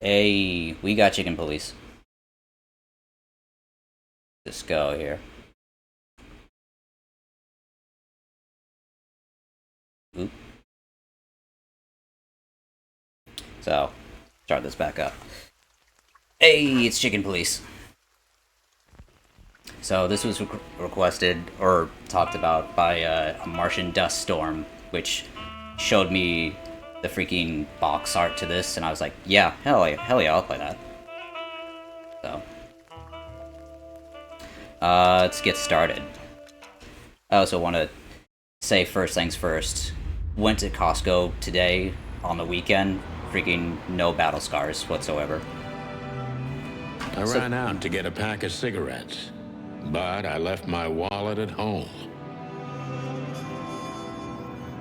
Hey, we got chicken police. Let's go here. Oop. So, start this back up. Hey, it's chicken police. So this was requested or talked about by a Martian dust storm, which showed me the freaking box art to this, and I was like, yeah, hell yeah, I'll play that. So, let's get started. I also want to say first things first. Went to Costco today on the weekend. Freaking no battle scars whatsoever. I ran out to get a pack of cigarettes, but I left my wallet at home.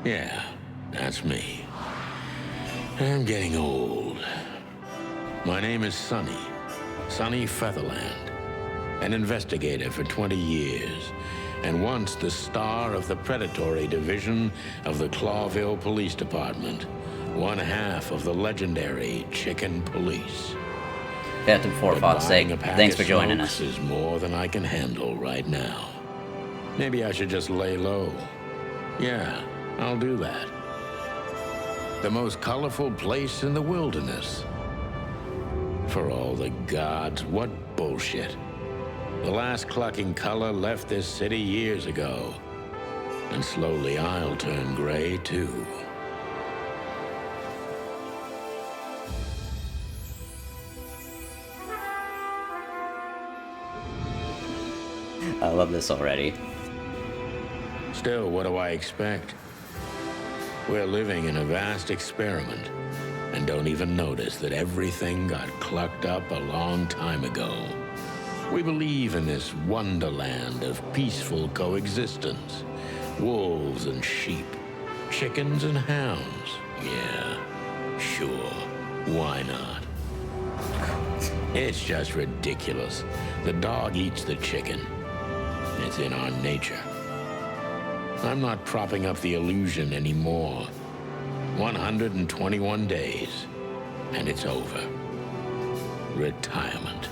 Yeah, that's me. I'm getting old. My name is Sonny Featherland, an investigator for 20 years, and once the star of the predatory division of the Clawville Police Department, one half of the legendary Chicken Police. Phantom 4, Fox sake. Thanks for joining us. Is more than I can handle right now. Maybe I should just lay low. Yeah, I'll do that. The most colorful place in the wilderness. For all the gods, what bullshit. The last clucking color left this city years ago. And slowly I'll turn gray too. I love this already. Still, what do I expect? We're living in a vast experiment, and don't even notice that everything got clucked up a long time ago. We believe in this wonderland of peaceful coexistence. Wolves and sheep, chickens and hounds. Yeah, sure, why not? It's just ridiculous. The dog eats the chicken. It's in our nature. I'm not propping up the illusion anymore. 121 days, and it's over. Retirement.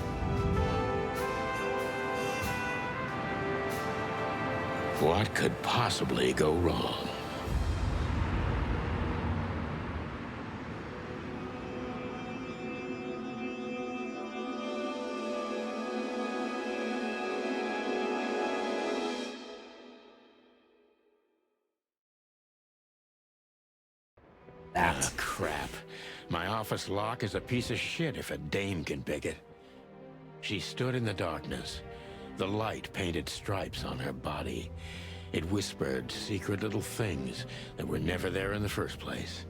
What could possibly go wrong? Ah, crap. My office lock is a piece of shit if a dame can pick it. She stood in the darkness. The light painted stripes on her body. It whispered secret little things that were never there in the first place.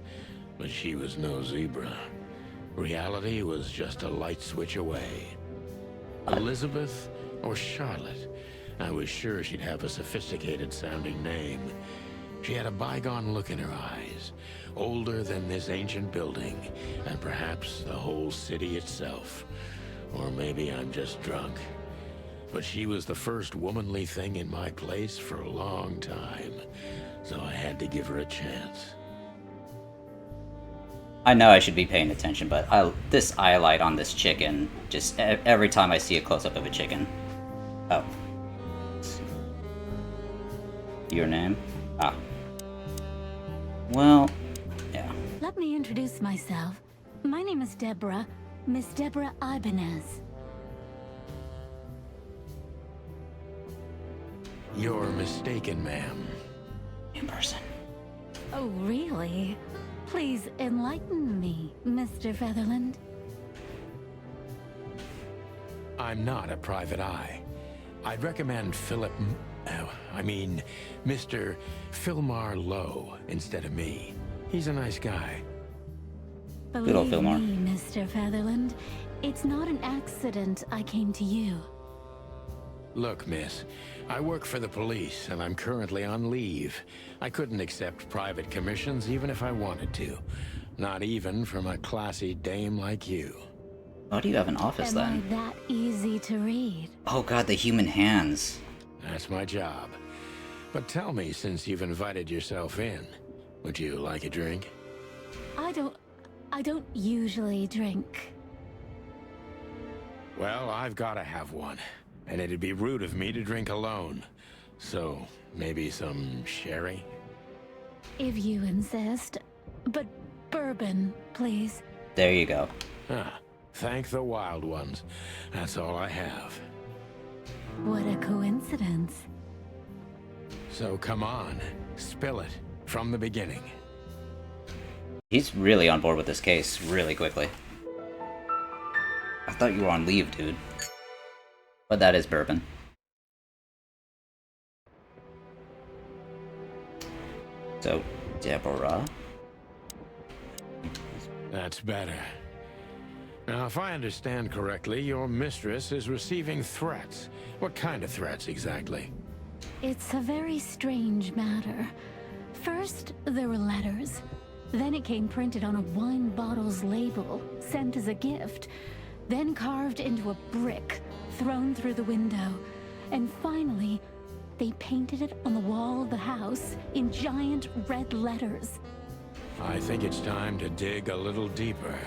But she was no zebra. Reality was just a light switch away. Elizabeth or Charlotte? I was sure she'd have a sophisticated sounding name. She had a bygone look in her eyes, older than this ancient building, and perhaps the whole city itself. Or maybe I'm just drunk. But she was the first womanly thing in my place for a long time, so I had to give her a chance. I know I should be paying attention, but this eye light on this chicken, just every time I see a close-up of a chicken. Oh. Your name? Ah. Well, yeah. Let me introduce myself. My name is Deborah, Miss Deborah Ibanez. You're mistaken, ma'am. New person. Oh, really? Please enlighten me, Mr. Featherland. I'm not a private eye. I'd recommend Mr. Philmar Lowe instead of me. He's a nice guy. Good old Believe Philmar. me, Mr. Featherland, it's not an accident I came to you. Look, miss, I work for the police, and I'm currently on leave. I couldn't accept private commissions even if I wanted to. Not even from a classy dame like you. Why do you have an office Am I then? that easy to read? Oh god, the human hands. That's my job. But tell me, since you've invited yourself in, would you like a drink? I don't usually drink. Well, I've got to have one. And it'd be rude of me to drink alone. So, maybe some sherry? If you insist. But bourbon, please. There you go. Ah, thank the wild ones. That's all I have. What a coincidence. So come on, spill it from the beginning. He's really on board with this case really quickly. I thought you were on leave, dude. But that is bourbon. So, Deborah. That's better. Now, if I understand correctly, your mistress is receiving threats. What kind of threats, exactly? It's a very strange matter. First, there were letters. Then it came printed on a wine bottle's label, sent as a gift. Then carved into a brick, thrown through the window. And finally, they painted it on the wall of the house in giant red letters. I think it's time to dig a little deeper.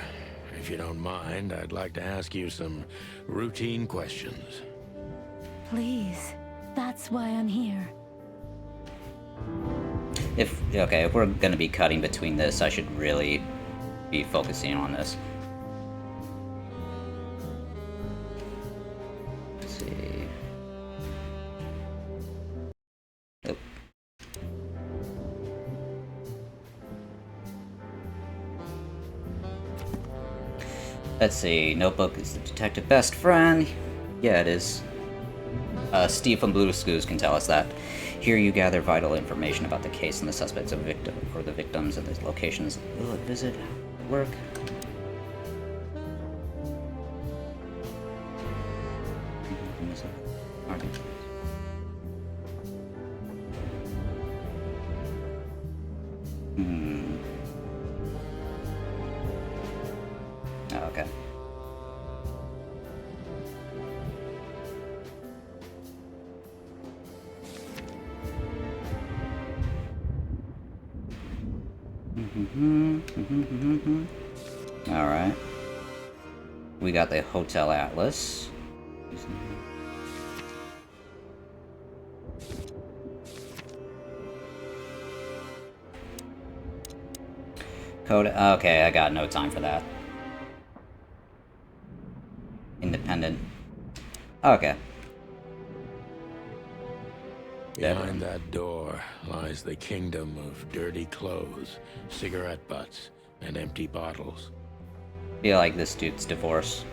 If you don't mind, I'd like to ask you some routine questions. Please, that's why I'm here. If we're gonna be cutting between this, I should really be focusing on this. Let's see. Nope. Let's see. Notebook is the detective best friend. Yeah, it is. Steve from Blue Screws can tell us that. Here you gather vital information about the case and the suspects of the victims and the locations will it visit, work. Oh, okay. Alright. We got the Hotel Atlas. Code. Okay, I got no time for that. Independent. Okay. Behind that door lies the kingdom of dirty clothes, cigarette butts, and empty bottles. Feel like this dude's divorce.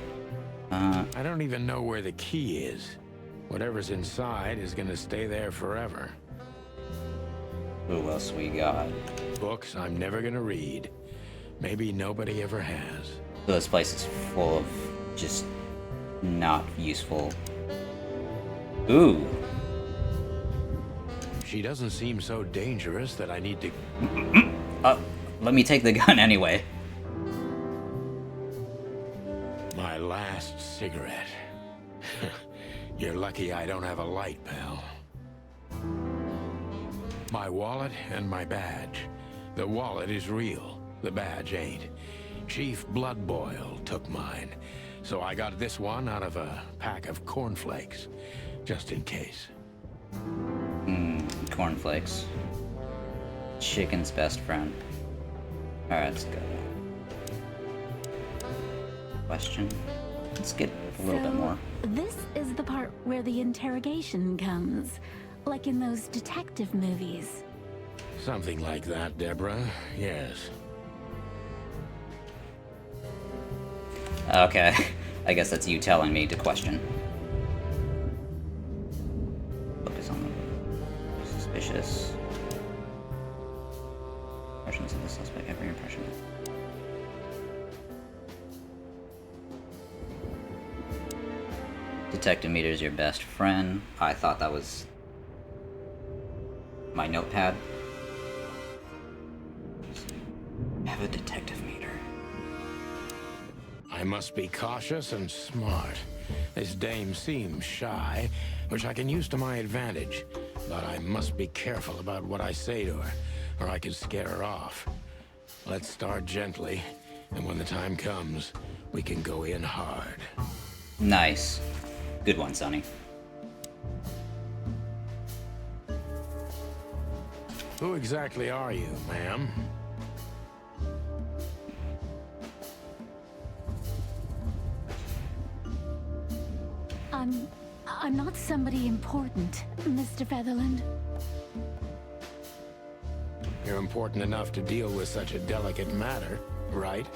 I don't even know where the key is. Whatever's inside is gonna stay there forever. Who else we got? Books I'm never gonna read. Maybe nobody ever has. This place is full of just not useful. Ooh. She doesn't seem so dangerous that I need to... Let me take the gun anyway. My last cigarette. You're lucky I don't have a light, pal. My wallet and my badge. The wallet is real. The badge ain't. Chief Bloodboil took mine. So I got this one out of a pack of cornflakes. Just in case. Cornflakes. Chicken's best friend. Alright, let's go. Question. Let's get a little bit more. This is the part where the interrogation comes. Like in those detective movies. Something like that, Deborah. Yes. Okay. I guess that's you telling me to question. Focus on the suspicious. Impressions of the suspect, every impression. Detective meter is your best friend. I thought that was my notepad. Have a detective meter. I must be cautious and smart. This dame seems shy, which I can use to my advantage. But I must be careful about what I say to her, or I could scare her off. Let's start gently, and when the time comes, we can go in hard. Nice. Good one, Sonny. Who exactly are you, ma'am? I'm not somebody important, Mr. Featherland. You're important enough to deal with such a delicate matter, right?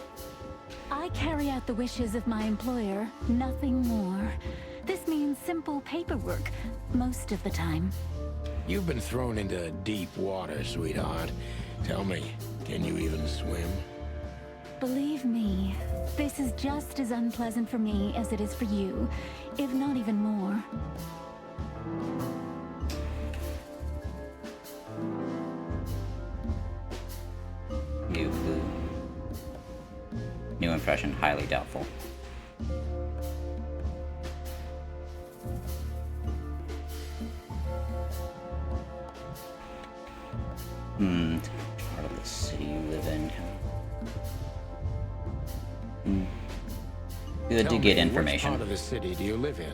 I carry out the wishes of my employer, nothing more. This means simple paperwork, most of the time. You've been thrown into deep water, sweetheart. Tell me, can you even swim? Believe me, this is just as unpleasant for me as it is for you, if not even more. New clue. New impression, highly doubtful. Part of the city you live in. Good Tell to get me, information. Which part of the city do you live in?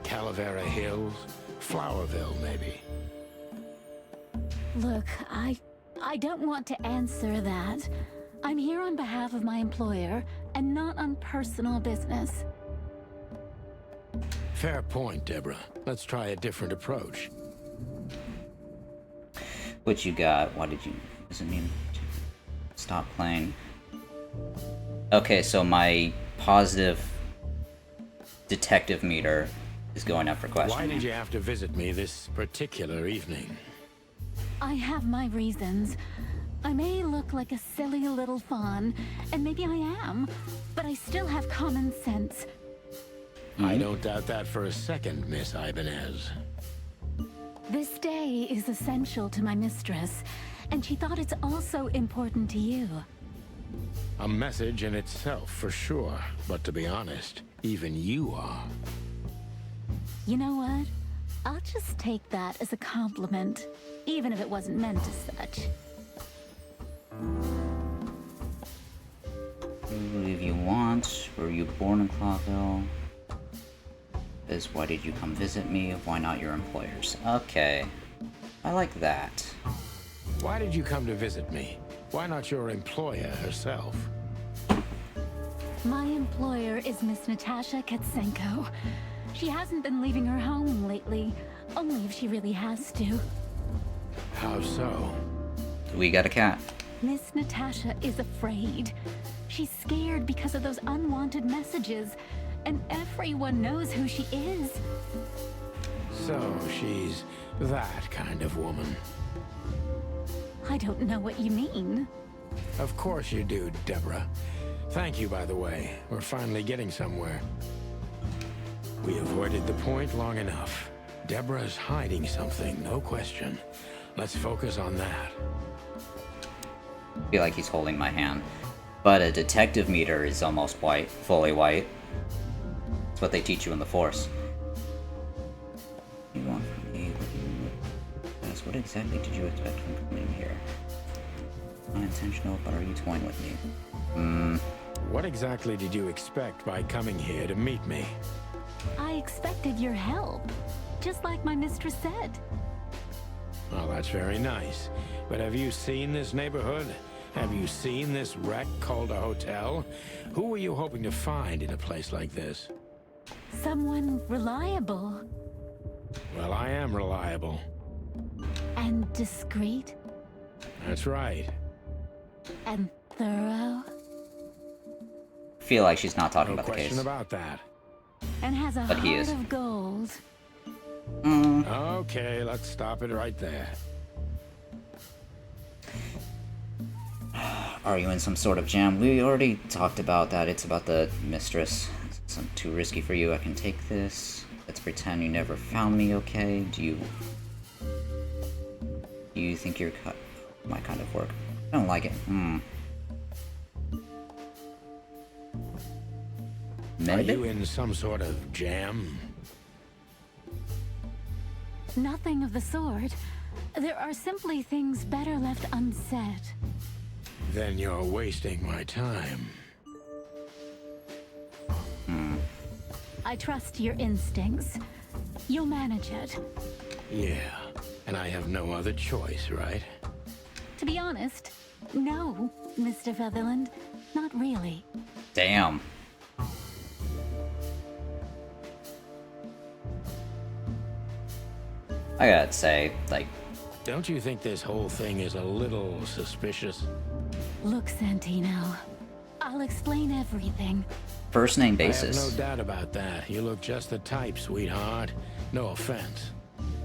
Calavera Hills? Flowerville, maybe? Look, I don't want to answer that. I'm here on behalf of my employer, and not on personal business. Fair point, Deborah. Let's try a different approach. What you got? Why did you... Does it mean... Stop playing. Okay, so my positive detective meter is going up for questioning. Why did you have to visit me this particular evening? I have my reasons. I may look like a silly little fawn, and maybe I am, but I still have common sense. I don't doubt that for a second, Miss Ibanez. This day is essential to my mistress, and she thought it's also important to you. A message in itself, for sure. But to be honest, even you are. You know what? I'll just take that as a compliment, even if it wasn't meant as such. If you want, were you born in Clawville? Is why did you come visit me? Why not your employers? Okay. I like that. Why did you come to visit me? Why not your employer herself? My employer is Miss Natasha Katsenko. She hasn't been leaving her home lately, only if she really has to. How so? We got a cat. Miss Natasha is afraid. She's scared because of those unwanted messages, and everyone knows who she is. So she's that kind of woman. I don't know what you mean. Of course you do, Deborah. Thank you, by the way. We're finally getting somewhere. We avoided the point long enough. Deborah's hiding something, no question. Let's focus on that. I feel like he's holding my hand. But a detective meter is almost white, fully white. That's what they teach you in the Force. You want from me? Yes, what exactly did you expect from coming here? Unintentional, but are you toying with me? What exactly did you expect by coming here to meet me? I expected your help, just like my mistress said. Well, that's very nice. But have you seen this neighborhood? Have you seen this wreck called a hotel? Who were you hoping to find in a place like this? Someone reliable. Well, I am reliable. And discreet. That's right. And thorough. I feel like she's not talking No about the question case. about that. And has a But he heart is. of gold. Okay, let's stop it right there. Are you in some sort of jam? We already talked about that. It's about the mistress. It's too risky for you. I can take this. Let's pretend you never found me, okay? Do you think you're my kind of work? I don't like it. Are Maybe? you in some sort of jam? Nothing of the sort. There are simply things better left unsaid. Then you're wasting my time. I trust your instincts. You'll manage it. Yeah, and I have no other choice, right? To be honest, no, Mr. Featherland. Not really. Damn. I gotta say, like... Don't you think this whole thing is a little suspicious? Look, Santino. I'll explain everything. First name I basis. have no doubt about that. You look just the type, sweetheart. No offense.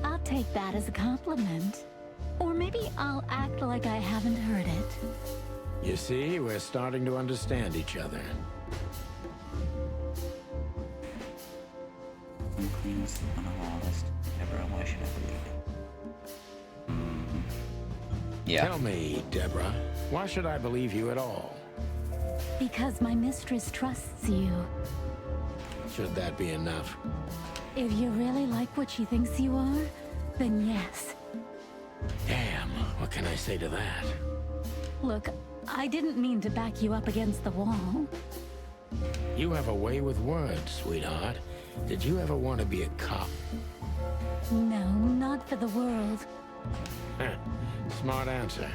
I'll take that as a compliment. Or maybe I'll act like I haven't heard it. You see, we're starting to understand each other. Uncleanest, unlawless, Deborah, why should I believe it? Yeah. Tell me, Deborah, why should I believe you at all? Because my mistress trusts you. Should that be enough? If you really like what she thinks you are, then yes. Damn, what can I say to that? Look, I didn't mean to back you up against the wall. You have a way with words, sweetheart. Did you ever want to be a cop? No, not for the world. Heh, smart answer.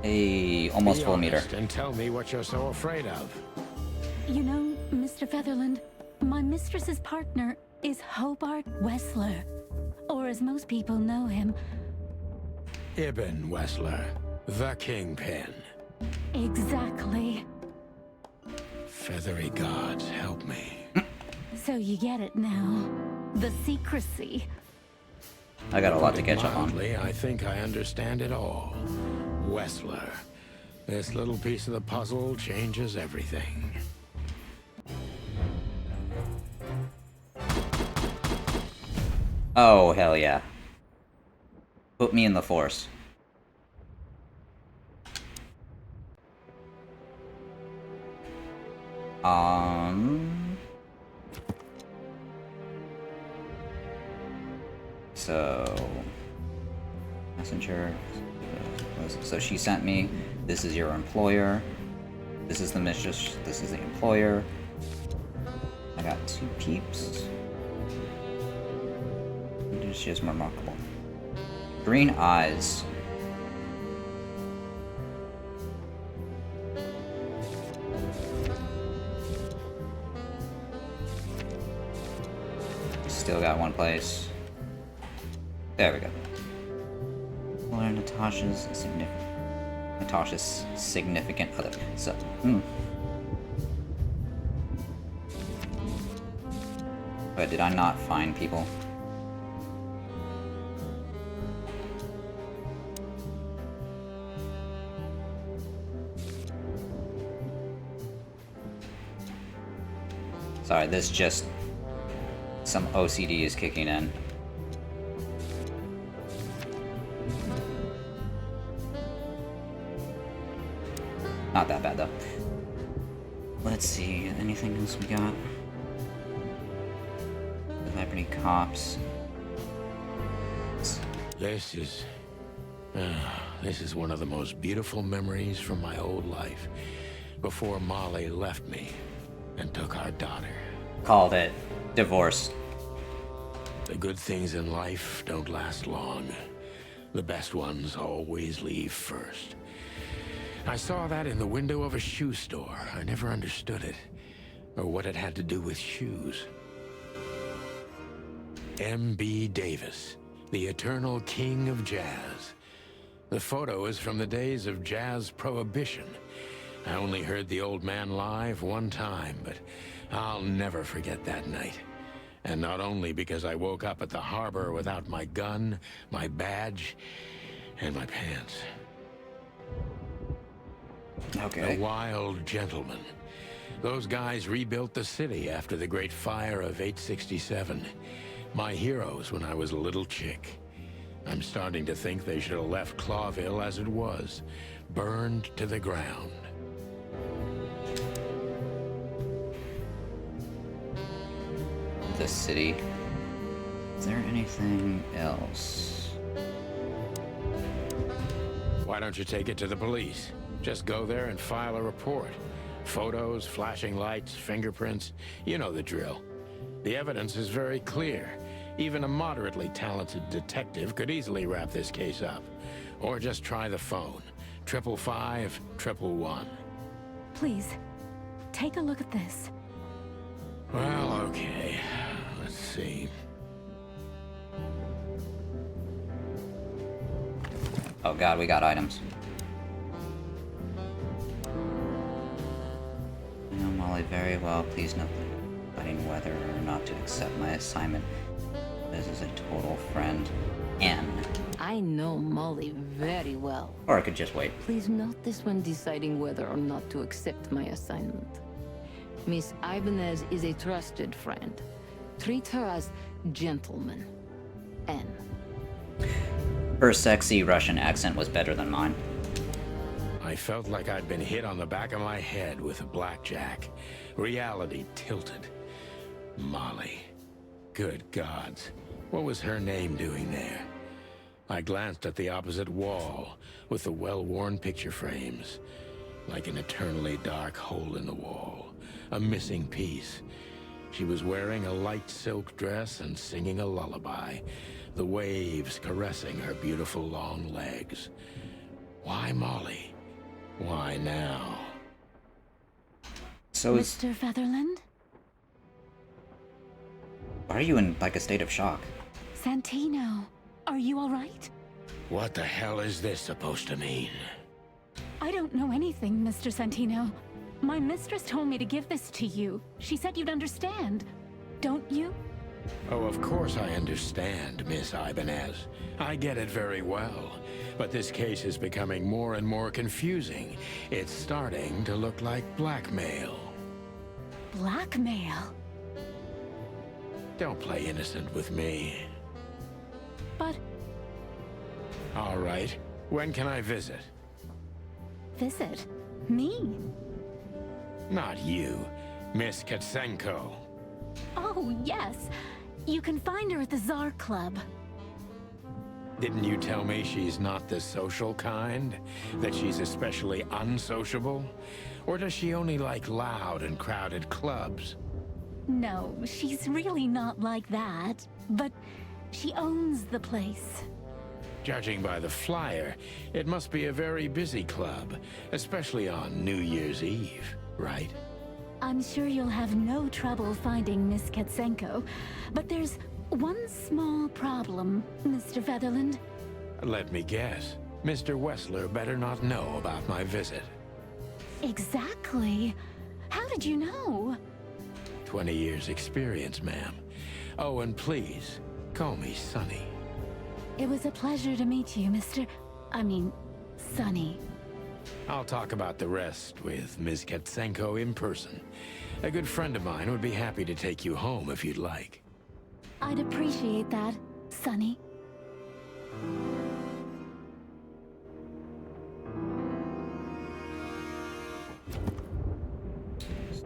A almost Be full meter. honest and tell me what you're so afraid of. You know, Mr. Featherland, my mistress's partner is Hobart Wessler. Or as most people know him, Ibn Wessler, the Kingpin. exactly. Feathery gods, help me. So you get it now. The secrecy. I got a lot to catch up on. Mildly, I think I understand it all. Wessler. This little piece of the puzzle changes everything. Oh, hell yeah. Put me in the force. So... Messenger... So she sent me, this is your employer, this is the mistress, this is the employer. I got 2 peeps. It's just remarkable. Green eyes. Still got 1 place. There we go. Or Natasha's significant other. So, But did I not find people? Sorry, this just... some OCD is kicking in. Not that bad, though. Let's see, anything else we got? Celebrity cops. This is one of the most beautiful memories from my old life. Before Molly left me and took our daughter. Called it. Divorce. The good things in life don't last long. The best ones always leave first. I saw that in the window of a shoe store. I never understood it, or what it had to do with shoes. M.B. Davis, the eternal king of jazz. The photo is from the days of jazz prohibition. I only heard the old man live 1 time, but I'll never forget that night. And not only because I woke up at the harbor without my gun, my badge, and my pants. Okay. A wild gentleman. Those guys rebuilt the city after the Great Fire of 867. My heroes when I was a little chick. I'm starting to think they should have left Clawville as it was, burned to the ground. The city. Is there anything else? Why don't you take it to the police? Just go there and file a report. Photos, flashing lights, fingerprints, you know the drill. The evidence is very clear. Even a moderately talented detective could easily wrap this case up. Or just try the phone. 555-111. Please, take a look at this. Well, okay. Let's see. Oh god, we got items. I know Molly very well. Please note that deciding whether or not to accept my assignment. This is a total friend. N. I know Molly very well. Or I could just wait. Please note this when deciding whether or not to accept my assignment. Miss Ibanez is a trusted friend. Treat her as gentleman. N. Her sexy Russian accent was better than mine. I felt like I'd been hit on the back of my head with a blackjack. Reality tilted. Molly. Good gods. What was her name doing there? I glanced at the opposite wall with the well-worn picture frames. Like an eternally dark hole in the wall. A missing piece. She was wearing a light silk dress and singing a lullaby. The waves caressing her beautiful long legs. Why Molly? Why now? So is... Mr. Featherland? Why are you in, like, a state of shock? Santino, are you all right? What the hell is this supposed to mean? I don't know anything, Mr. Santino. My mistress told me to give this to you. She said you'd understand. Don't you? Oh, of course I understand, Miss Ibanez. I get it very well. But this case is becoming more and more confusing. It's starting to look like blackmail. Blackmail? Don't play innocent with me. But... All right. When can I visit? Visit? Me? Not you. Miss Katsenko. Oh, yes. You can find her at the Tsar Club. Didn't you tell me she's not the social kind? That she's especially unsociable? Or does she only like loud and crowded clubs? No, she's really not like that. But she owns the place. Judging by the flyer, it must be a very busy club, especially on New Year's Eve, right? I'm sure you'll have no trouble finding Miss Katsenko, but there's one small problem, Mr. Featherland. Let me guess. Mr. Wessler better not know about my visit. Exactly. How did you know? 20 years experience, ma'am. Oh, and please, call me Sonny. It was a pleasure to meet you, Sonny. I'll talk about the rest with Ms. Katsenko in person. A good friend of mine would be happy to take you home if you'd like. I'd appreciate that, Sonny.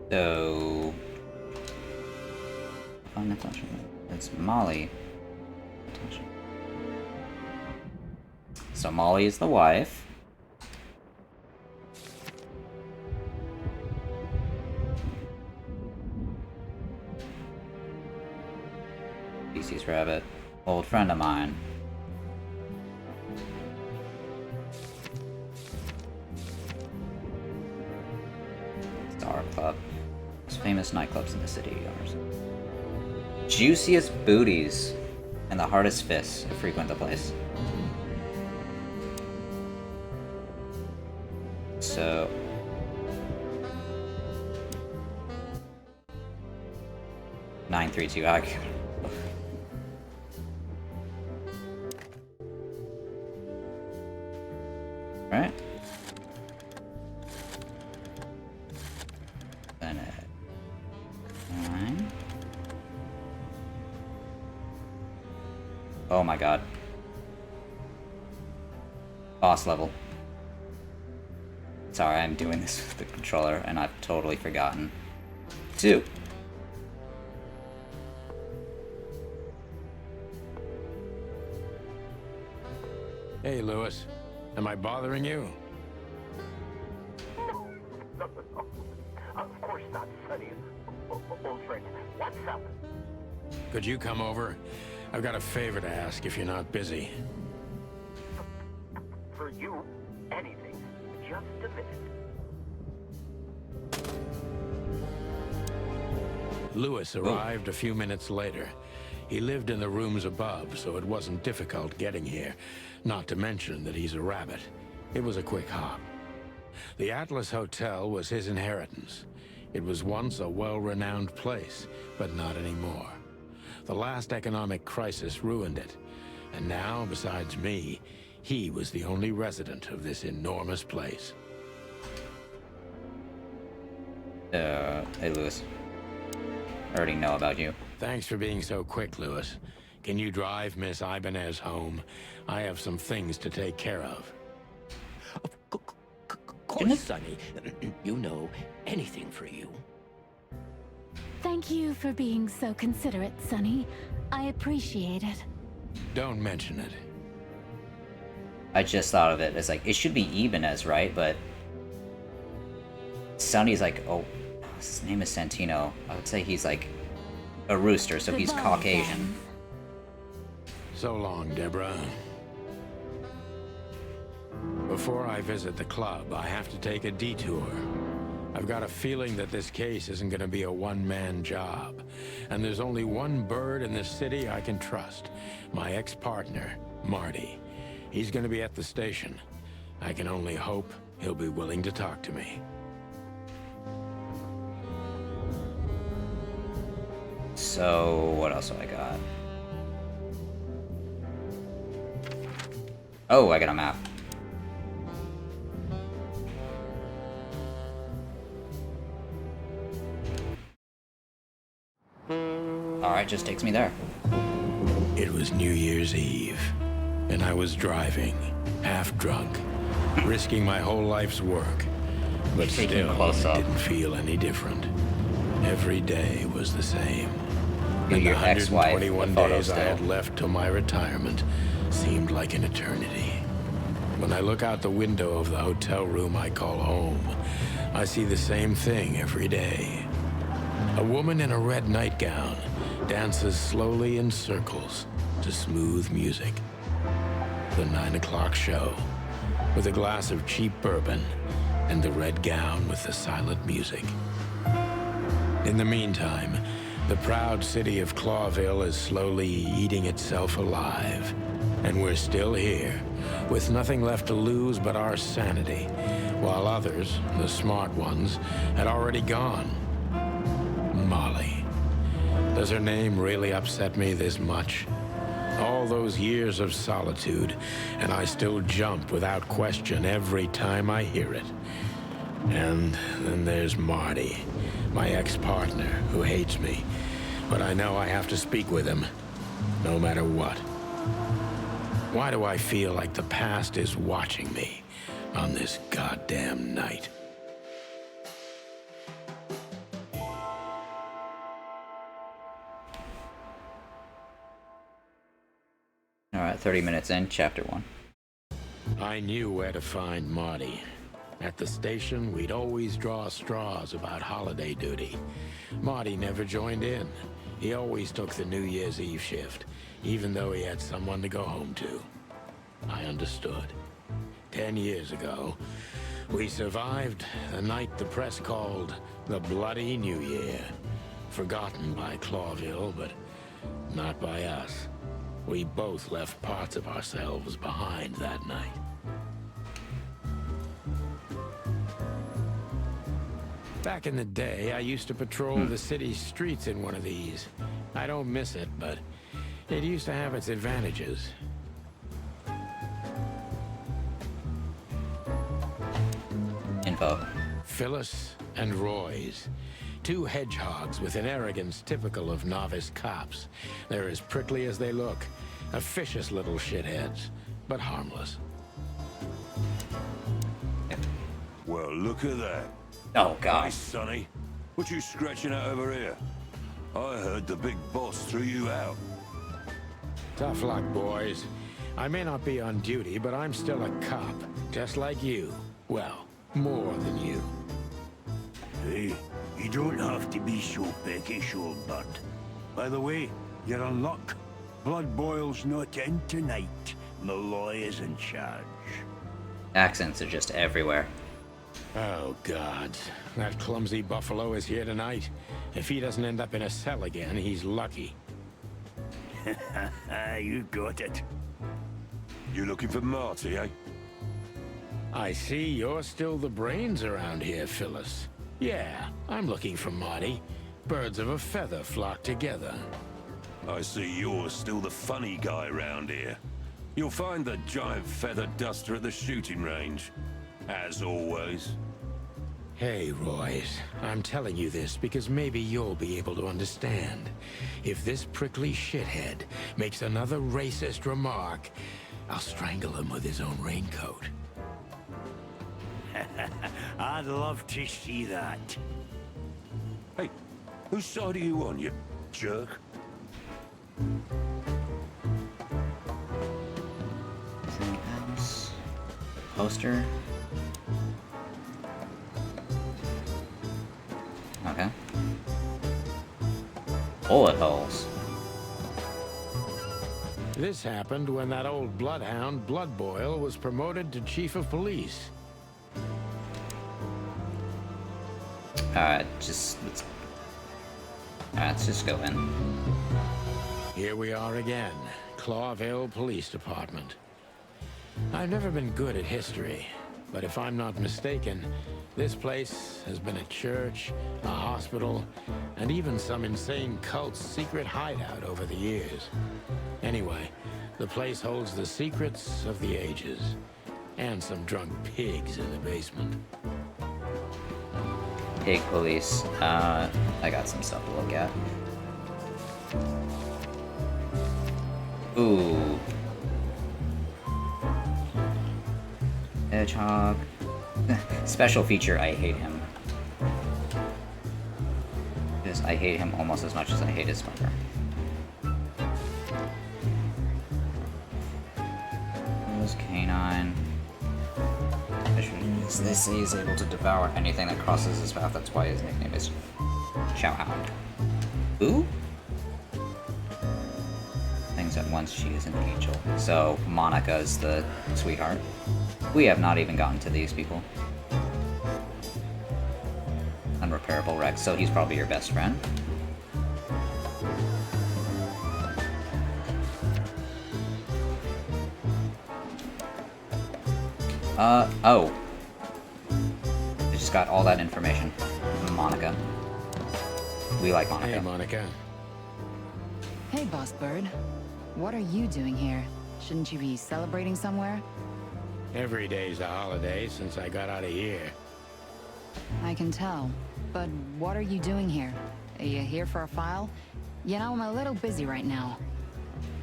So... Oh, Natasha. It's Molly. Natasha. So Molly is the wife. Species rabbit. Old friend of mine. Star Club. Most famous nightclubs in the city. Juiciest booties and the hardest fists to frequent the place. So... $932 IQ. Right? Then 9. Oh my god. Boss level. Sorry, I'm doing this with the controller and I've totally forgotten. 2. Hey, Lewis. Am I bothering you? Of course not, Sonny. Old friend, what's up? Could you come over? I've got a favor to ask if you're not busy. For you, anything. Just a minute. Lewis arrived a few minutes later. He lived in the rooms above, so it wasn't difficult getting here. Not to mention that he's a rabbit. It was a quick hop. The Atlas Hotel was his inheritance. It was once a well-renowned place, but not anymore. The last economic crisis ruined it. And now, besides me, he was the only resident of this enormous place. Hey, Lewis. I already know about you. Thanks for being so quick, Lewis. Can you drive Miss Ibanez home? I have some things to take care of. Of course, Sonny. You know, anything for you. Thank you for being so considerate, Sonny. I appreciate it. Don't mention it. I just thought of it as like, it should be Ibanez, right? But Sonny's like, oh, his name is Santino. I would say he's like a rooster, so he's Goodbye, Caucasian. then. So long, Deborah. Before I visit the club, I have to take a detour. I've got a feeling that this case isn't going to be a one-man job. And there's only one bird in this city I can trust. My ex-partner, Marty. He's going to be at the station. I can only hope he'll be willing to talk to me. So, what else do I got? Oh, I got a map. Alright, just takes me there. It was New Year's Eve, and I was driving, half drunk, risking my whole life's work. But Taking still, close it up. didn't feel any different. Every day was the same. And the Your ex-wife, 121 the photo days I had still. left till my retirement seemed like an eternity. When I look out the window of the hotel room I call home, I see the same thing every day. A woman in a red nightgown dances slowly in circles to smooth music. The 9 o'clock show, with a glass of cheap bourbon and the red gown with the silent music. In the meantime, the proud city of Clawville is slowly eating itself alive. And we're still here, with nothing left to lose but our sanity, while others, the smart ones, had already gone. Molly. Does her name really upset me this much? All those years of solitude, and I still jump without question every time I hear it. And then there's Marty, my ex-partner, who hates me. But I know I have to speak with him, no matter what. Why do I feel like the past is watching me on this goddamn night? Alright, 30 minutes in, chapter 1. I knew where to find Marty. At the station, we'd always draw straws about holiday duty. Marty never joined in. He always took the New Year's Eve shift, even though he had someone to go home to. I understood. 10 years ago, we survived a night the press called the Bloody New Year. Forgotten by Clawville, but not by us. We both left parts of ourselves behind that night. Back in the day, I used to patrol the city's streets in one of these. I don't miss it, but it used to have its advantages. Info. Phyllis and Roy's. Two hedgehogs with an arrogance typical of novice cops. They're as prickly as they look. Officious little shitheads, but harmless. Well, look at that. Oh, Hey, God. Sonny. What you scratching at over here? I heard the big boss threw you out. Tough luck, boys. I may not be on duty, but I'm still a cop, just like you. Well, more than you. Hey, you don't have to be so peckish, old bud. By the way, you're on luck. Blood Boil's not in tonight. Malloy is in charge. Accents are just everywhere. Oh, God. That clumsy buffalo is here tonight. If he doesn't end up in a cell again, he's lucky. You got it. You looking for Marty, eh? I see you're still the brains around here, Phyllis. Yeah, I'm looking for Marty. Birds of a feather flock together. I see you're still the funny guy round here. You'll find the giant feather duster at the shooting range. As always. Hey, Royce. I'm telling you this because maybe you'll be able to understand. If this prickly shithead makes another racist remark, I'll strangle him with his own raincoat. I'd love to see that. Hey, whose side are you on, you jerk? Anything else? Poster. Okay. Bullet holes. This happened when that old bloodhound, Blood Boil, was promoted to chief of police. Alright, let's just go in. Here we are again, Clawville Police Department. I've never been good at history, but if I'm not mistaken, this place has been a church, a hospital, and even some insane cult's secret hideout over the years. Anyway, the place holds the secrets of the ages, and some drunk pigs in the basement. Pig police. I got some stuff to look at. Ooh. Hedgehog. Special feature, I hate him. Because I hate him almost as much as I hate his mother. This canine. This is able to devour anything that crosses his path. That's why his nickname is Chowhound. Ooh? Things at once, she is an angel. So Monica's the sweetheart. We have not even gotten to these people. Unrepairable wreck, so he's probably your best friend. Oh. I just got all that information. Monica. We like Monica. Hey, Monica. Hey, Boss Bird. What are you doing here? Shouldn't you be celebrating somewhere? Every day's a holiday since I got out of here. I can tell. But what are you doing here? Are you here for a file? You know, I'm a little busy right now.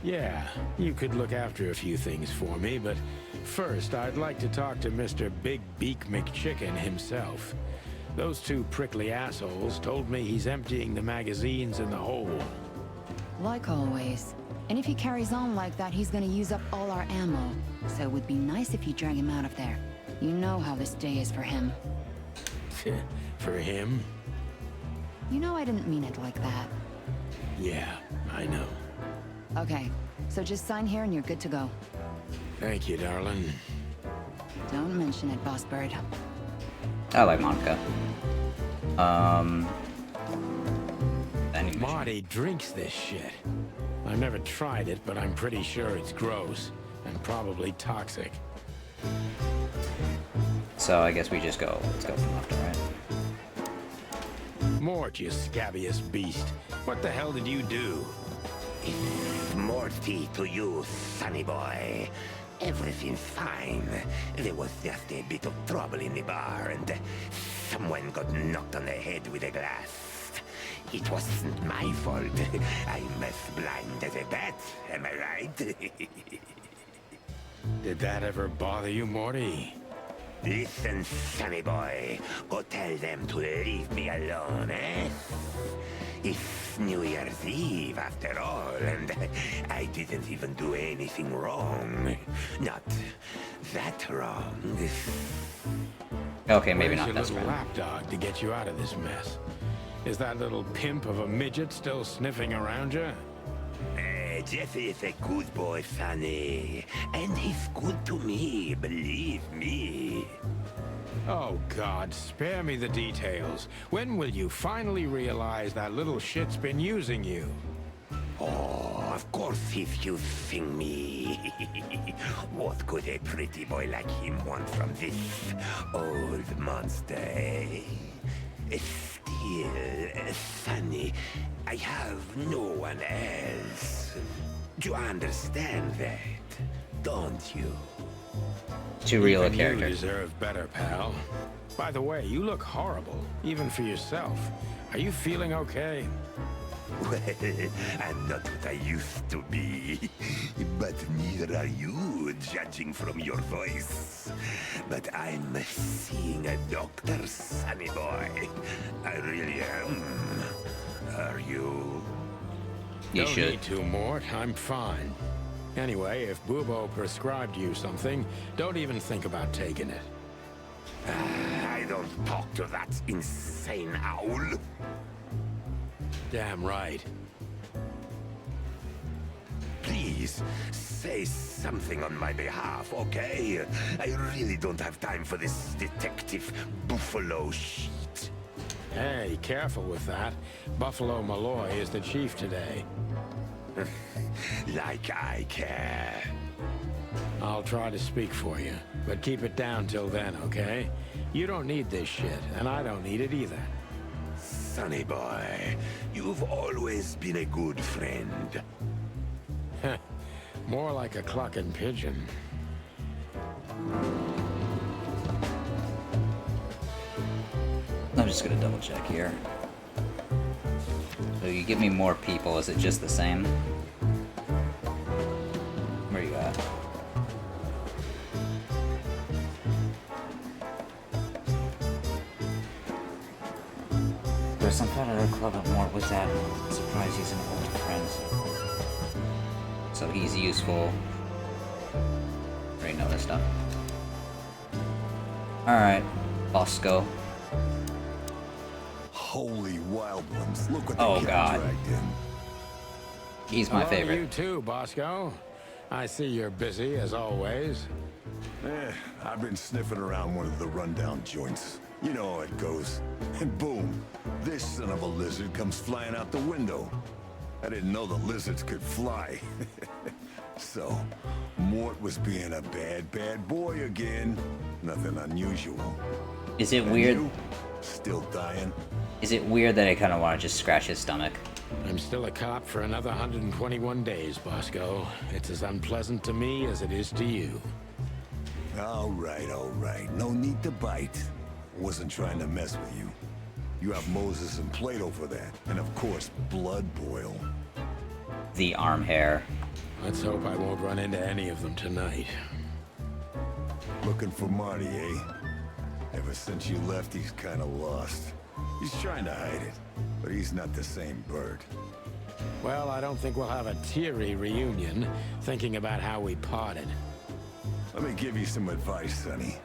Yeah, you could look after a few things for me, but first I'd like to talk to Mr. Big Beak McChicken himself. Those two prickly assholes told me he's emptying the magazines in the hole. Like always. And if he carries on like that, he's gonna use up all our ammo. So it would be nice if you drag him out of there. You know how this day is for him. For him? You know I didn't mean it like that. Yeah, I know. Okay, so just sign here and you're good to go. Thank you, darling. Don't mention it, Boss Bird. I like Monica. Marty drinks this shit. I've never tried it, but I'm pretty sure it's gross and probably toxic. So I guess we just go. Let's go from left to right. Mort, you scabbiest beast. What the hell did you do? It's Morty to you, sonny boy. Everything's fine. There was just a bit of trouble in the bar, and someone got knocked on the head with a glass. It wasn't my fault. I'm as blind as a bat, am I right? Did that ever bother you, Morty? Listen, sonny boy. Go tell them to leave me alone, eh? It's New Year's Eve, after all, and I didn't even do anything wrong. Not that wrong. Okay, maybe Where's not your best little friend. lapdog to get you out of this mess? Is that little pimp of a midget still sniffing around you? Jeffy is a good boy, Sonny. And he's good to me, believe me. Oh, God, spare me the details. When will you finally realize that little shit's been using you? Oh, of course he's using me. What could a pretty boy like him want from this old monster, eh? Still, Sonny, I have no one else. You understand that, don't you? Too real a Even character. You deserve better, pal. By the way, you look horrible, even for yourself. Are you feeling okay? Well, I'm not what I used to be. But neither are you, judging from your voice. But I'm seeing a doctor, Sonny boy. I really am. Are you? You Don't should. need to, Mort. I'm fine. Anyway, if Bubo prescribed you something, don't even think about taking it. I don't talk to that insane owl. Damn right. Please, say something on my behalf, okay? I really don't have time for this detective buffalo shit. Hey, careful with that. Buffalo Malloy is the chief today. Like I care. I'll try to speak for you, but keep it down till then, okay? You don't need this shit, and I don't need it either. Sonny boy, you've always been a good friend. More like a clucking pigeon. I'm just gonna double check here. So you give me more people, is it just the same? Where you at? There's some kind of club at Mort was at. Surprised he's an old friend. So he's useful. Already know this stuff. Alright, Bosco. Holy wild ones, look what Oh, they God. dragged in. He's my Hello to favorite. you too, Bosco. I see you're busy, as always. I've been sniffing around one of the rundown joints. You know how it goes. And boom, this son of a lizard comes flying out the window. I didn't know the lizards could fly. So, Mort was being a bad boy again. Nothing unusual. Is it And weird? you? Still dying? Is it weird that I kind of want to just scratch his stomach? I'm still a cop for another 121 days, Bosco. It's as unpleasant to me as it is to you. All right. No need to bite. Wasn't trying to mess with you. You have Moses and Plato for that. And of course, Blood Boil. The arm hair. Let's hope I won't run into any of them tonight. Looking for Marty, eh? Ever since you left, he's kind of lost. He's trying to hide it, but he's not the same bird. Well, I don't think we'll have a teary reunion, thinking about how we parted. Let me give you some advice, Sonny.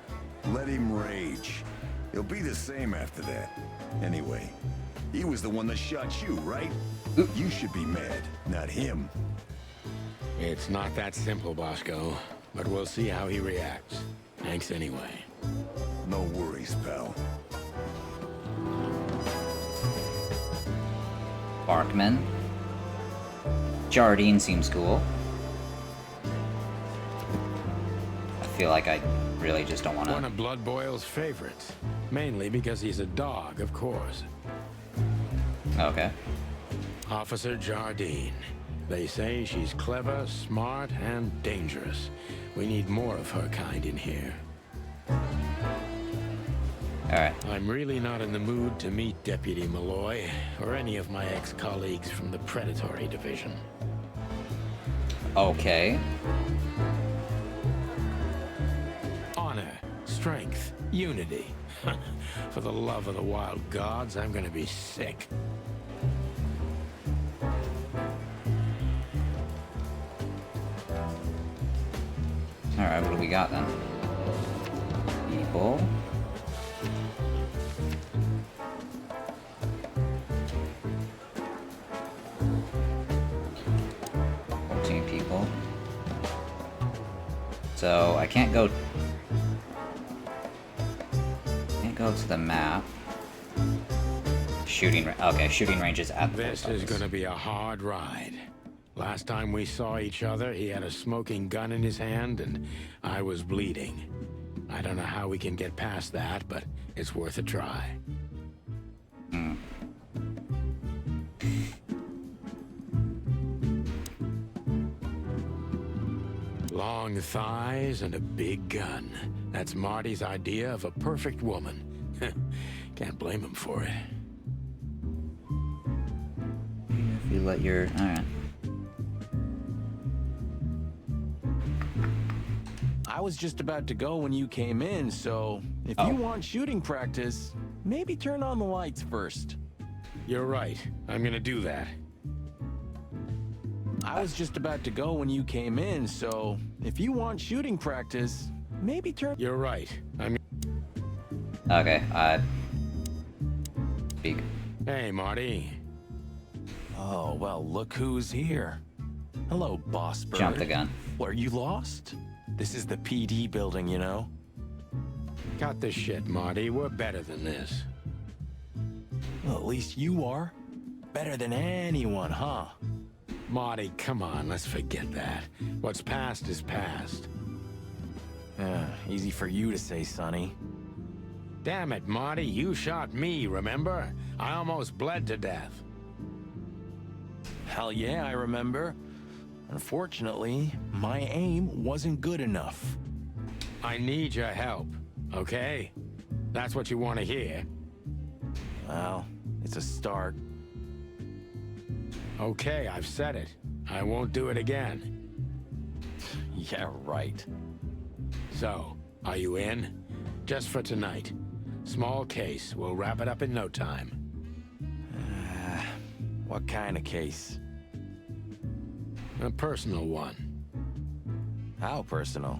Let him rage. He'll be the same after that. Anyway, he was the one that shot you, right? You should be mad, not him. It's not that simple, Bosco, but we'll see how he reacts. Thanks anyway. No worries, pal. Barkman. Jardine seems cool. I feel like I really just don't want One to... of Blood Boil's favorites. Mainly because he's a dog, of course. Okay. Officer Jardine. They say she's clever, smart, and dangerous. We need more of her kind in here. Alright. I'm really not in the mood to meet Deputy Malloy, or any of my ex-colleagues from the Predatory Division. Okay. Honor, strength, unity. For the love of the wild gods, I'm gonna be sick. Alright, what do we got then? People. people. So I can't go to the map. Shooting range is at the This is gonna be a hard ride. Last time we saw each other, he had a smoking gun in his hand, and I was bleeding. I don't know how we can get past that, but it's worth a try. Long thighs and a big gun. That's Marty's idea of a perfect woman. Can't blame him for it. If you let your... Alright. I was just about to go when you came in, so if you want shooting practice, maybe turn on the lights first. You're right. I'm gonna do that. I was just about to go when you came in, so if you want shooting practice, maybe turn... You're right. Okay, speak. Hey, Marty. Oh, well, look who's here. Hello, boss bird. Jump the gun. Were you lost? This is the PD building, you know? Cut the shit, Marty. We're better than this. Well, at least you are. Better than anyone, huh? Marty, come on, let's forget that. What's past is past. Easy for you to say, Sonny. Damn it, Marty, you shot me, remember? I almost bled to death. Hell yeah, I remember. Unfortunately, my aim wasn't good enough. I need your help, okay? That's what you want to hear. Well, it's a start. Okay, I've said it. I won't do it again. Yeah, right. So, are you in? Just for tonight. Small case. We'll wrap it up in no time. What kind of case? A personal one. How personal?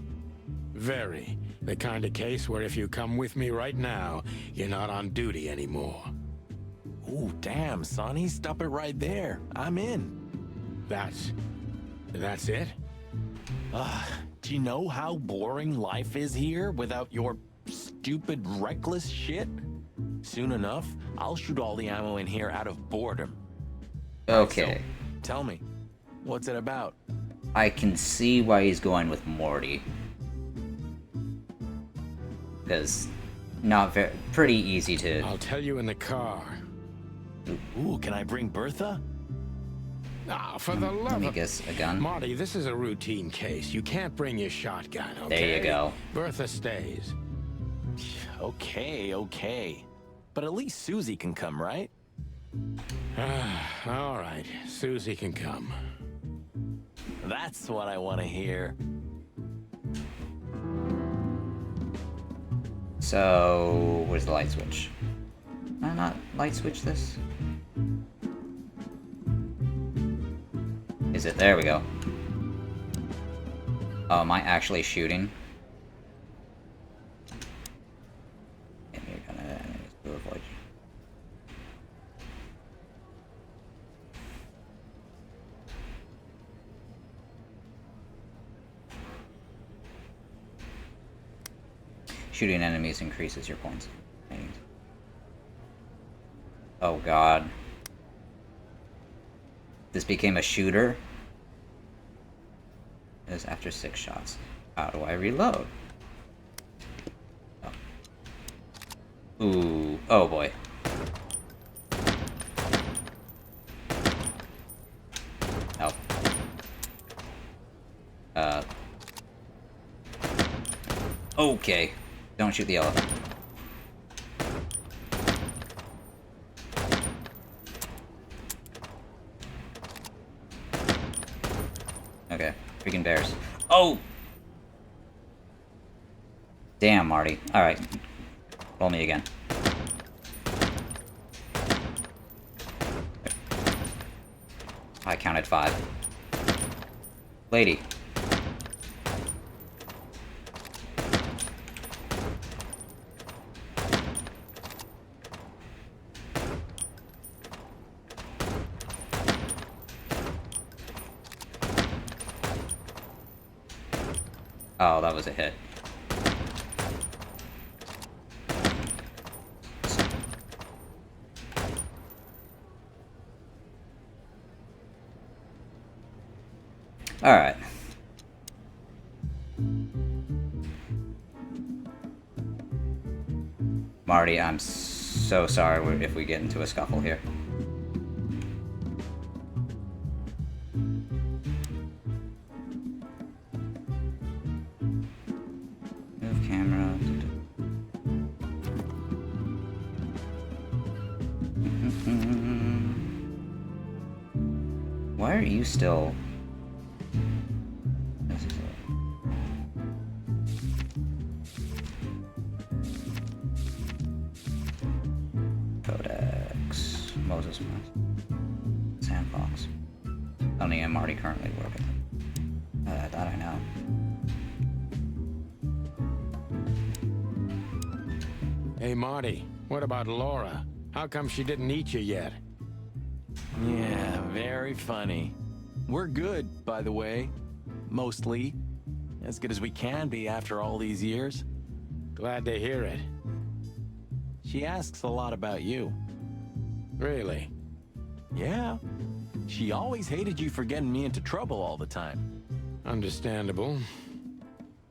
Very. The kind of case where if you come with me right now, you're not on duty anymore. Ooh, damn, Sonny. Stop it right there. I'm in. That's it? Do you know how boring life is here without your stupid, reckless shit? Soon enough, I'll shoot all the ammo in here out of boredom. Okay. So, tell me, what's it about? I can see why he's going with Morty. Because pretty easy to... I'll tell you in the car. Ooh, can I bring Bertha? Ah, for the love Let me of... guess, a gun? Marty, this is a routine case. You can't bring your shotgun, okay? There you go. Bertha stays. Okay. But at least Susie can come, right? All right, Susie can come. That's what I want to hear. So, where's the light switch? Can I not light switch this? Is it? There we go. Oh, am I actually shooting? And you're gonna avoid you. Shooting enemies increases your points. Oh god. This became a shooter? It was after 6 shots. How do I reload? Oh. Ooh. Oh boy. Oh. Okay. Don't shoot the elephant. Okay. Freaking bears. Oh! Damn, Marty. Alright. Roll me again. I counted 5. Lady. Oh, that was a hit. Alright. Marty, I'm so sorry if we get into a scuffle here. Move camera. Why are you still... Codex. Moses Sandbox. Tony and Marty currently working. That I know. Hey, Marty, what about Laura? How come she didn't eat you yet? Yeah, very funny. We're good, by the way. Mostly. As good as we can be after all these years. Glad to hear it. She asks a lot about you. Really? Yeah. She always hated you for getting me into trouble all the time. Understandable.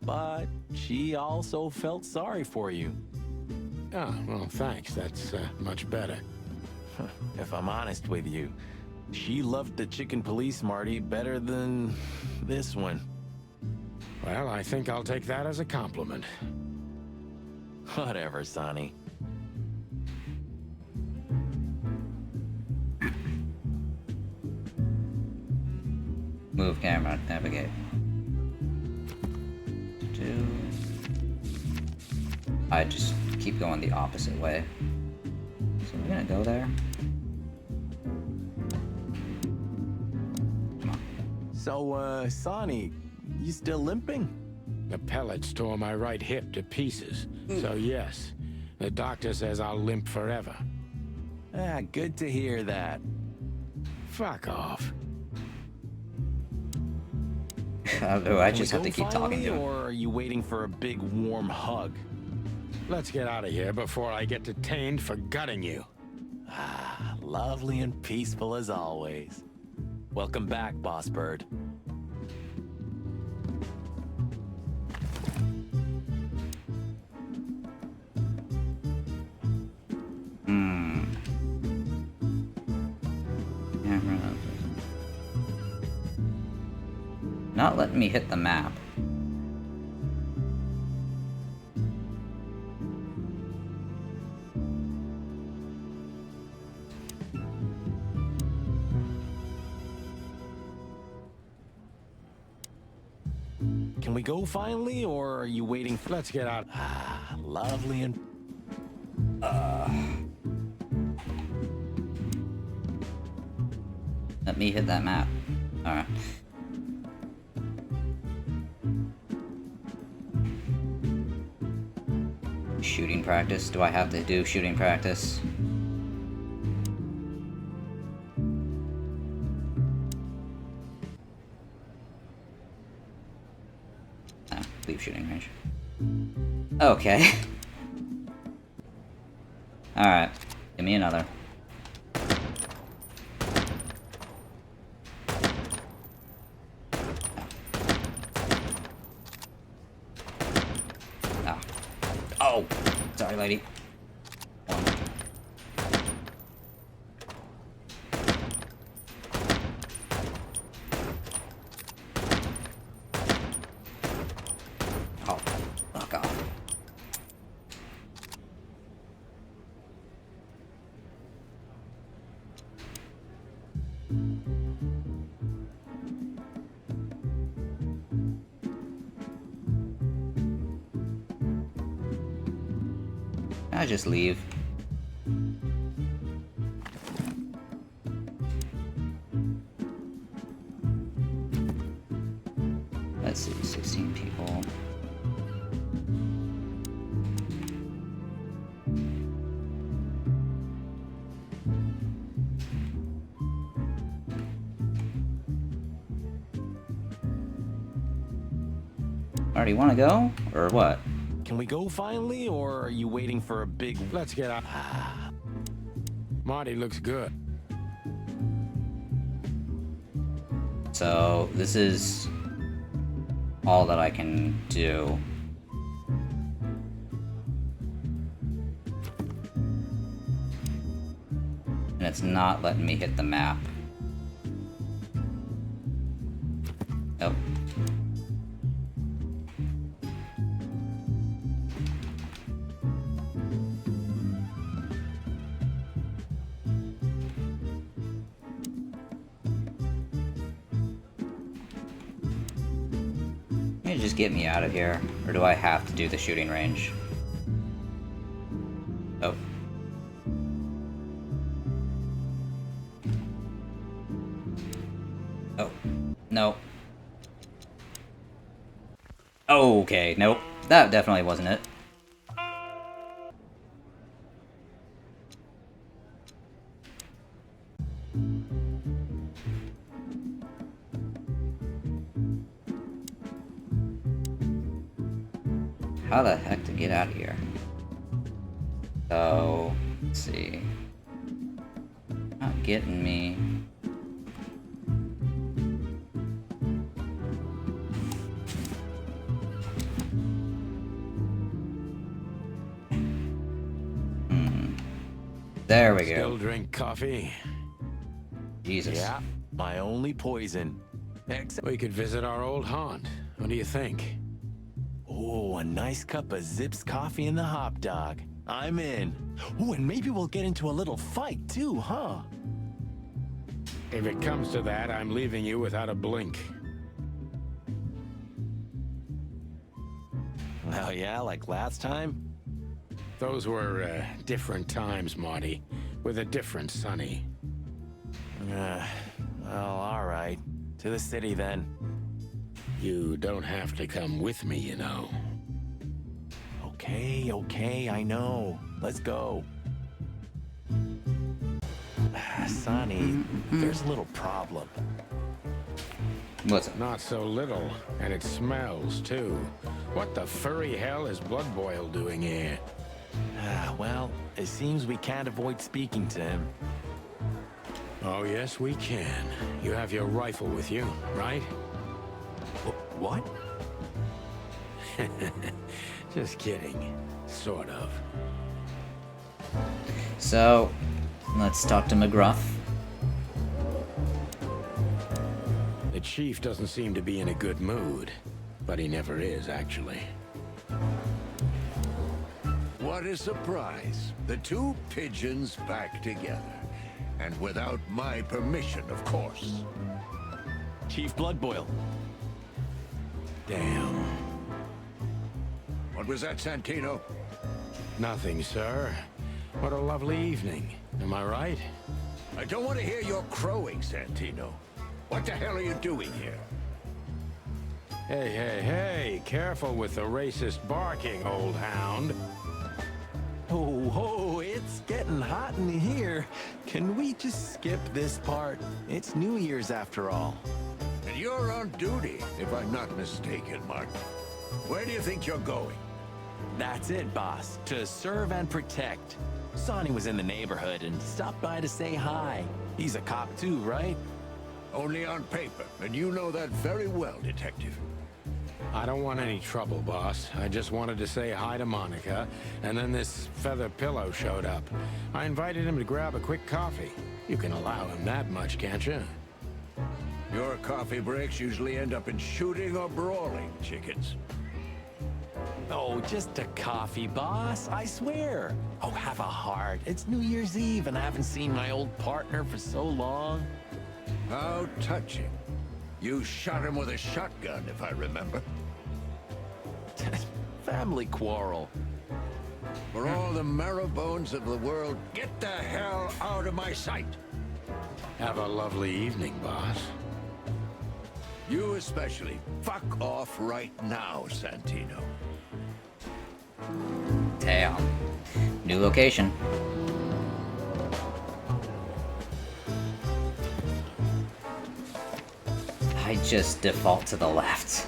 But she also felt sorry for you. Oh, well, thanks. That's much better. If I'm honest with you, she loved the chicken police, Marty, better than this one. Well, I think I'll take that as a compliment. Whatever, Sonny. Move camera, navigate. I just keep going the opposite way. So we're gonna go there. Come on. So, Sonny, you still limping? The pellets tore my right hip to pieces. So yes, the doctor says I'll limp forever. Ah, good to hear that. Fuck off. Do I just have to keep talking to him? Or are you waiting for a big warm hug? Let's get out of here before I get detained for gutting you. Ah, lovely and peaceful as always. Welcome back, Boss Bird. Camera. Not letting me hit the map. Can we go finally, or are you waiting for... Let's get out. Ah, lovely and... Let me hit that map. Alright. Shooting practice? Do I have to do shooting practice? Ah, leave shooting range. Okay. Alright. Give me another. Oh, sorry, lady. One. Oh, fuck off. I just leave. Let's see, 16 people. Already want to go? Or what? Can we go finally, or are you waiting for a big... Let's get out. Marty looks good. So, this is all that I can do. And it's not letting me hit the map. Nope. Can you just get me out of here? Or do I have to do the shooting range? Oh. Oh. No. Okay, nope. That definitely wasn't it. How the heck to get out of here? So, let's see. Not getting me. There we go. Still drink coffee? Jesus. Yeah, my only poison. Except We could visit our old haunt. What do you think? oh, a nice cup of Zips coffee and the hot dog. I'm in. Oh, and maybe we'll get into a little fight too, huh? If it comes to that, I'm leaving you without a blink. Oh yeah, like last time? Those were different times, Marty, with a different Sonny. Well, all right. To the city then. You don't have to come with me, you know. Okay, I know. Let's go. Sonny, there's a little problem. What's it? Not so little, and it smells, too. What the furry hell is Blood Boil doing here? Well, it seems we can't avoid speaking to him. Oh, yes, we can. You have your rifle with you, right? What? Just kidding. Sort of. So, let's talk to McGruff. The chief doesn't seem to be in a good mood, but he never is, actually. What a surprise. The two pigeons back together. And without my permission, of course. Chief Bloodboil. Damn. What was that, Santino? Nothing, sir. What a lovely evening. Am I right? I don't want to hear your crowing, Santino. What the hell are you doing here? Hey, careful with the racist barking, old hound. Oh, it's getting hot in here. Can we just skip this part? It's New Year's after all. And you're on duty, if I'm not mistaken, Martin. Where do you think you're going? That's it, boss. To serve and protect. Sonny was in the neighborhood and stopped by to say hi. He's a cop too, right? Only on paper, and you know that very well, Detective. I don't want any trouble, boss. I just wanted to say hi to Monica, and then this feather pillow showed up. I invited him to grab a quick coffee. You can allow him that much, can't you? Your coffee breaks usually end up in shooting or brawling, chickens. Oh, just a coffee, boss. I swear. Oh, have a heart. It's New Year's Eve, and I haven't seen my old partner for so long. How touching. You shot him with a shotgun, if I remember. Family quarrel. For all the marrow bones of the world, get the hell out of my sight. Have a lovely evening, boss. You especially. Fuck off right now, Santino. Damn. New location. I just default to the left.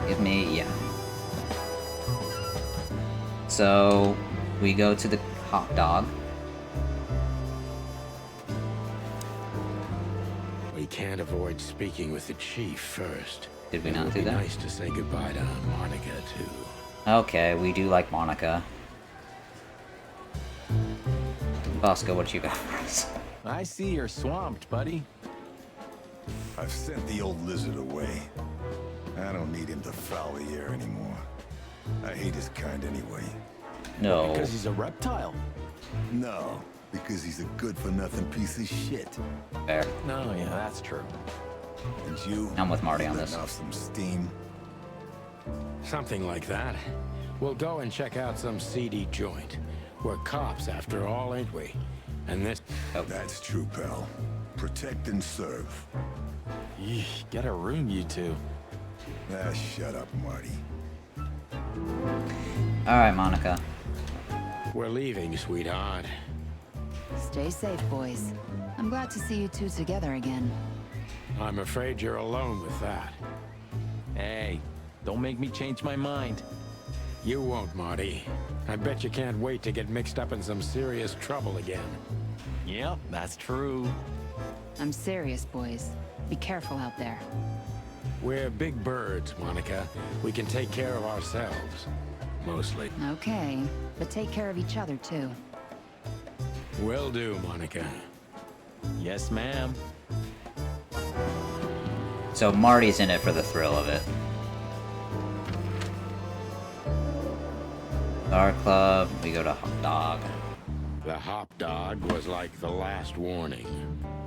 Give me, yeah. So, we go to the hot dog. We can't avoid speaking with the chief first. Did we It not would do be that? nice to say goodbye to Monica, too. Okay, we do like Monica. Bosco, what you got for us? I see you're swamped, buddy. I've sent the old lizard away. I don't need him to foul the air anymore. I hate his kind anyway. No. Because he's a reptile. No, because he's a good-for-nothing piece of shit. Fair. No, yeah, that's true. And you? I'm with Marty on this. Letting off some steam. Something like that. We'll go and check out some seedy joint. We're cops, after all, ain't we? And this... Oh. That's true, pal. Protect and serve. Yeesh, get a room, you two. Ah, shut up, Marty. Alright, Monica. We're leaving, sweetheart. Stay safe, boys. I'm glad to see you two together again. I'm afraid you're alone with that. Hey, don't make me change my mind. You won't, Marty. I bet you can't wait to get mixed up in some serious trouble again. Yep, that's true. I'm serious, boys. Be careful out there. We're big birds, Monica. We can take care of ourselves. Mostly. Okay, but take care of each other, too. Will do, Monica. Yes, ma'am. So Marty's in it for the thrill of it. Our club, we go to Hot Dog. The hop dog was like the last warning.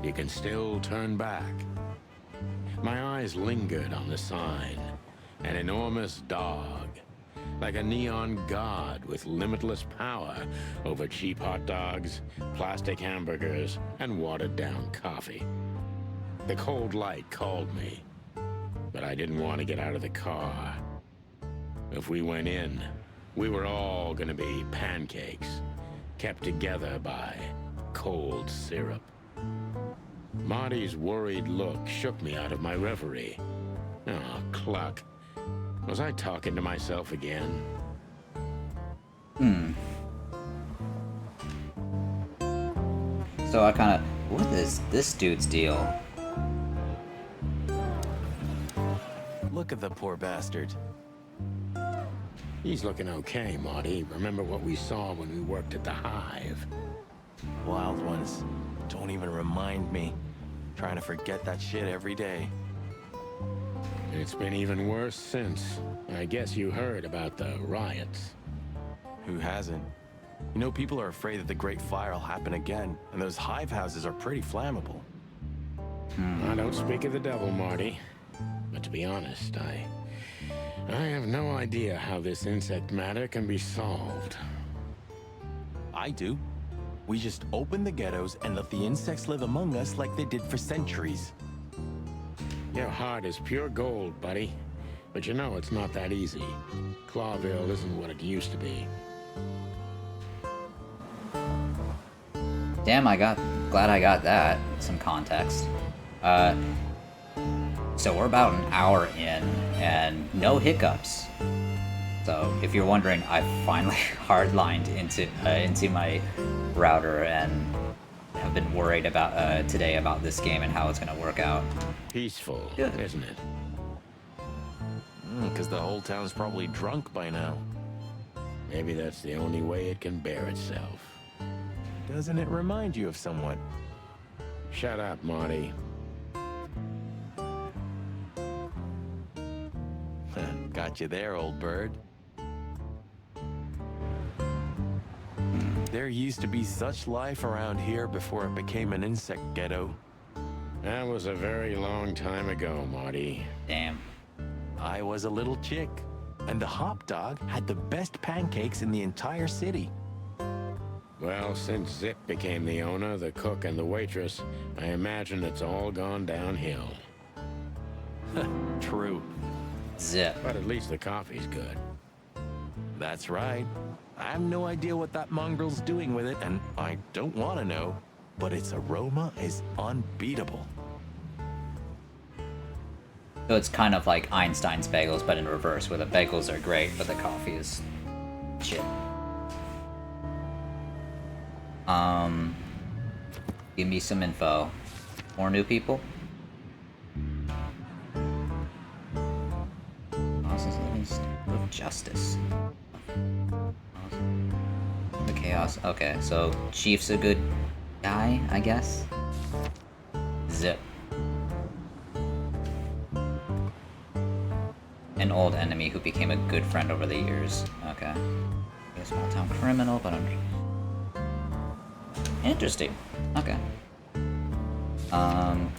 You can still turn back. My eyes lingered on the sign. An enormous dog. Like a neon god with limitless power over cheap hot dogs, plastic hamburgers, and watered-down coffee. The cold light called me, but I didn't want to get out of the car. If we went in, we were all gonna be pancakes, kept together by cold syrup. Marty's worried look shook me out of my reverie. Oh, Cluck. Was I talking to myself again? So I kind of... What is this dude's deal? Look at the poor bastard. He's looking okay, Marty. Remember what we saw when we worked at the Hive? Wild ones. Don't even remind me. Trying to forget that shit every day. It's been even worse since. I guess you heard about the riots. Who hasn't? You know, people are afraid that the Great Fire will happen again, and those hive houses are pretty flammable. I don't speak of the devil, Marty. But to be honest, I have no idea how this insect matter can be solved. I do. We just open the ghettos and let the insects live among us like they did for centuries. Your heart is pure gold, buddy. But you know it's not that easy. Clawville isn't what it used to be. Damn, glad I got that. Some context. So we're about an hour in, and no hiccups. So if you're wondering, I finally hardlined into my router and have been worried about today about this game and how it's gonna work out. Peaceful, Good. isn't it? Because the whole town's probably drunk by now. Maybe that's the only way it can bear itself. Doesn't it remind you of someone? Shut up, Marty. Got you there, old bird. There used to be such life around here before it became an insect ghetto. That was a very long time ago, Marty. Damn. I was a little chick, and the hop dog had the best pancakes in the entire city. Well, since Zip became the owner, the cook, and the waitress, I imagine it's all gone downhill. True. Zip. But at least the coffee's good. That's right. I have no idea what that mongrel's doing with it, and I don't want to know, but its aroma is unbeatable. So it's kind of like Einstein's bagels, but in reverse, where the bagels are great, but the coffee is shit. Give me some info. More new people? Austin's living state of justice. The chaos. Okay, so Chief's a good guy, I guess. Zip. An old enemy who became a good friend over the years. Okay. A small town criminal, but I'm... Interesting. Okay.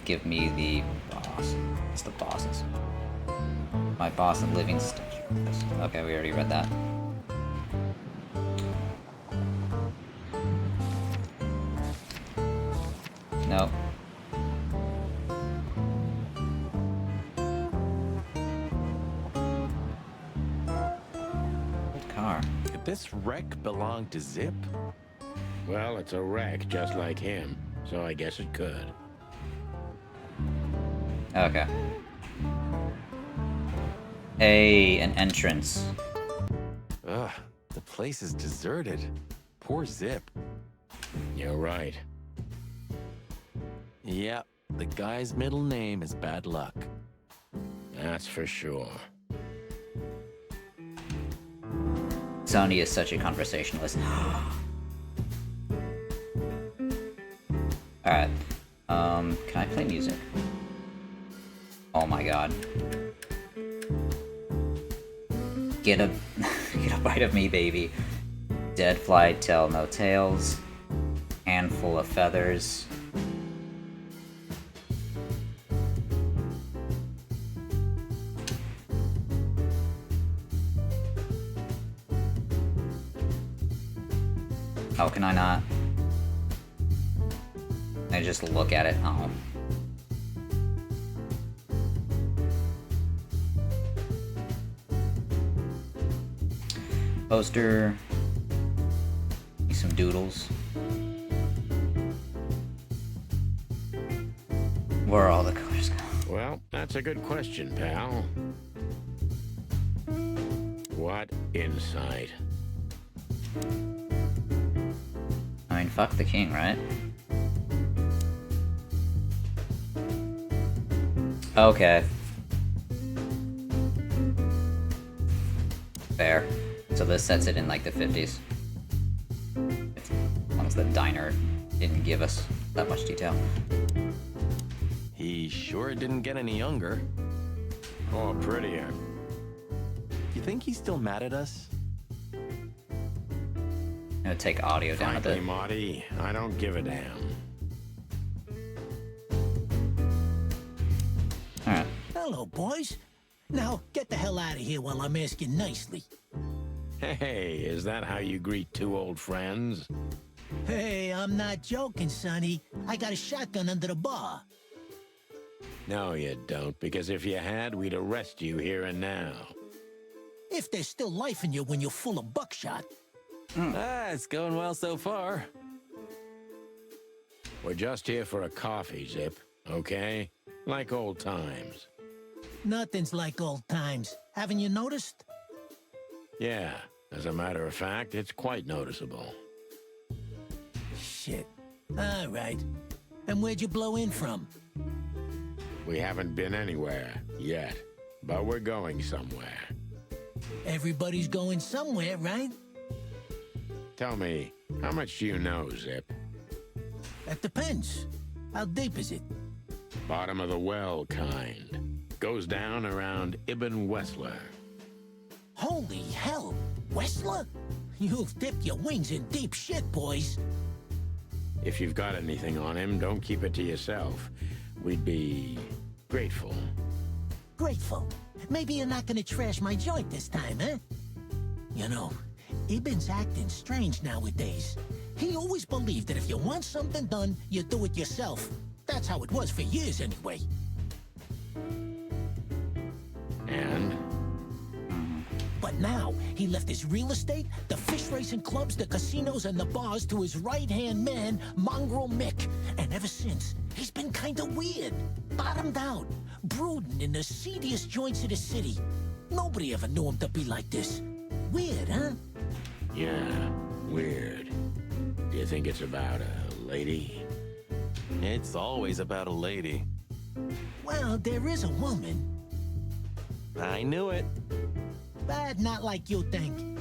Give me the boss. It's the bosses. My boss and living statue. Okay, we already read that. Nope. Old car. Could this wreck belong to Zip? Well, it's a wreck just like him, so I guess it could. Okay. Hey, an entrance. Ugh, the place is deserted. Poor Zip. You're right. Yep, the guy's middle name is Bad Luck. That's for sure. Sony is such a conversationalist. Alright. Can I play music? Oh my god. Get a get a bite of me, baby. Dead fly tell no tales. Handful of feathers. How can I not? I just look at it. Oh. Poster. Need some doodles. Where are all the colors go? Well, that's a good question, pal. What insight? I mean, fuck the king, right? Okay. Fair. So this sets it in like the 50s. As long as the diner didn't give us that much detail. He sure didn't get any younger. Or prettier. You think he's still mad at us? I'm gonna take audio down a Frankly, bit. Marty, I don't give a damn. Alright. Hello, boys. Now, get the hell out of here while I'm asking nicely. Hey, is that how you greet two old friends? Hey, I'm not joking, Sonny. I got a shotgun under the bar. No, you don't, because if you had, we'd arrest you here and now. If there's still life in you when you're full of buckshot. It's going well so far. We're just here for a coffee, Zip, okay? Like old times. Nothing's like old times. Haven't you noticed? Yeah, as a matter of fact, it's quite noticeable. Shit. All right. And where'd you blow in from? We haven't been anywhere yet, but we're going somewhere. Everybody's going somewhere, right? Tell me, how much do you know, Zip? That depends. How deep is it? Bottom of the well kind. Goes down around Ibn Wessler. Holy hell! Wessler? You've dipped your wings in deep shit, boys. If you've got anything on him, don't keep it to yourself. We'd be grateful. Grateful. Maybe you're not gonna trash my joint this time, eh? You know, Ibn's acting strange nowadays. He always believed that if you want something done, you do it yourself. That's how it was for years, anyway. And? But now, he left his real estate, the fish racing clubs, the casinos, and the bars to his right-hand man, Mongrel Mick. And ever since, he's been kinda weird. Bottomed out. brooding in the seediest joints of the city. Nobody ever knew him to be like this. Weird, huh? Yeah, weird. Do you think it's about a lady? It's always about a lady. Well, there is a woman, I knew it. but not like you think.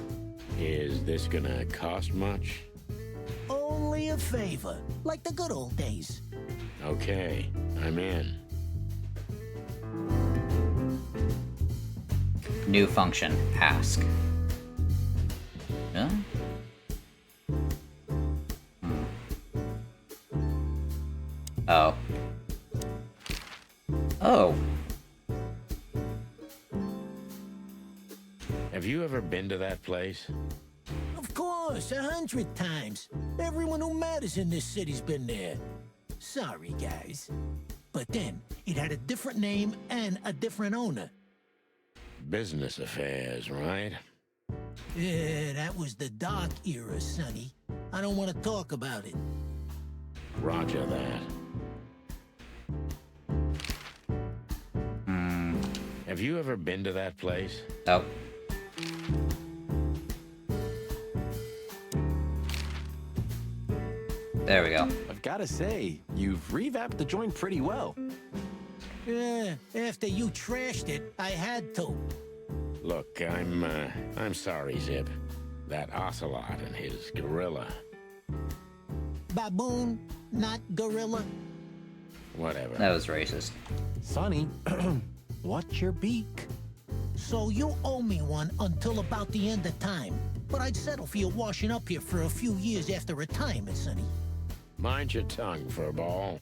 Is this gonna cost much? Only a favor, like the good old days. Okay, I'm in. New function. Ask. Huh? Oh. Oh. Have you ever been to that place? Of course, 100 times. Everyone who matters in this city's been there. Sorry, guys. But then, it had a different name and a different owner. Business affairs, right? Yeah, that was the dark era, Sonny. I don't want to talk about it. Roger that. Have you ever been to that place? Oh. There we go. I've got to say, you've revamped the joint pretty well. Yeah, after you trashed it, I had to. Look, I'm sorry, Zip. That ocelot and his gorilla. Baboon, not gorilla. Whatever. That was racist. Sonny, watch your beak. So you owe me one until about the end of time. But I'd settle for you washing up here for a few years after retirement, Sonny. Mind your tongue, furball.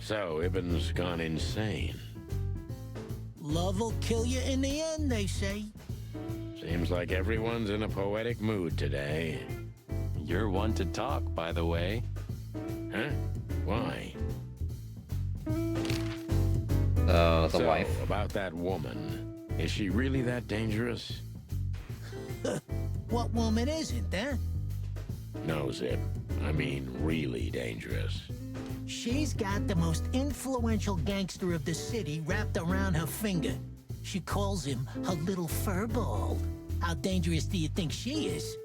So, Ibn's gone insane. Love will kill you in the end, they say. Seems like everyone's in a poetic mood today. You're one to talk, by the way. Huh? Why? The wife. About that woman. Is she really that dangerous? What woman isn't, huh? No, Zip. I mean really dangerous. She's got the most influential gangster of the city wrapped around her finger. She calls him her little furball. How dangerous do you think she is?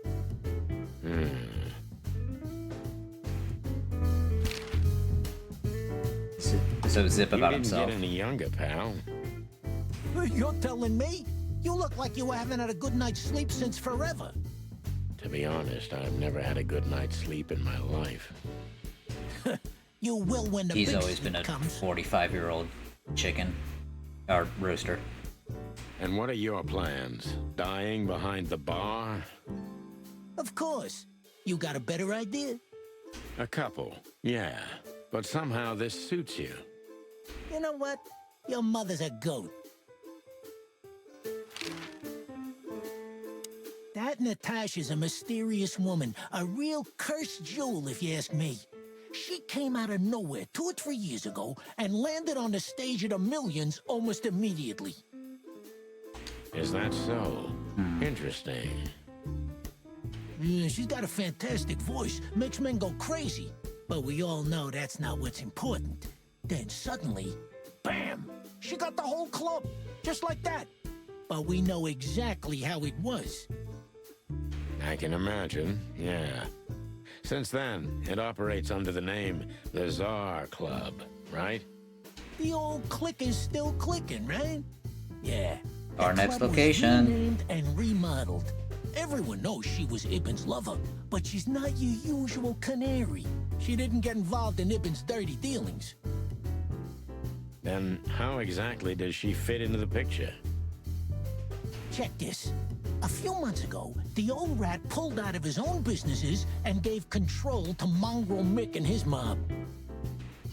So Zip about you himself. didn't get any younger, pal. You're telling me? You look like you haven't had a good night's sleep since forever. To be honest, I've never had a good night's sleep in my life. You will when the He's big always sleep been a comes. 45-year-old chicken. Or rooster. And what are your plans? Dying behind the bar? Of course. You got a better idea? A couple, yeah. But somehow this suits you. You know what? Your mother's a goat. That Natasha's a mysterious woman. A real cursed jewel, if you ask me. She came out of nowhere 2 or 3 years ago and landed on the stage of the Millions almost immediately. Is that so? Interesting. Yeah, she's got a fantastic voice. Makes men go crazy. But we all know that's not what's important. Then suddenly, bam! She got the whole club. Just like that. But we know exactly how it was. I can imagine, yeah. Since then, it operates under the name the Czar Club, right? The old click is still clicking, right? Yeah. Our The next club was location. renamed and remodeled. Everyone knows she was Ibn's lover, but she's not your usual canary. She didn't get involved in Ibn's dirty dealings. Then how exactly does she fit into the picture? Check this. A few months ago, the old rat pulled out of his own businesses and gave control to Mongrel Mick and his mob.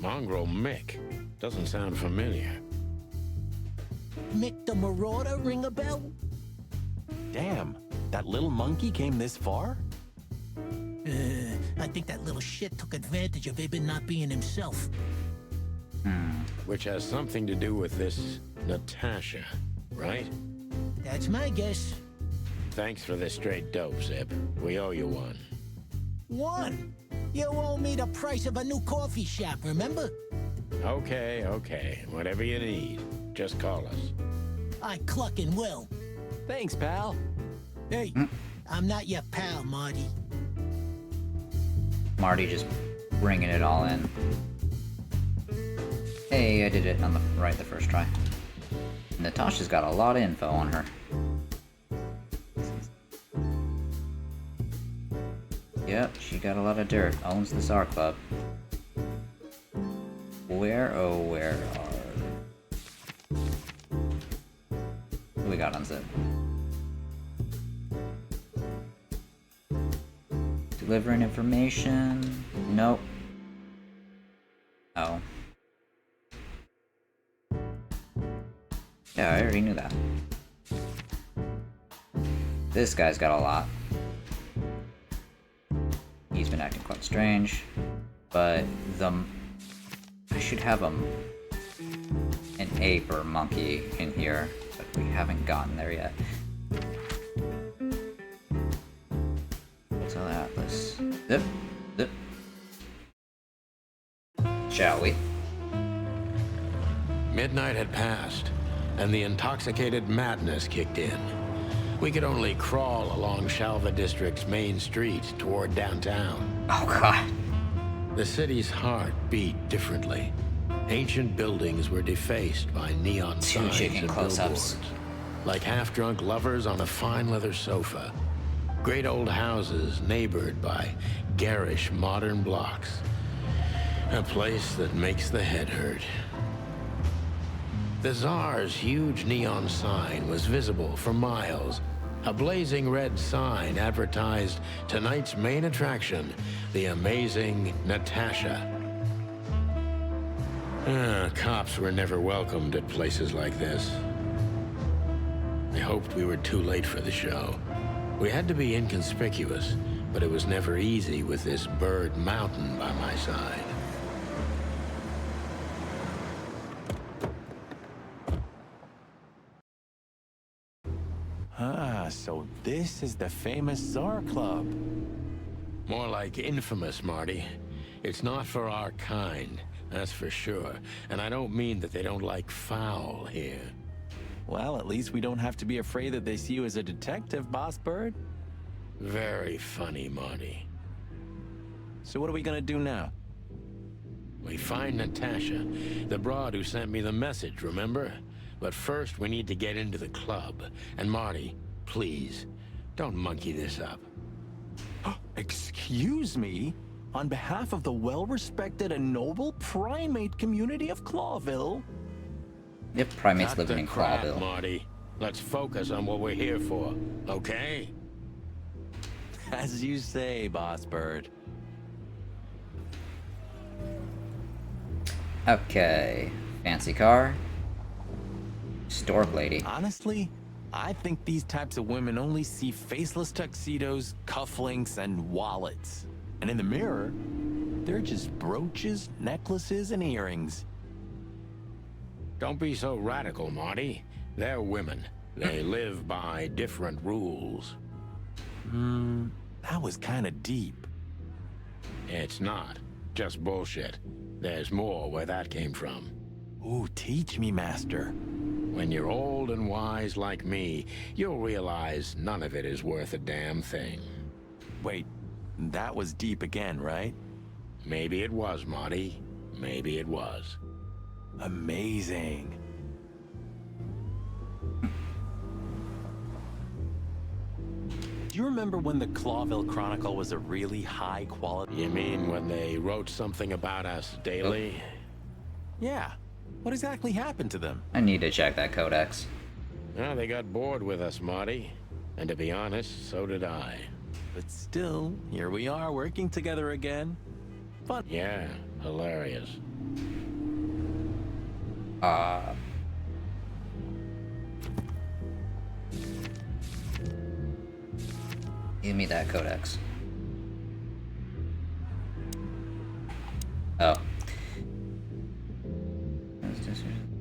Mongrel Mick? Doesn't sound familiar. Mick the Marauder ring a bell? Damn, that little monkey came this far? I think that little shit took advantage of Ibn not being himself. Which has something to do with this Natasha, right? That's my guess. Thanks for this straight dope, Zip. We owe you one. One. You owe me the price of a new coffee shop, remember? Okay, okay. Whatever you need. Just call us. I cluck and will. Thanks, pal. Hey, I'm not your pal, Marty. Marty just bringing it all in. Hey, I did it on the right the first try. Natasha's got a lot of info on her. Yep, she got a lot of dirt. Owns the SAR Club. Where, oh, where are... Who we got on Zip? Delivering information... Nope. Oh. Yeah, I already knew that. This guy's got a lot. He's been acting quite strange, but I should have an ape or monkey in here, but we haven't gotten there yet. Tell Atlas. Zip, zip. Shall we? Midnight had passed, and the intoxicated madness kicked in. We could only crawl along Shalva District's main street toward downtown. Oh god. The city's heart beat differently. Ancient buildings were defaced by neon signs and billboards, like half-drunk lovers on a fine leather sofa. Great old houses neighbored by garish modern blocks. A place that makes the head hurt. The Tsar's huge neon sign was visible for miles. A blazing red sign advertised tonight's main attraction, the amazing Natasha. Cops were never welcomed at places like this. I hoped we were too late for the show. We had to be inconspicuous, but it was never easy with this bird mountain by my side. Ah, so this is the famous Tsar Club. More like infamous, Marty. It's not for our kind, that's for sure. And I don't mean that they don't like foul here. Well, at least we don't have to be afraid that they see you as a detective, Boss Bird. Very funny, Marty. So what are we gonna do now? We find Natasha, the broad who sent me the message, remember? But first, we need to get into the club. And Marty, please, don't monkey this up. Excuse me? On behalf of the well-respected and noble primate community of Clawville? Yep, primates Cut living the in crap, Clawville. Marty. Let's focus on what we're here for, okay? As you say, Boss Bird. Okay. Fancy car. Stork lady. Honestly, I think these types of women only see faceless tuxedos, cufflinks, and wallets. And in the mirror, they're just brooches, necklaces, and earrings. Don't be so radical, Marty. They're women. They live by different rules. That was kind of deep. It's not. Just bullshit. There's more where that came from. Ooh, teach me, Master. When you're old and wise like me, you'll realize none of it is worth a damn thing. Wait, that was deep again, right? Maybe it was, Marty. Maybe it was. Amazing. Do you remember when the Clawville Chronicle was a really high quality? You mean when they wrote something about us daily? Yeah. What exactly happened to them? I need to check that codex. Well, they got bored with us, Marty. And to be honest, so did I. But still, here we are working together again. Fun. Yeah, hilarious. Give me that codex. Oh.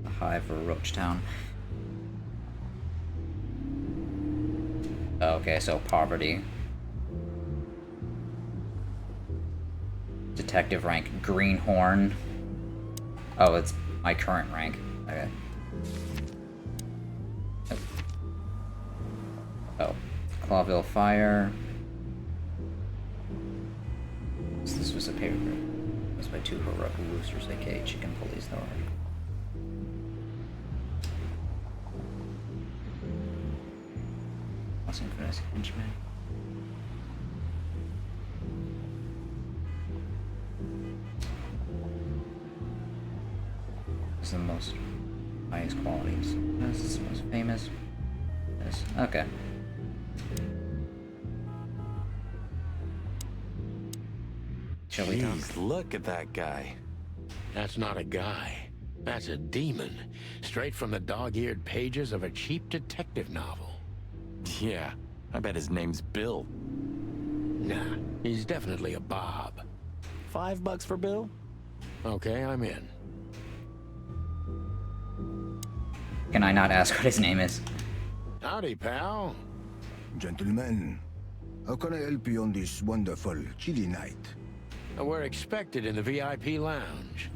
A hive for Roachtown. Okay, so poverty. detective rank, Greenhorn. Oh, it's my current rank. Okay. Oh, Clawville Fire. So this was a paper. It was by 2 heroic boosters, aka Chicken Police Thor. Synchronous Henchman. This is the most highest qualities. This is the most famous. This. Okay. Shall we talk? Jeez, look at that guy. That's not a guy. That's a demon. Straight from the dog-eared pages of a cheap detective novel. Yeah, I bet his name's Bill. Nah, he's definitely a Bob. $5 for Bill? Okay, I'm in. Can I not ask what his name is? Howdy, pal. Gentlemen, how can I help you on this wonderful, chilly night? We're expected in the VIP lounge.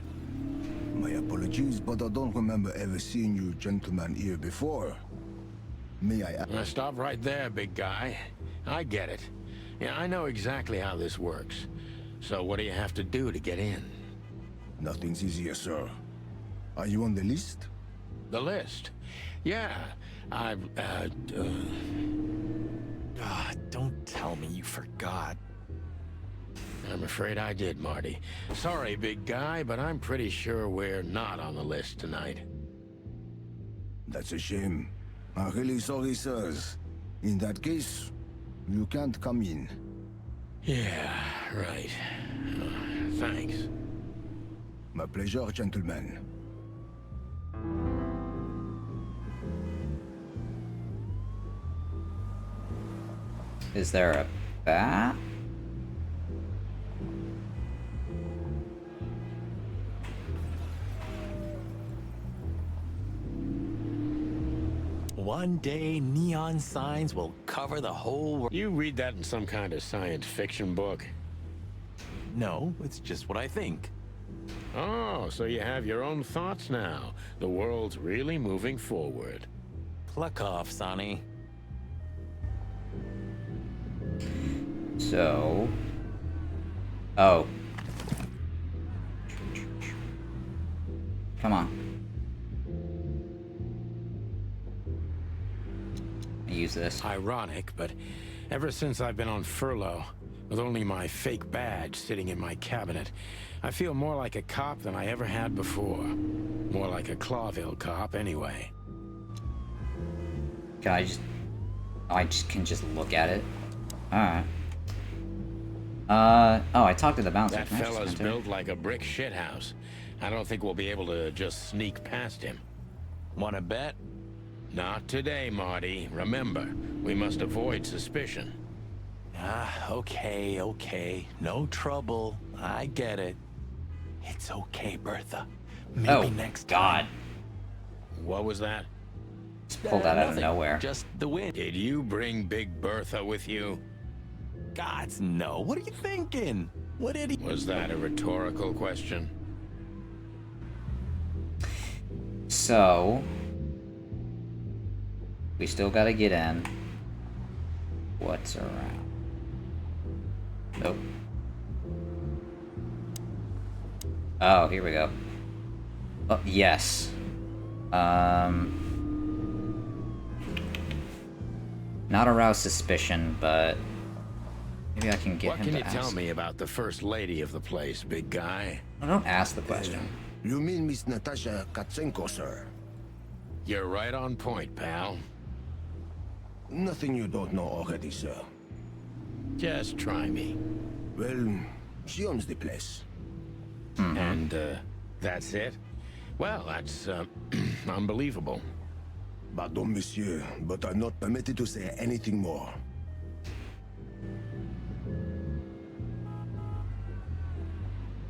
My apologies, but I don't remember ever seeing you gentlemen here before. May I Now stop right there, big guy. I get it. Yeah, I know exactly how this works. So what do you have to do to get in? Nothing's easier, sir. Are you on the list? The list? Yeah, Don't tell me you forgot. I'm afraid I did, Marty. Sorry, big guy, but I'm pretty sure we're not on the list tonight. That's a shame. I'm really sorry, sirs. In that case, you can't come in. Yeah, right. Thanks. My pleasure, gentlemen. Is there a bat? One day, neon signs will cover the whole world. You read that in some kind of science fiction book? No, it's just what I think. Oh, so you have your own thoughts now. The world's really moving forward. Pluck off, Sonny. So... Oh. Come on. Use this. Ironic, but ever since I've been on furlough, with only my fake badge sitting in my cabinet, I feel more like a cop than I ever had before. More like a Clawville cop, anyway. Can I just can just look at it? Alright. Oh, I talked to the bouncer. That Can I just fella's enter? built like a brick shithouse. I don't think we'll be able to just sneak past him. Wanna bet? Not today, Marty. Remember, we must avoid suspicion. Okay. No trouble. I get it. It's okay, Bertha. Maybe Oh, next God. time. What was that? Just pulled that out of Nothing. nowhere. Just the wind. Did you bring Big Bertha with you? Gods, no. What are you thinking? What did he... Was that a rhetorical question? So... we still gotta get in. What's around? Nope. Oh, here we go. Oh, yes. Not arouse suspicion, but maybe I can get What him can to you ask. tell me about the first lady of the place, big guy? Well, don't ask the question. You mean Miss Natasha Katsenko, sir? You're right on point, pal. Nothing you don't know already, sir. Just try me. Well, she owns the place. And, that's it? Well, that's, unbelievable. Pardon, monsieur, but I'm not permitted to say anything more.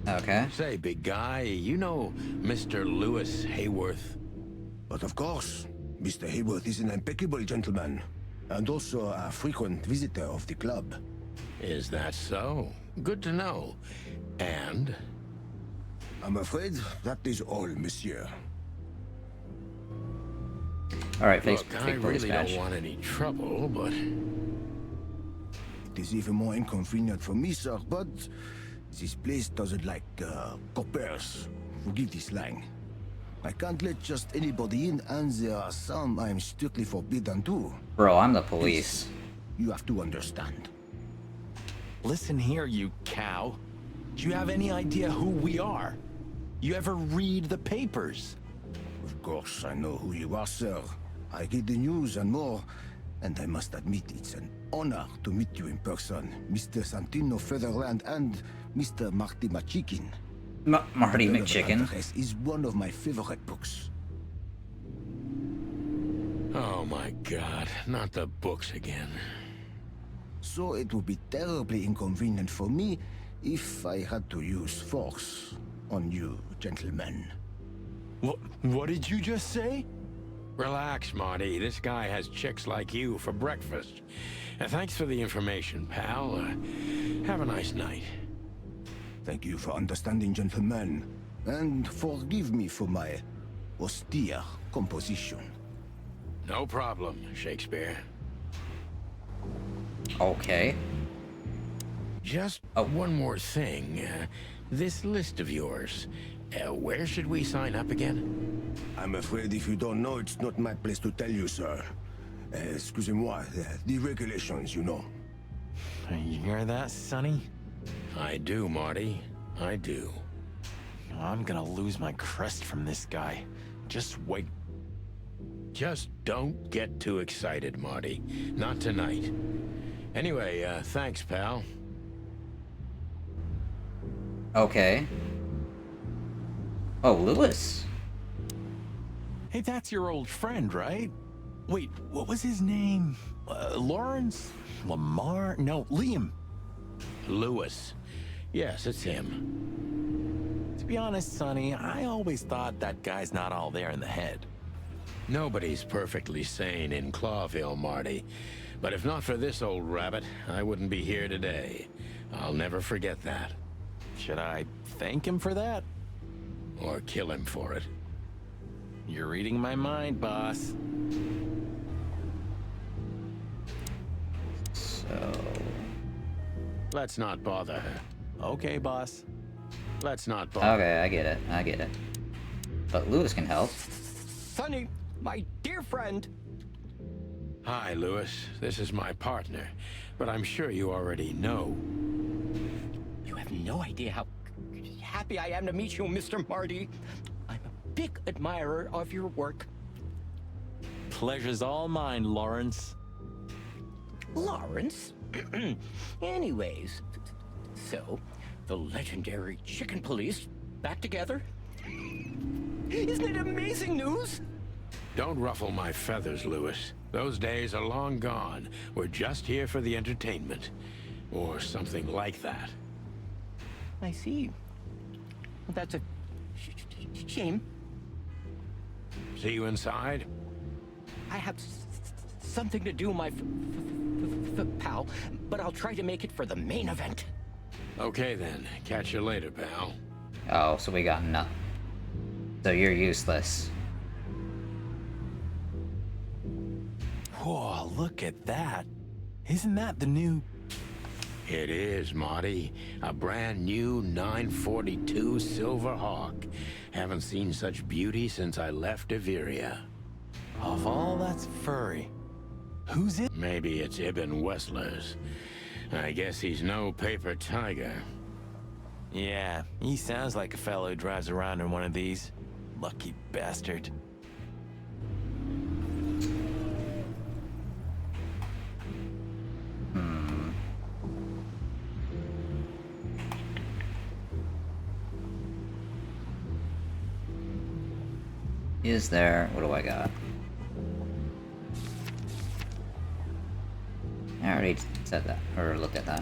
Okay. Say, big guy, you know Mr. Lewis Hayworth? But of course, Mr. Hayworth is an impeccable gentleman, and also a frequent visitor of the club. Is that so? Good to know. And? I'm afraid that is all, monsieur. All right, Look, I fake police really badge. don't want any trouble, but It is even more inconvenient for me, sir, but this place doesn't like coppers. Forgive this slang. I can't let just anybody in, and there are some I'm strictly forbidden to. Bro, I'm the police. You have to understand. Listen here, you cow. Do you have any idea who we are? You ever read the papers? Of course, I know who you are, sir. I read the news and more, and I must admit it's an honor to meet you in person, Mr. Santino Featherland and Mr. Marty McChicken. Marty McChicken. This is one of my favorite books. oh my god, not the books again. So it would be terribly inconvenient for me if I had to use force on you, gentlemen. What did you just say? Relax, Marty. This guy has chicks like you for breakfast. And thanks for the information, pal. Have a nice night. Thank you for understanding, gentlemen, and forgive me for my austere composition. No problem, Shakespeare. Okay. Just one more thing. This list of yours, where should we sign up again? I'm afraid if you don't know, it's not my place to tell you, sir. Excusez-moi, the regulations, you know. You hear that, Sonny? I do, Marty. I do. I'm gonna lose my crest from this guy. Just wait. Just don't get too excited, Marty. Not tonight. Anyway, thanks, pal. Okay. Oh, Lewis. Hey, that's your old friend, right? Wait, what was his name? Lawrence? Lamar? No, Liam. Lewis. Yes, it's him. To be honest, Sonny, I always thought that guy's not all there in the head. Nobody's perfectly sane in Clawville, Marty. But if not for this old rabbit, I wouldn't be here today. I'll never forget that. Should I thank him for that? Or kill him for it. You're reading my mind, boss. So... Let's not bother her. Okay, boss. Let's not bother. Okay, I get it. I get it. But Lewis can help. Sonny, my dear friend. Hi, Lewis. This is my partner. But I'm sure you already know. You have no idea how happy I am to meet you, Mr. Marty. I'm a big admirer of your work. Pleasure's all mine, Lawrence. Lawrence? Anyways, so, the legendary Chicken Police back together? Isn't it amazing news? Don't ruffle my feathers, Lewis. Those days are long gone. We're just here for the entertainment. Or something like that. I see. That's a shame. See you inside? I have something to do, my pal, but I'll try to make it for the main event. Okay then. Catch you later, pal. Oh, so we got nothing. So you're useless. Whoa, look at that. Isn't that the new... It is, Marty. A brand new 942 Silver Hawk. Haven't seen such beauty since I left Iveria. Of all that's furry, who's it? Maybe it's Ibn Wessler's. I guess he's no paper tiger. Yeah, he sounds like a fellow who drives around in one of these. Lucky bastard. Is there... What do I got? I already said that, or looked at that.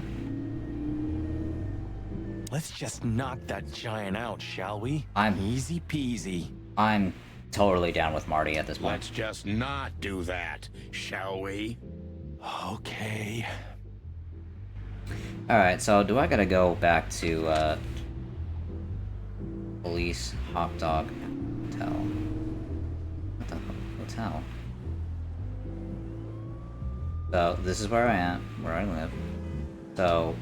Let's just knock that giant out, shall we? I'm easy peasy. I'm totally down with Marty at this point. Let's just not do that, shall we? Okay. Alright, so do I gotta go back to, police hot dog hotel? What the hotel? So, this is where I am, where I live. So...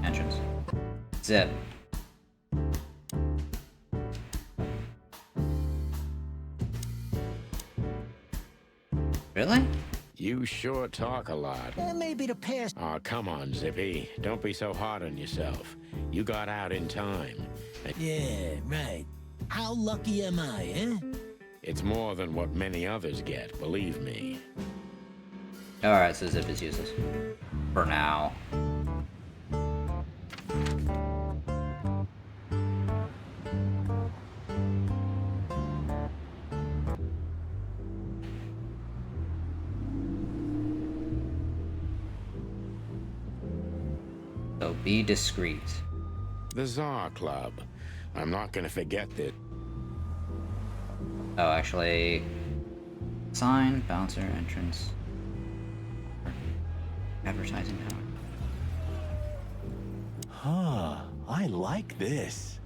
entrance. Zip. Really? You sure talk a lot. Maybe the past. Oh, come on, Zippy. Don't be so hard on yourself. You got out in time. Yeah, right. How lucky am I, eh? It's more than what many others get, believe me. Alright, so Zip is useless. For now. So be discreet. The Czar Club. I'm not gonna forget that. Oh, actually... sign, bouncer, entrance... advertising power. Huh, I like this.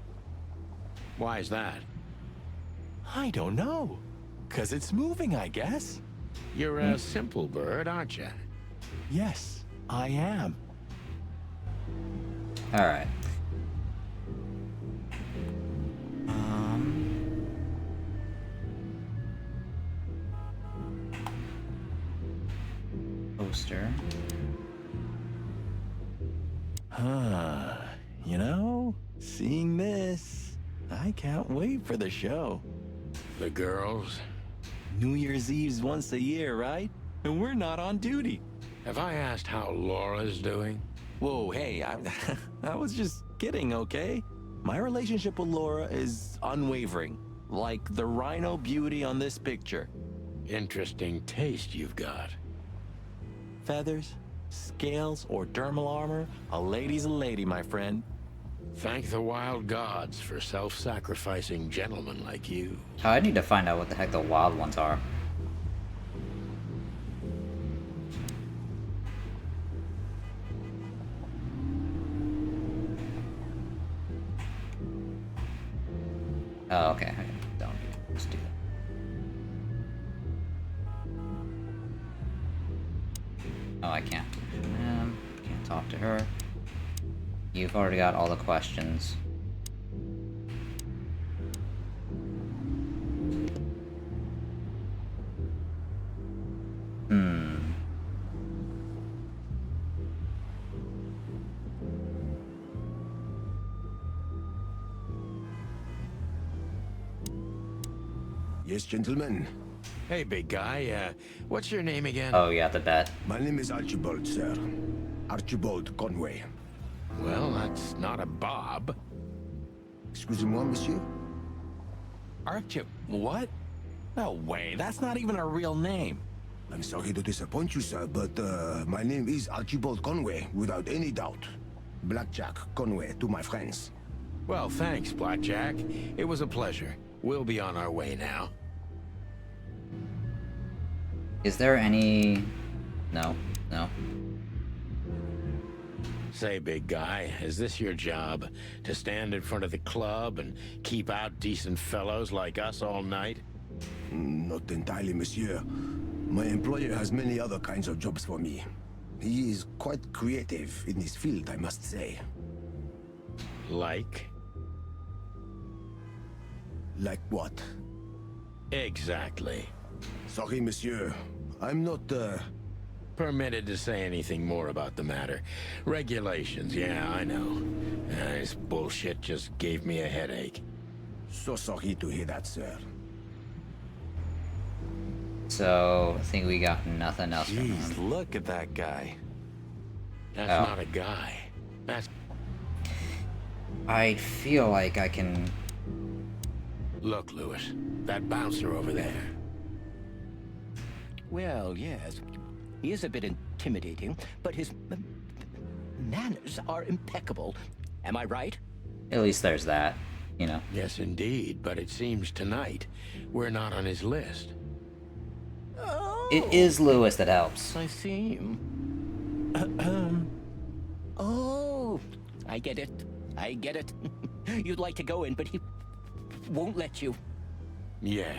Why is that? I don't know. 'Cause it's moving, I guess. You're a simple bird, aren't you? Yes, I am. Alright. Poster. Huh. You know, seeing this, I can't wait for the show. The girls? New Year's Eve's once a year, right? And we're not on duty. Have I asked how Laura's doing? Whoa, hey, I was just kidding, okay? My relationship with Laura is unwavering, like the rhino beauty on this picture. Interesting taste you've got. Feathers, scales, or dermal armor, a lady's a lady, my friend. Thank the wild gods for self-sacrificing gentlemen like you. Oh, I need to find out what the heck the wild ones are. Oh, okay. Don't just do that. Oh, I can't. Can't talk to her. You've already got all the questions. Yes, gentlemen. Hey, big guy, what's your name again? Oh, yeah, the bet. My name is Archibald, sir. Archibald Conway. Well, that's not a Bob. Excusez-moi, monsieur? What? No way, that's not even a real name. I'm sorry to disappoint you, sir, but my name is Archibald Conway, without any doubt. Blackjack Conway to my friends. Well, thanks, Blackjack. It was a pleasure. We'll be on our way now. Is there any... No. Say, big guy, is this your job? To stand in front of the club and keep out decent fellows like us all night? Not entirely, monsieur. My employer has many other kinds of jobs for me. He is quite creative in his field, I must say. Like? Like what? Exactly. Sorry, monsieur. I'm not, permitted to say anything more about the matter. Regulations, yeah, I know. This bullshit just gave me a headache. So sorry to hear that, sir. So, I think we got nothing else from him. Jeez, look at that guy. That's not a guy. That's... I feel like I can... Look, Lewis, that bouncer over there. Well, yes. He is a bit intimidating, but his manners are impeccable. Am I right? At least there's that. you know. Yes, indeed, but it seems tonight we're not on his list. It is Lewis that helps. I see. Oh, I get it. I get it. You'd like to go in, but he won't let you. Yeah,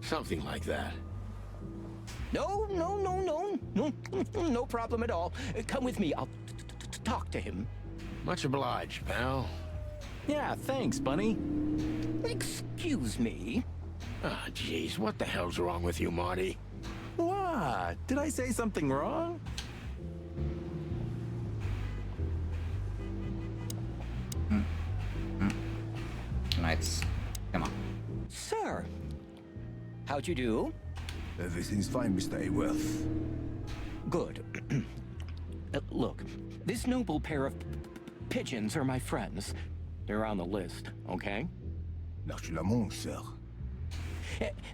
something like that. No, no problem at all. Come with me. I'll talk to him. Much obliged, pal. Yeah, thanks, Bunny. Excuse me. Ah, jeez, what the hell's wrong with you, Marty? What? Did I say something wrong? Knights, come on. Sir, how'd you do? Everything's fine, Mr. Aworth. Good. Look, this noble pair of pigeons are my friends. They're on the list, okay? L'archulamont, sir.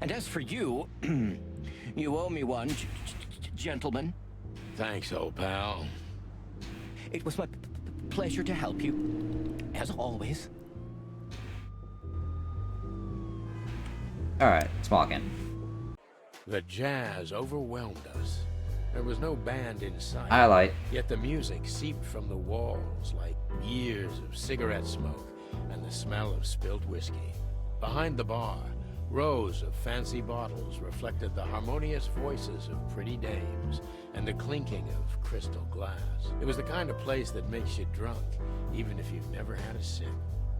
And as for you, you owe me one, gentlemen. Thanks, old pal. It was my pleasure to help you, as always. Alright, Smallkin. The jazz overwhelmed us. There was no band in sight. Highlight. Yet the music seeped from the walls like years of cigarette smoke and the smell of spilt whiskey. Behind the bar, rows of fancy bottles reflected the harmonious voices of pretty dames and the clinking of crystal glass. It was the kind of place that makes you drunk, even if you've never had a sip.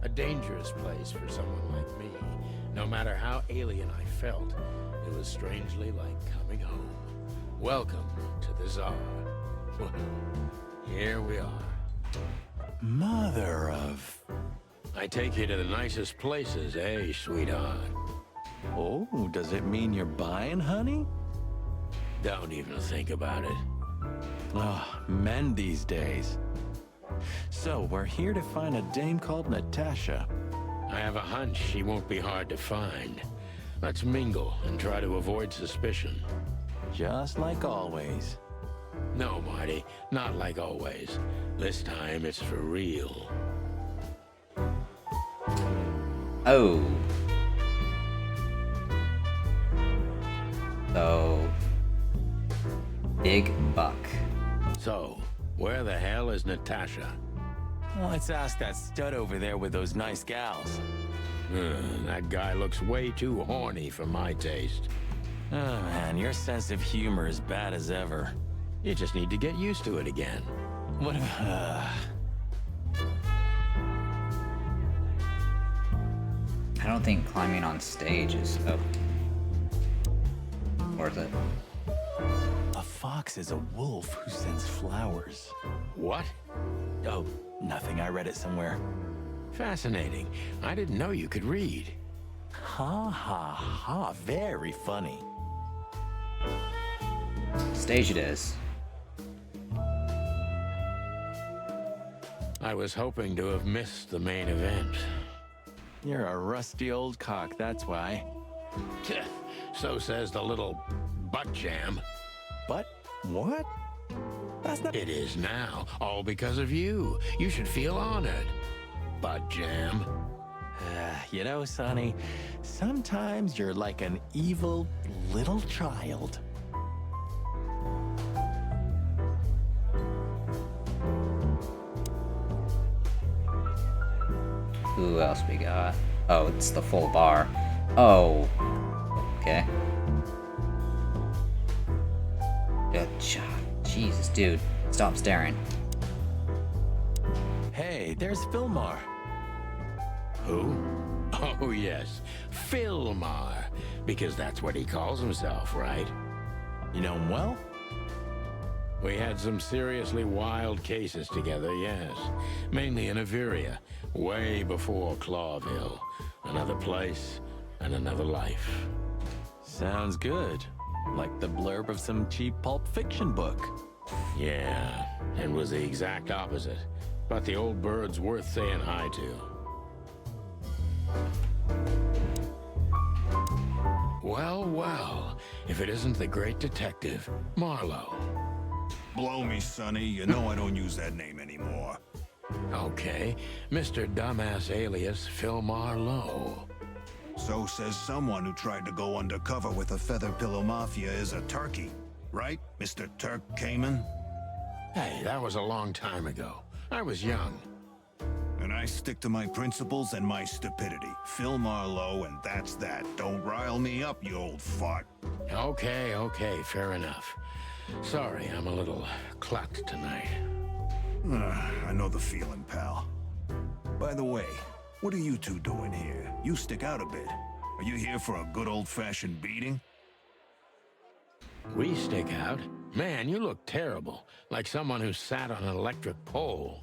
A dangerous place for someone like me. No matter how alien I felt, it was strangely like coming home. Welcome to the Tsar. Well, here we are. Mother of... I take you to the nicest places, eh, sweetheart? Oh, does it mean you're buying, honey? Don't even think about it. Oh, men these days. So, we're here to find a dame called Natasha. I have a hunch she won't be hard to find. Let's mingle and try to avoid suspicion. Just like always. No, Marty, not like always. This time it's for real. Oh. So... Big buck. So, where the hell is Natasha? Let's ask that stud over there with those nice gals. That guy looks way too horny for my taste. Oh man, your sense of humor is bad as ever. You just need to get used to it again. What if... I don't think climbing on stage is worth it. A fox is a wolf who sends flowers. What? Oh, nothing. I read it somewhere. Fascinating. I didn't know you could read. Ha ha ha. Very funny. Stage it is. I was hoping to have missed the main event. You're a rusty old cock, that's why. So says the little butt jam. But what? That's not... It is now, all because of you. You should feel honored. Butt jam. You know, Sonny, sometimes you're like an evil little child. Who else we got? Oh, it's the full bar. Oh. Okay. Good job. Jesus, dude. Stop staring. Hey, there's Filmar. Who? Oh, yes. Filmar. Because that's what he calls himself, right? You know him well? We had some seriously wild cases together, yes. Mainly in Averia, way before Clawville. Another place and another life. Sounds good. Like the blurb of some cheap pulp fiction book. Yeah, and was the exact opposite. But the old bird's worth saying hi to. Well, well, if it isn't the great detective, Marlowe. Blow me, Sonny. You know I don't use that name anymore. Okay, Mr. Dumbass alias Philmar Lowe. So says someone who tried to go undercover with the Feather Pillow Mafia is a turkey. Right, Mr. Turk Cayman? Hey, that was a long time ago. I was young. And I stick to my principles and my stupidity. Phil Marlowe, and that's that. Don't rile me up, you old fart. Okay, fair enough. Sorry, I'm a little clucked tonight. I know the feeling, pal. By the way, what are you two doing here? You stick out a bit. Are you here for a good old-fashioned beating? We stick out? Man, you look terrible. Like someone who sat on an electric pole.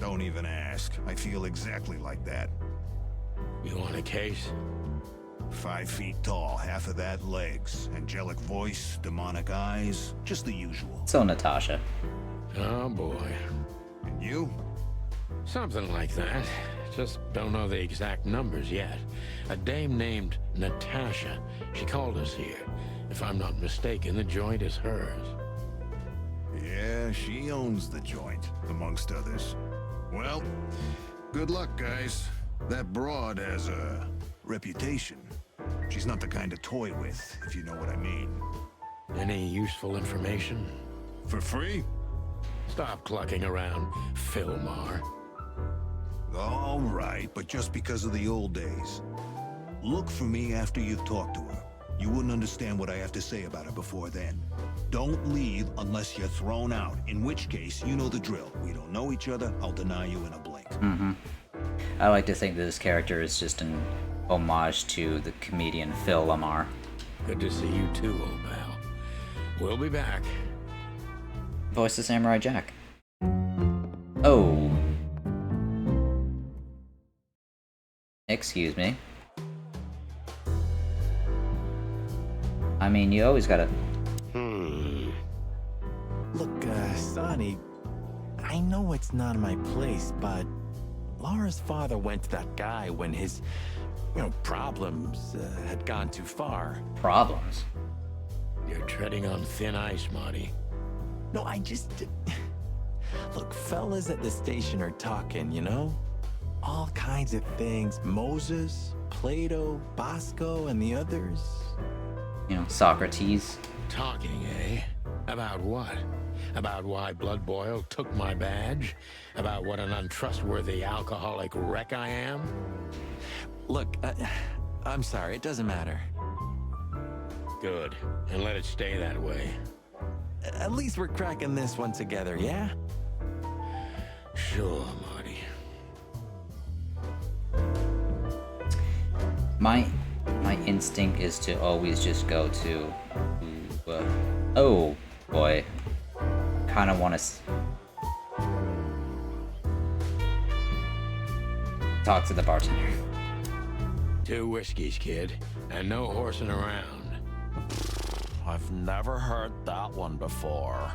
Don't even ask. I feel exactly like that. You want a case? 5 feet tall, half of that legs. Angelic voice, demonic eyes, just the usual. So, Natasha. Oh, boy. And you? Something like that. Just don't know the exact numbers yet. A dame named Natasha. She called us here. If I'm not mistaken, the joint is hers. Yeah, she owns the joint, amongst others. Well, good luck, guys. That broad has a reputation. She's not the kind to toy with, if you know what I mean. Any useful information? For free? Stop clucking around, Philmar. All right, but just because of the old days. Look for me after you've talked to her. You wouldn't understand what I have to say about her before then. Don't leave unless you're thrown out, in which case, you know the drill. We don't know each other, I'll deny you in a blink. I like to think that this character is just an homage to the comedian Phil Lamar. Good to see you too, old pal. We'll be back. Voice of Samurai Jack. Oh. Excuse me. I mean, you always gotta... Look, Sonny, I know it's not my place, but Laura's father went to that guy when his, problems had gone too far. Problems? You're treading on thin ice, Marty. No, I just... Look, fellas at the station are talking, All kinds of things. Moses, Plato, Bosco, and the others. Socrates. Talking, eh? About what? About why Blood Boil took my badge? About what an untrustworthy alcoholic wreck I am? Look, I'm sorry, it doesn't matter. Good, and let it stay that way. At least we're cracking this one together, yeah? Sure, Marty. My instinct is to always just go to... oh, boy. Kind of want to... talk to the bartender. 2 whiskeys, kid, and no horsing around. I've never heard that one before.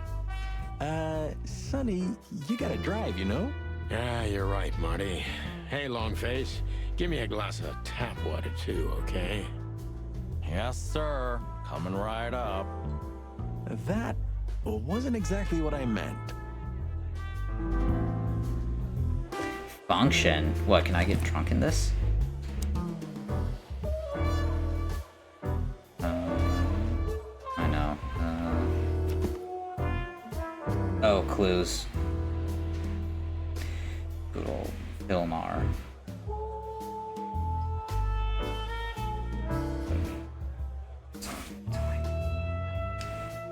Sonny, you gotta drive, Yeah, you're right, Marty. Hey, Longface, give me a glass of tap water too, okay? Yes, sir. Coming right up. That wasn't exactly what I meant. Function? What, can I get drunk in this? I know. Oh, clues. Good old Philmar.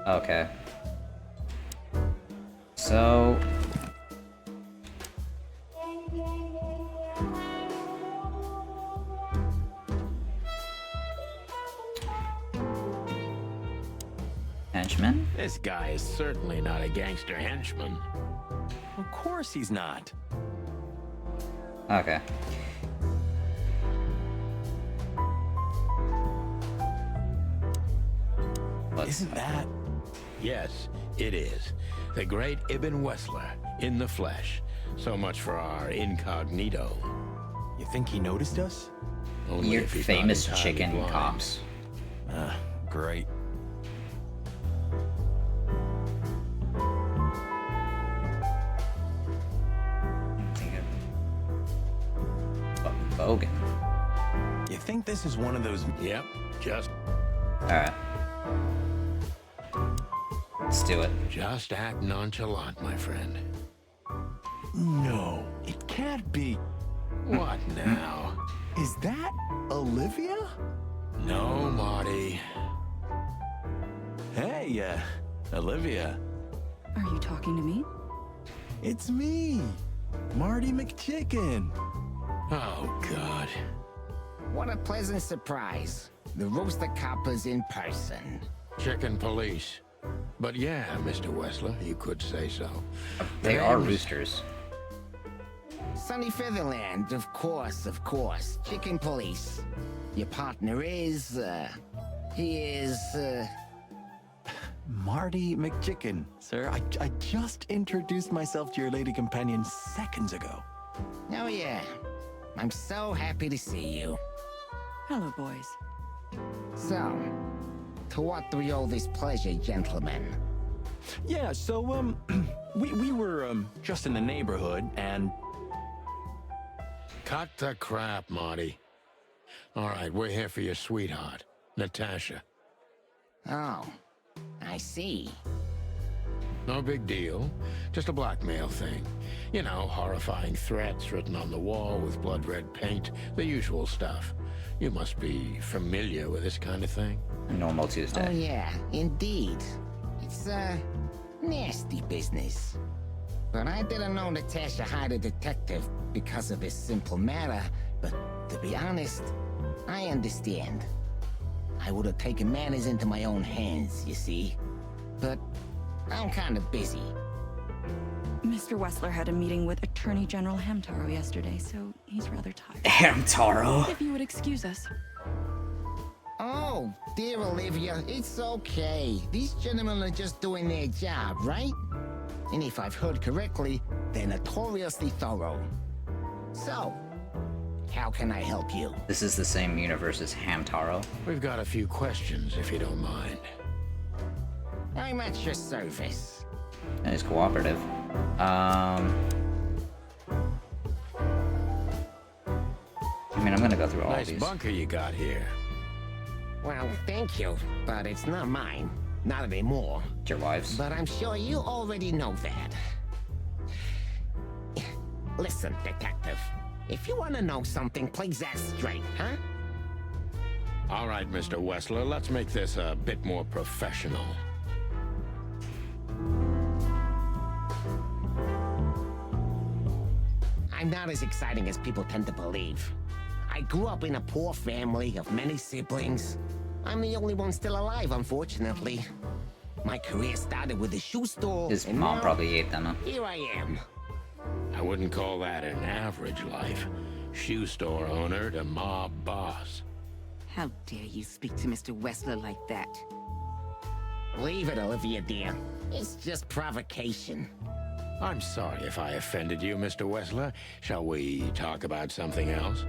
Okay. So... henchman? This guy is certainly not a gangster henchman. Of course he's not. Okay. Isn't that? Yes, it is. The great Ibn Wessler, in the flesh. So much for our incognito. You think he noticed us? Only Your if he's famous not entirely chicken blind. cops. Great. Bogan. You think this is one of those... Yep, just... Alright. Let's do it. Just act nonchalant, my friend. No, it can't be. What now? Is that Olivia? No, Marty. Hey, Olivia. Are you talking to me? It's me, Marty McChicken. Oh, God. What a pleasant surprise. The Rooster Copper's in person. Chicken police. But yeah, Mr. Wessler, you could say so. They are roosters. Sunny Featherland, of course, of course. Chicken police. Your partner is, he is, Marty McChicken, sir. I just introduced myself to your lady companion seconds ago. Oh yeah. I'm so happy to see you. Hello, boys. So, to what do we owe this pleasure, gentlemen? Yeah, so, we were, just in the neighborhood, and... Cut the crap, Marty. All right, we're here for your sweetheart, Natasha. Oh, I see. No big deal. Just a blackmail thing. You know, horrifying threats written on the wall with blood-red paint. The usual stuff. You must be familiar with this kind of thing. A normal Tuesday. Oh yeah, indeed. It's, nasty business. But I didn't know Natasha hired a detective because of this simple matter. But to be honest, I understand. I would have taken matters into my own hands, you see. But I'm kind of busy. Mr. Wessler had a meeting with Attorney General Hamtaro yesterday, so he's rather tired. Hamtaro. If you would excuse us. Oh, dear Olivia, it's okay. These gentlemen are just doing their job, right? And if I've heard correctly, they're notoriously thorough. So, how can I help you? This is the same universe as Hamtaro. We've got a few questions, if you don't mind. I'm at your service. That is cooperative. I mean, I'm gonna go through all Nice these. bunker you got here. Well, thank you, but it's not mine. Not anymore. It's your wife's. But I'm sure you already know that. Listen, detective. If you want to know something, please ask straight, huh? All right, Mr. Wessler, let's make this a bit more professional. I'm not as exciting as people tend to believe. I grew up in a poor family of many siblings. I'm the only one still alive, unfortunately. My career started with a shoe store. His and mom now, probably ate them. Huh? Here I am. I wouldn't call that an average life. Shoe store owner to mob boss. How dare you speak to Mr. Wessler like that? Leave it, Olivia, dear. It's just provocation. I'm sorry if I offended you, Mr. Wessler. Shall we talk about something else?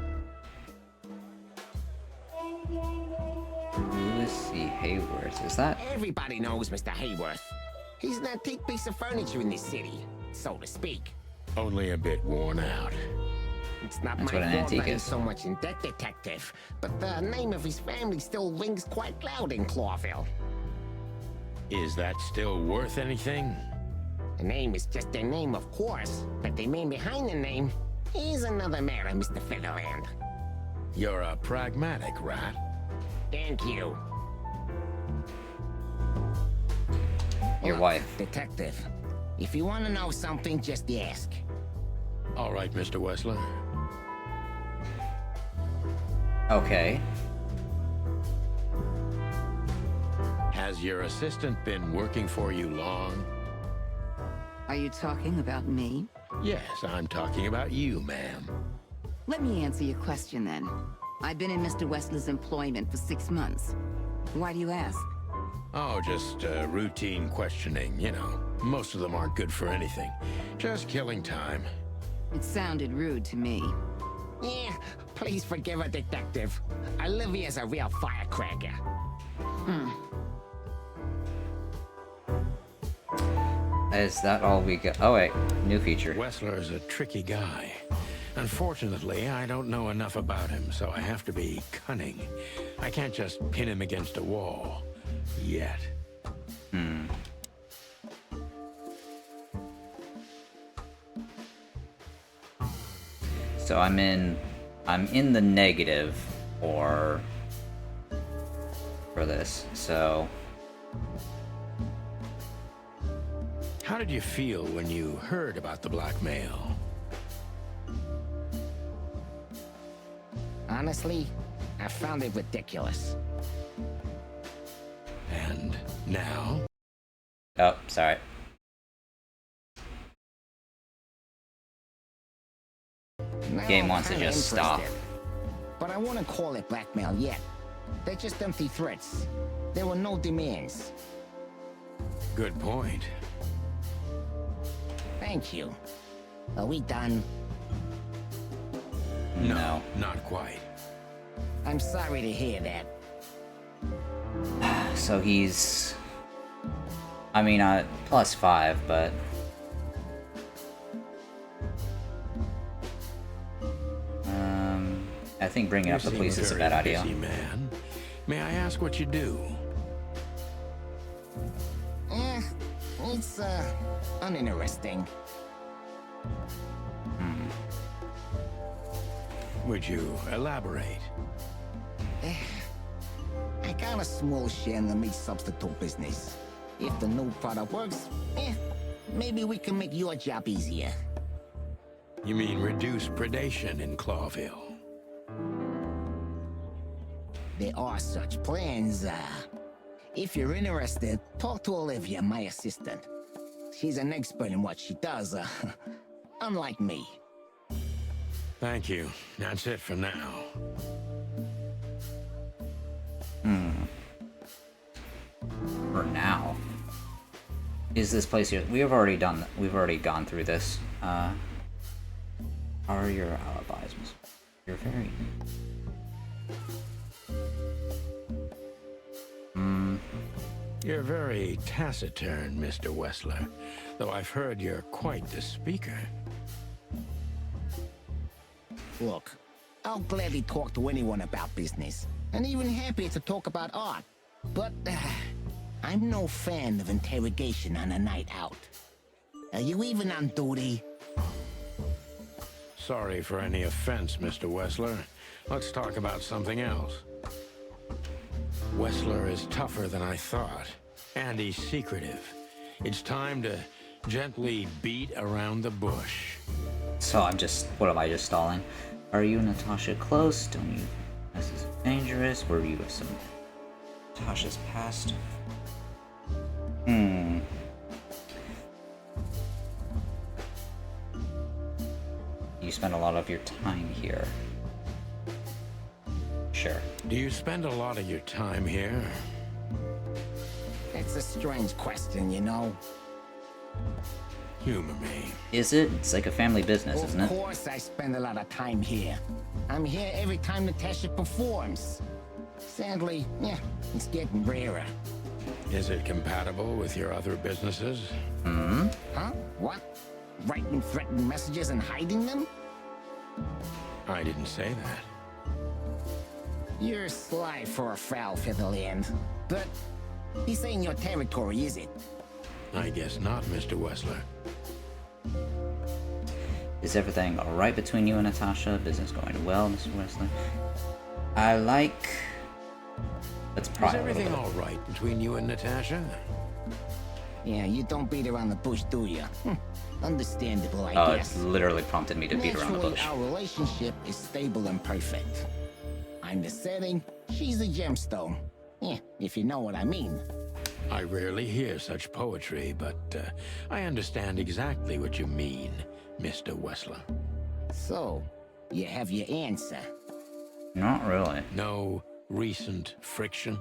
Lucy Hayworth, is that? Everybody knows Mr. Hayworth. He's an antique piece of furniture in this city, so to speak. Only a bit worn out. It's not That's my what an fault antique that he's is. so much in debt, detective. But the name of his family still rings quite loud in Clawville. Is that still worth anything? The name is just their name, of course. But the man behind the name is another matter, Mr. Featherland. You're a pragmatic rat. Thank you. Your Look, wife. Detective, if you want to know something, just ask. All right, Mr. Wessler. Okay. Has your assistant been working for you long? Are you talking about me? Yes, I'm talking about you, ma'am. Let me answer your question then. I've been in Mr. Wessler's employment for 6 months. Why do you ask? Oh, just routine questioning, you know. Most of them aren't good for anything. Just killing time. It sounded rude to me. Yeah, please forgive her, detective. Olivia's a real firecracker. Is that all we got? Oh wait, new feature. Wessler is a tricky guy. Unfortunately, I don't know enough about him, so I have to be cunning. I can't just pin him against a wall. Yet. So I'm in the negative for this. So How did you feel when you heard about the blackmail? Honestly, I found it ridiculous. And now? Oh, sorry. Now Game I'm wants to kinda just stop. interested. But I wouldn't call it blackmail yet. They're just empty threats. There were no demands. Good point. Thank you. Are we done? No, not quite. I'm sorry to hear that. So he's, I mean, +5, but I think bringing up the police is a bad idea. Busy man. May I ask what you do? It's uninteresting. Would you elaborate? I got a small share in the meat substitute business. If the new product works, maybe we can make your job easier. You mean reduce predation in Clawville? There are such plans. If you're interested, talk to Olivia, my assistant. She's an expert in what she does, unlike me. Thank you. That's it for now. For now. Is this place here? We've already gone through this. Are your alibis? You're very... You're very taciturn, Mr. Wessler, though I've heard you're quite the speaker. Look, I'll gladly talk to anyone about business, and even happier to talk about art. But I'm no fan of interrogation on a night out. Are you even on duty? Sorry for any offense, Mr. Wessler. Let's talk about something else. Wessler is tougher than I thought, and he's secretive. It's time to gently beat around the bush. So what am I just stalling? Are you and Natasha close? Don't you? This is dangerous. Were you with some Natasha's past? You spend a lot of your time here. Sure. Do you spend a lot of your time here? It's a strange question, you know. Humor me. Is it? It's like a family business, isn't it? Of course I spend a lot of time here. I'm here every time Natasha performs. Sadly, it's getting rarer. Is it compatible with your other businesses? Huh? What? Writing threatening messages and hiding them? I didn't say that. You're sly for a foul-feather land. But this ain't your territory, is it? I guess not, Mr. Wessler. Is everything alright between you and Natasha? Business going well, Mr. Wessler? Let's pry Is a little everything bit. alright between you and Natasha? Yeah, you don't beat around the bush, do you? Understandable, I Oh, guess. it's literally prompted me to beat around the Naturally, bush. our relationship is stable and perfect. I'm the setting, she's the gemstone. Yeah, if you know what I mean. I rarely hear such poetry, but I understand exactly what you mean, Mr. Wessler. So, you have your answer. Not really. No recent friction?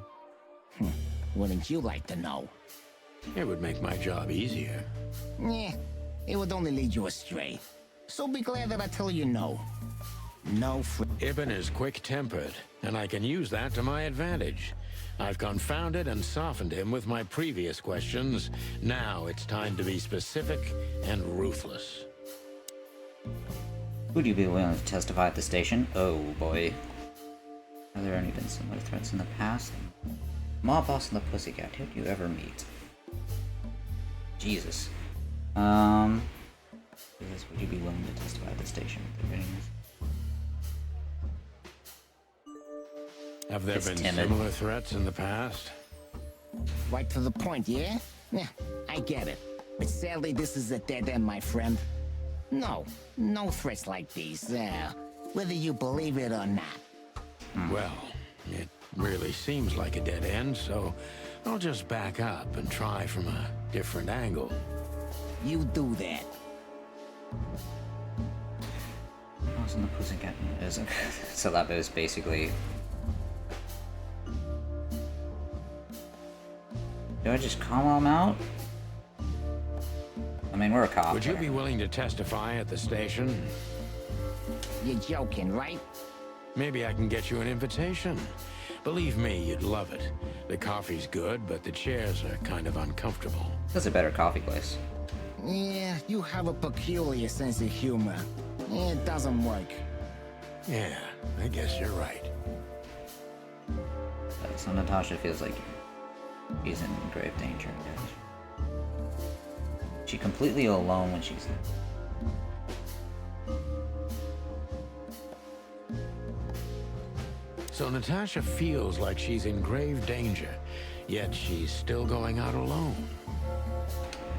Wouldn't you like to know? It would make my job easier. Yeah, it would only lead you astray. So be glad that I tell you no. No Ibn is quick-tempered, and I can use that to my advantage. I've confounded and softened him with my previous questions. Now it's time to be specific and ruthless. Would you be willing to testify at the station? Oh boy. Have there any been similar threats in the past? Mob boss and the Pussycat, who'd you ever meet? Jesus. Would you be willing to testify at the station? Have there been similar threats in the past? Right to the point, yeah? Yeah, I get it. But sadly, this is a dead end, my friend. No threats like these, whether you believe it or not. Well, it really seems like a dead end, so I'll just back up and try from a different angle. You do that. The Pussycat is so that was basically. Do I just call him out? I mean, we're a cop. Would you be willing to testify at the station? You're joking, right? Maybe I can get you an invitation. Believe me, you'd love it. The coffee's good, but the chairs are kind of uncomfortable. That's a better coffee place. Yeah, you have a peculiar sense of humor. It doesn't work. Yeah, I guess you're right. So Natasha feels like he's in grave danger. She completely alone when she's. So Natasha feels like she's in grave danger, yet she's still going out alone.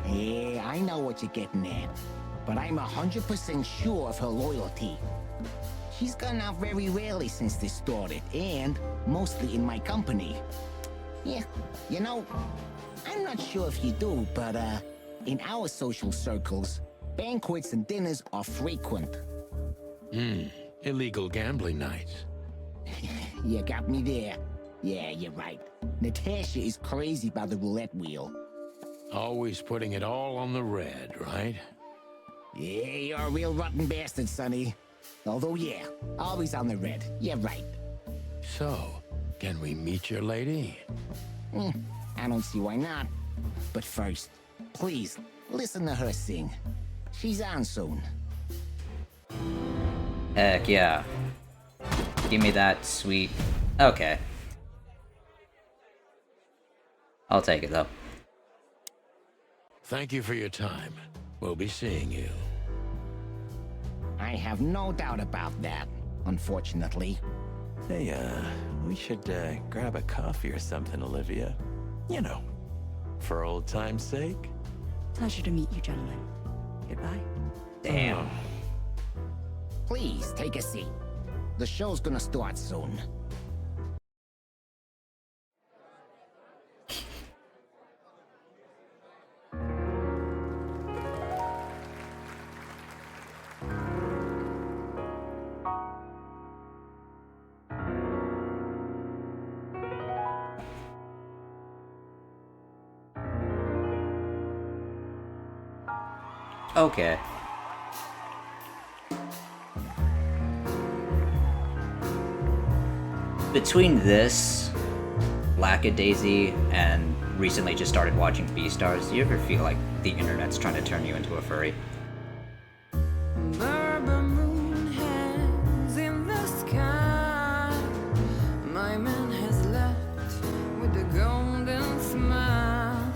Yeah, I know what you're getting at, but I'm 100% sure of her loyalty. She's gone out very rarely since this started, and mostly in my company. Yeah, you know, I'm not sure if you do, but in our social circles, banquets and dinners are frequent. Illegal gambling nights. You got me there. Yeah, you're right. Natasha is crazy about the roulette wheel. Always putting it all on the red, right? Yeah, you're a real rotten bastard, Sonny. Although, yeah, always on the red. You're right. So, can we meet your lady? I don't see why not. But first, please, listen to her sing. She's on soon. Heck yeah. Give me that sweet. Okay. I'll take it though. Thank you for your time. We'll be seeing you. I have no doubt about that, unfortunately. Hey, we should grab a coffee or something, Olivia. You know, for old time's sake. Pleasure to meet you, gentlemen. Goodbye. Damn. Please, take a seat. The show's gonna start soon. Okay. Between this, Lackadaisy, and recently just started watching Beastars, do you ever feel like the internet's trying to turn you into a furry? Bourbon moon hangs in the sky. My man has left with a golden smile.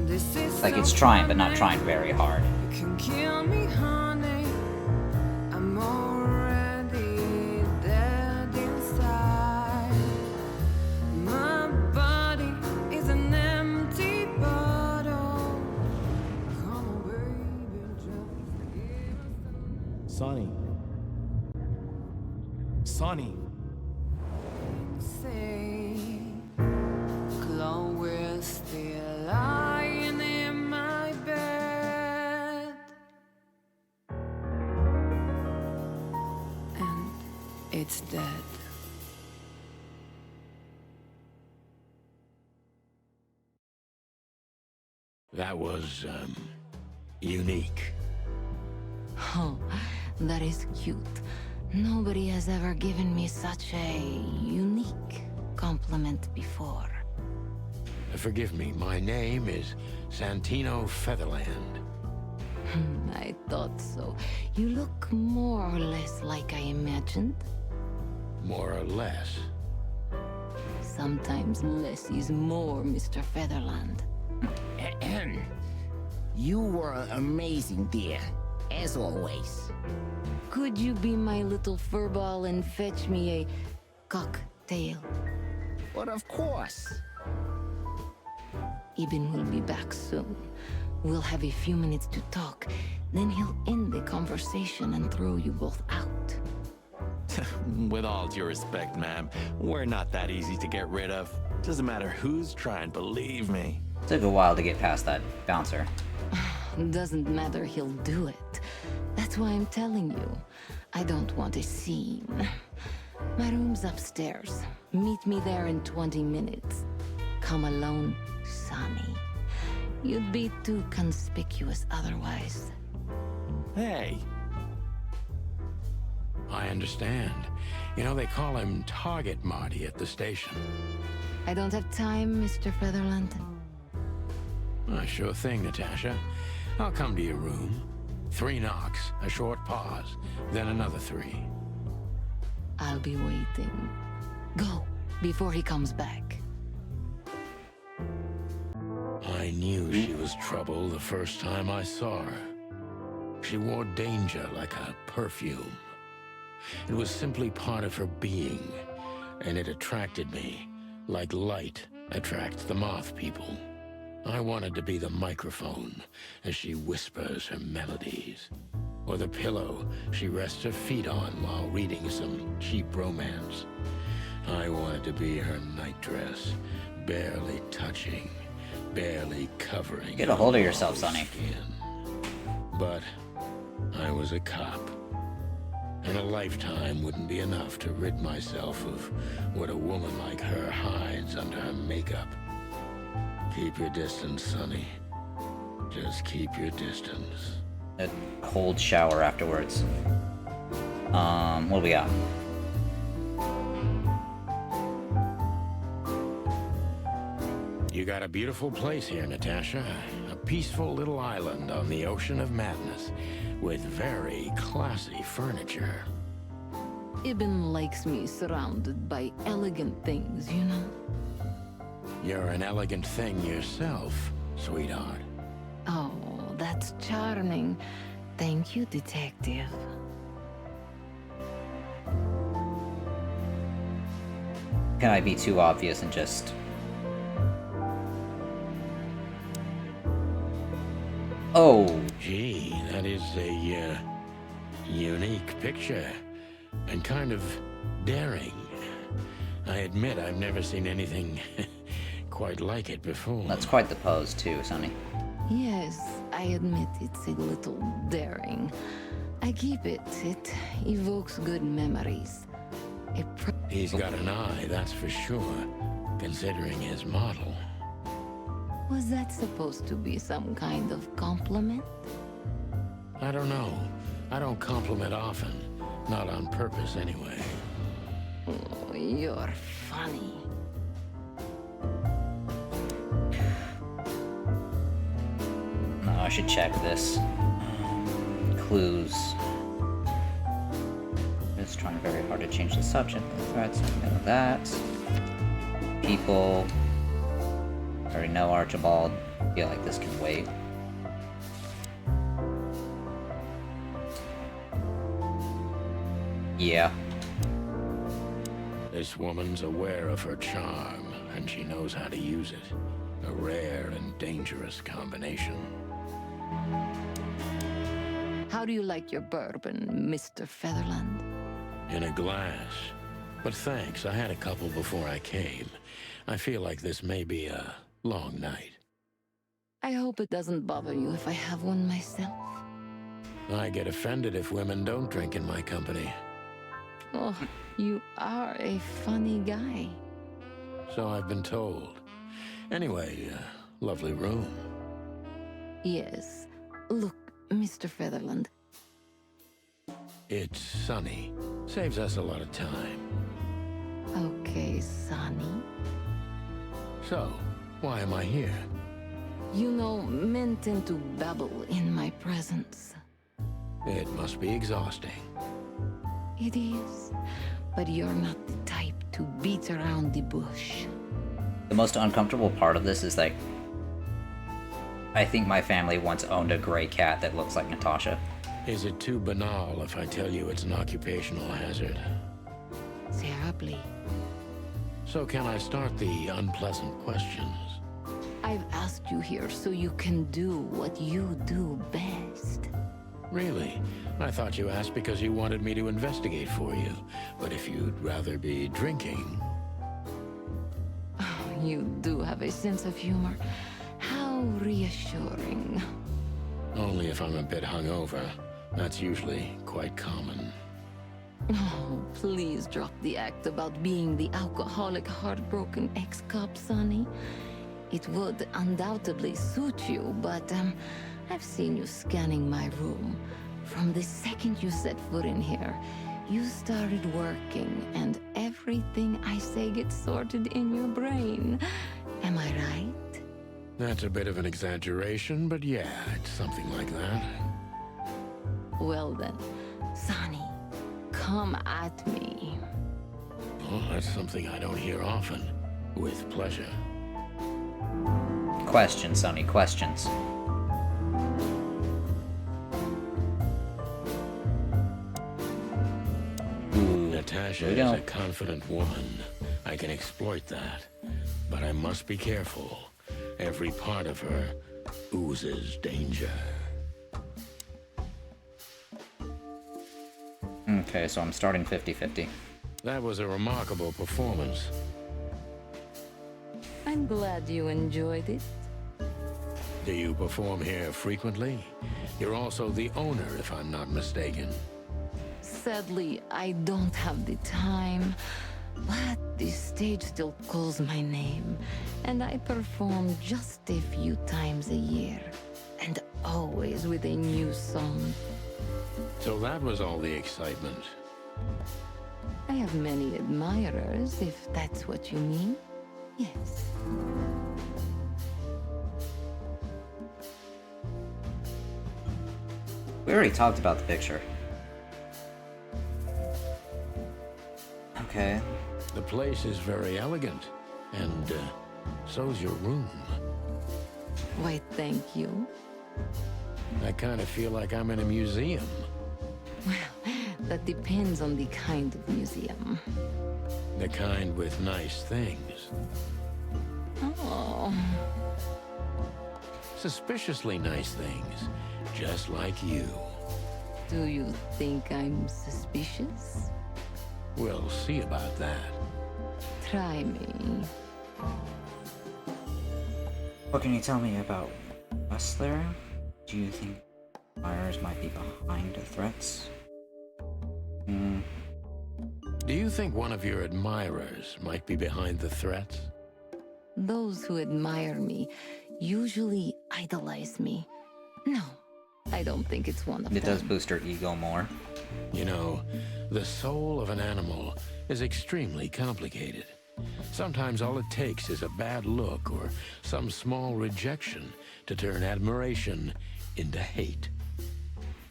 This is Like it's trying, but not trying very hard. You can kill me, honey. I'm already dead inside. My body is an empty bottle. Come on, baby, just give us Sonny. Sonny. say. Chloe's still lying in my bed. And it's dead. That was, unique. Oh, that is cute. Nobody has ever given me such a unique compliment before. Forgive me, my name is Santino Featherland. I thought so. You look more or less like I imagined. More or less. Sometimes less is more, Mr. Featherland. You were amazing, dear. As always. Could you be my little furball and fetch me a cocktail? But of course. Ibn will be back soon. We'll have a few minutes to talk. Then he'll end the conversation and throw you both out. With all due respect, ma'am, we're not that easy to get rid of. Doesn't matter who's trying, believe me. Took a while to get past that bouncer. Doesn't matter, he'll do it. That's why I'm telling you. I don't want a scene. My room's upstairs. Meet me there in 20 minutes. Come alone, Sonny. You'd be too conspicuous otherwise. Hey. I understand. You know, they call him Target Marty at the station. I don't have time, Mr. Featherland. Sure thing, Natasha. I'll come to your room. 3 knocks, a short pause, then another 3. I'll be waiting. Go, before he comes back. I knew she was trouble the first time I saw her. She wore danger like a perfume. It was simply part of her being, and it attracted me, like light attracts the moth people. I wanted to be the microphone as she whispers her melodies, or the pillow she rests her feet on while reading some cheap romance. I wanted to be her nightdress, barely touching, barely covering. Get a hold of yourself, Sonny. But I was a cop, and a lifetime wouldn't be enough to rid myself of what a woman like her hides under her makeup. Keep your distance, Sonny. Just keep your distance. A cold shower afterwards. What do we got? You got a beautiful place here, Natasha. A peaceful little island on the ocean of madness, with very classy furniture. Ibn likes me surrounded by elegant things, you know? You're an elegant thing yourself, sweetheart. Oh, that's charming. Thank you, detective. Can I be too obvious and just... Oh! Gee, that is a, unique picture. And kind of daring. I admit I've never seen anything quite like it before. That's quite the pose too, Sonny. Yes, I admit it's a little daring. I keep it. It evokes good memories. He's got an eye, that's for sure, considering his model. Was that supposed to be some kind of compliment? I don't know. I don't compliment often. Not on purpose, anyway. Oh, you're funny. No, I should check this. Clues. It's trying very hard to change the subject. Threats, none of that. People. I already know Archibald. I feel like this can wait. Yeah. This woman's aware of her charm, and she knows how to use it. A rare and dangerous combination. How do you like your bourbon, Mr. Featherland? In a glass. But thanks, I had a couple before I came. I feel like this may be a long night. I hope it doesn't bother you if I have one myself. I get offended if women don't drink in my company. Oh, you are a funny guy. So I've been told. Anyway, lovely room. Yes. Look, Mr. Featherland. It's sunny. Saves us a lot of time. Okay, Sonny. So, why am I here? You know, men tend to babble in my presence. It must be exhausting. It is, but you're not the type to beat around the bush. The most uncomfortable part of this is like, I think my family once owned a gray cat that looks like Natasha. Is it too banal if I tell you it's an occupational hazard? Terribly. So can I start the unpleasant questions? I've asked you here so you can do what you do best. Really? I thought you asked because you wanted me to investigate for you. But if you'd rather be drinking... You do have a sense of humor. How reassuring. Only if I'm a bit hungover. That's usually quite common. Oh, please drop the act about being the alcoholic, heartbroken ex-cop, Sonny. It would undoubtedly suit you, but I've seen you scanning my room. From the second you set foot in here, you started working, and everything I say gets sorted in your brain. Am I right? That's a bit of an exaggeration, but yeah, it's something like that. Well then, Sonny, come at me. Oh, that's something I don't hear often. With pleasure. Questions, Sonny, questions. Natasha is a confident woman. I can exploit that. But I must be careful. Every part of her oozes danger. Okay, so I'm starting 50-50. That was a remarkable performance. I'm glad you enjoyed it. Do you perform here frequently? You're also the owner, if I'm not mistaken. Sadly, I don't have the time, but the stage still calls my name, and I perform just a few times a year, and always with a new song. So that was all the excitement. I have many admirers, if that's what you mean. Yes. We already talked about the picture. Okay. The place is very elegant, and so's your room. Why, thank you. I kind of feel like I'm in a museum. Well, that depends on the kind of museum. The kind with nice things. Oh. Suspiciously nice things, just like you. Do you think I'm suspicious? We'll see about that. Try me. What can you tell me about Wessler? Do you think Myers might be behind the threats? Do you think one of your admirers might be behind the threats? Those who admire me usually idolize me. No, I don't think it's one of them. It does boost her ego more. You know, the soul of an animal is extremely complicated. Sometimes all it takes is a bad look or some small rejection to turn admiration into hate.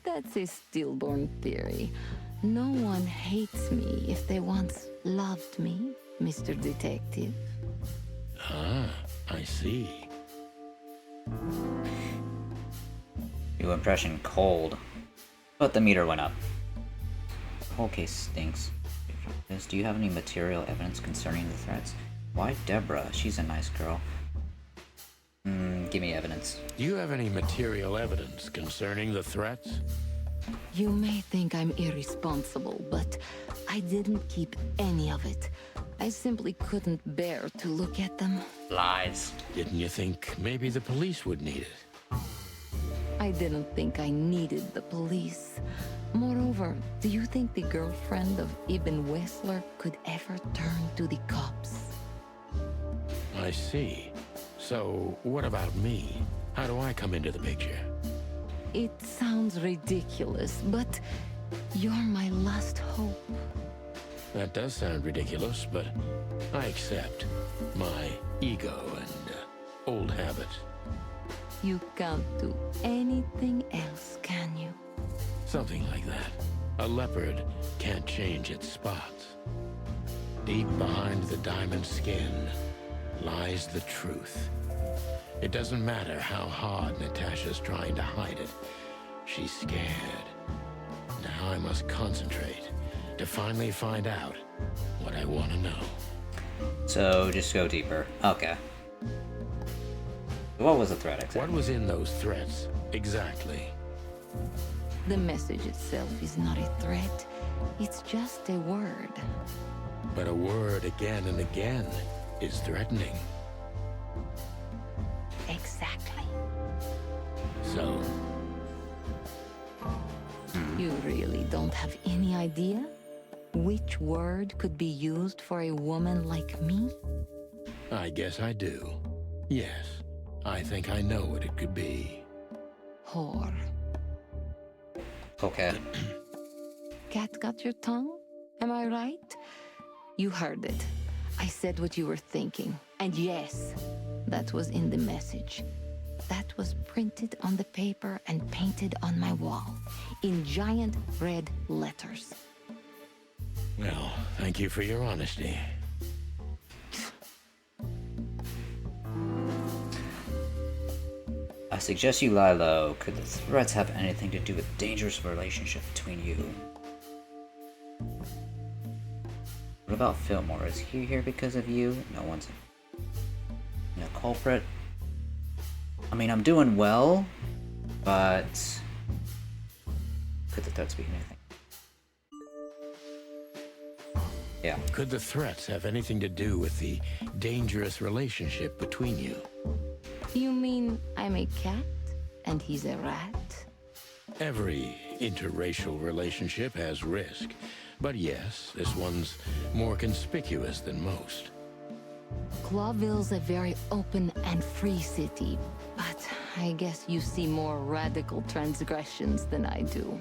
That's a stillborn theory. No one hates me if they once loved me, Mr. Detective. Ah, I see. New impression, cold. But the meter went up. The whole case stinks. Do you have any material evidence concerning the threats? Why Deborah? She's a nice girl. Give me evidence. Do you have any material evidence concerning the threats? You may think I'm irresponsible, but I didn't keep any of it. I simply couldn't bear to look at them. Lies. Didn't you think maybe the police would need it? I didn't think I needed the police. Moreover, do you think the girlfriend of Ibn Wessler could ever turn to the cops? I see. So, what about me? How do I come into the picture? It sounds ridiculous, but you're my last hope. That does sound ridiculous, but I accept my ego and old habits. You can't do anything else, can you? Something like that. A leopard can't change its spots. Deep behind the diamond skin lies the truth. It doesn't matter how hard Natasha's trying to hide it. She's scared. Now I must concentrate to finally find out what I want to know. So, just go deeper. Okay. What was the threat exactly? What was in those threats, exactly? The message itself is not a threat. It's just a word. But a word again and again is threatening. Exactly. So? You really don't have any idea which word could be used for a woman like me? I guess I do. Yes, I think I know what it could be. Whore. Okay. Cat got your tongue? Am I right? You heard it. I said what you were thinking. And yes, that was in the message. That was printed on the paper and painted on my wall in giant red letters. Well, thank you for your honesty. I suggest you lie low. Could the threats have anything to do with dangerous relationship between you? What about Fillmore? Is he here because of you? No one's a culprit. I mean, I'm doing well, but could the threats be anything? Yeah. Could the threats have anything to do with the dangerous relationship between you? You mean I'm a cat and he's a rat? Every interracial relationship has risk. But yes, this one's more conspicuous than most. Clawville's a very open and free city, but I guess you see more radical transgressions than I do.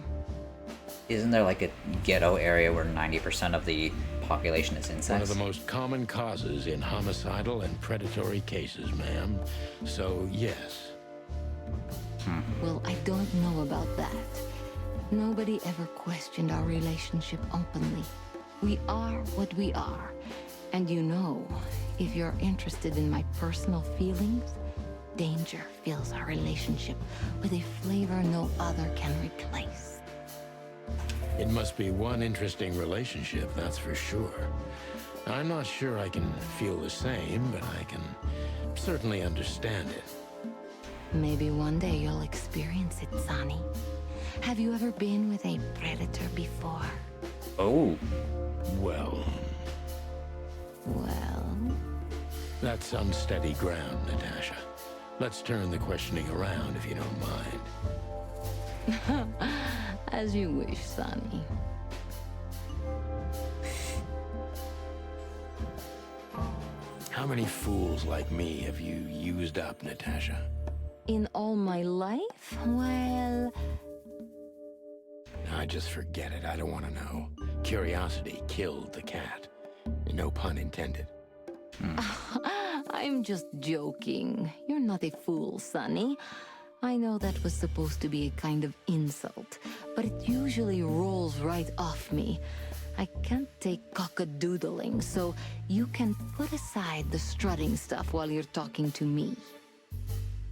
Isn't there like a ghetto area where 90% of the population is insects? One of the most common causes in homicidal and predatory cases, ma'am. So, yes. Well, I don't know about that. Nobody ever questioned our relationship openly. We are what we are. And you know, if you're interested in my personal feelings, danger fills our relationship with a flavor no other can replace. It must be one interesting relationship, that's for sure. I'm not sure I can feel the same, but I can certainly understand it. Maybe one day you'll experience it, Sonny. Have you ever been with a predator before? Oh. Well... That's unsteady ground, Natasha. Let's turn the questioning around, if you don't mind. As you wish, Sonny. How many fools like me have you used up, Natasha? In all my life? Well... I just forget it. I don't want to know. Curiosity killed the cat. No pun intended. I'm just joking. You're not a fool, Sonny. I know that was supposed to be a kind of insult, but it usually rolls right off me. I can't take cock-a-doodling, so you can put aside the strutting stuff while you're talking to me.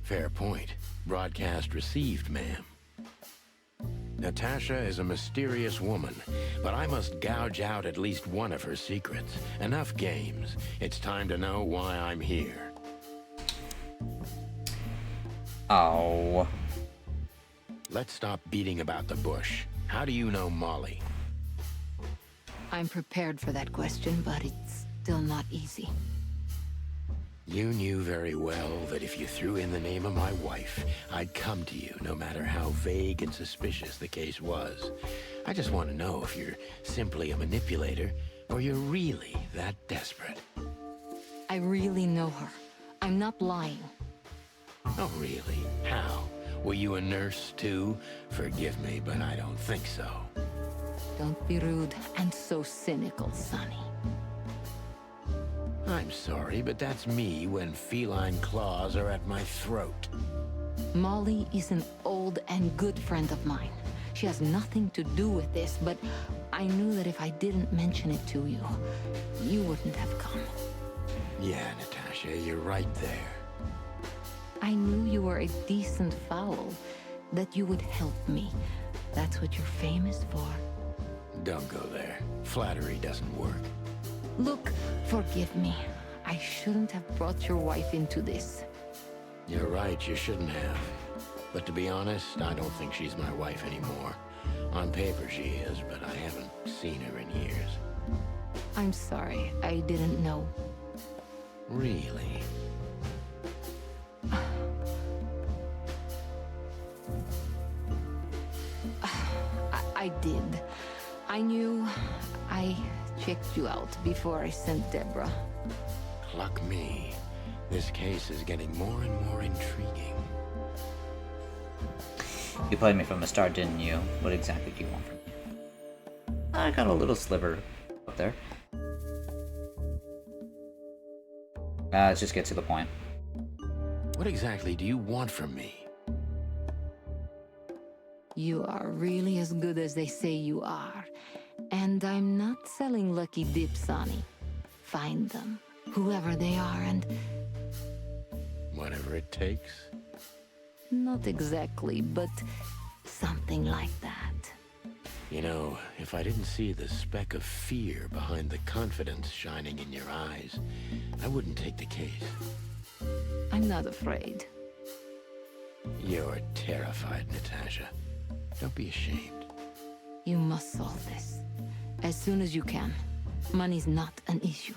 Fair point. Broadcast received, ma'am. Natasha is a mysterious woman, but I must gouge out at least one of her secrets. Enough games. It's time to know why I'm here. Oh. Let's stop beating about the bush. How do you know Molly? I'm prepared for that question, but it's still not easy. You knew very well that if you threw in the name of my wife, I'd come to you, no matter how vague and suspicious the case was. I just want to know if you're simply a manipulator, or you're really that desperate. I really know her. I'm not lying. Oh, really? How? Were you a nurse, too? Forgive me, but I don't think so. Don't be rude and so cynical, Sonny. I'm sorry, but that's me when feline claws are at my throat. Molly is an old and good friend of mine. She has nothing to do with this, but I knew that if I didn't mention it to you, you wouldn't have come. Yeah, Natasha, you're right there. I knew you were a decent fowl, that you would help me. That's what you're famous for. Don't go there. Flattery doesn't work. Look, forgive me. I shouldn't have brought your wife into this. You're right, you shouldn't have. But to be honest, I don't think she's my wife anymore. On paper she is, but I haven't seen her in years. I'm sorry, I didn't know. Really? I did. I knew. I checked you out before I sent Deborah. Cluck me. This case is getting more and more intriguing. You played me from the start, didn't you? What exactly do you want from me? I got a little sliver up there. Let's just get to the point. What exactly do you want from me? You are really as good as they say you are. And I'm not selling lucky dips, Sonny. Find them, whoever they are, and... Whatever it takes? Not exactly, but something like that. You know, if I didn't see the speck of fear behind the confidence shining in your eyes, I wouldn't take the case. I'm not afraid. You're terrified, Natasha. Don't be ashamed. You must solve this. As soon as you can. Money's not an issue.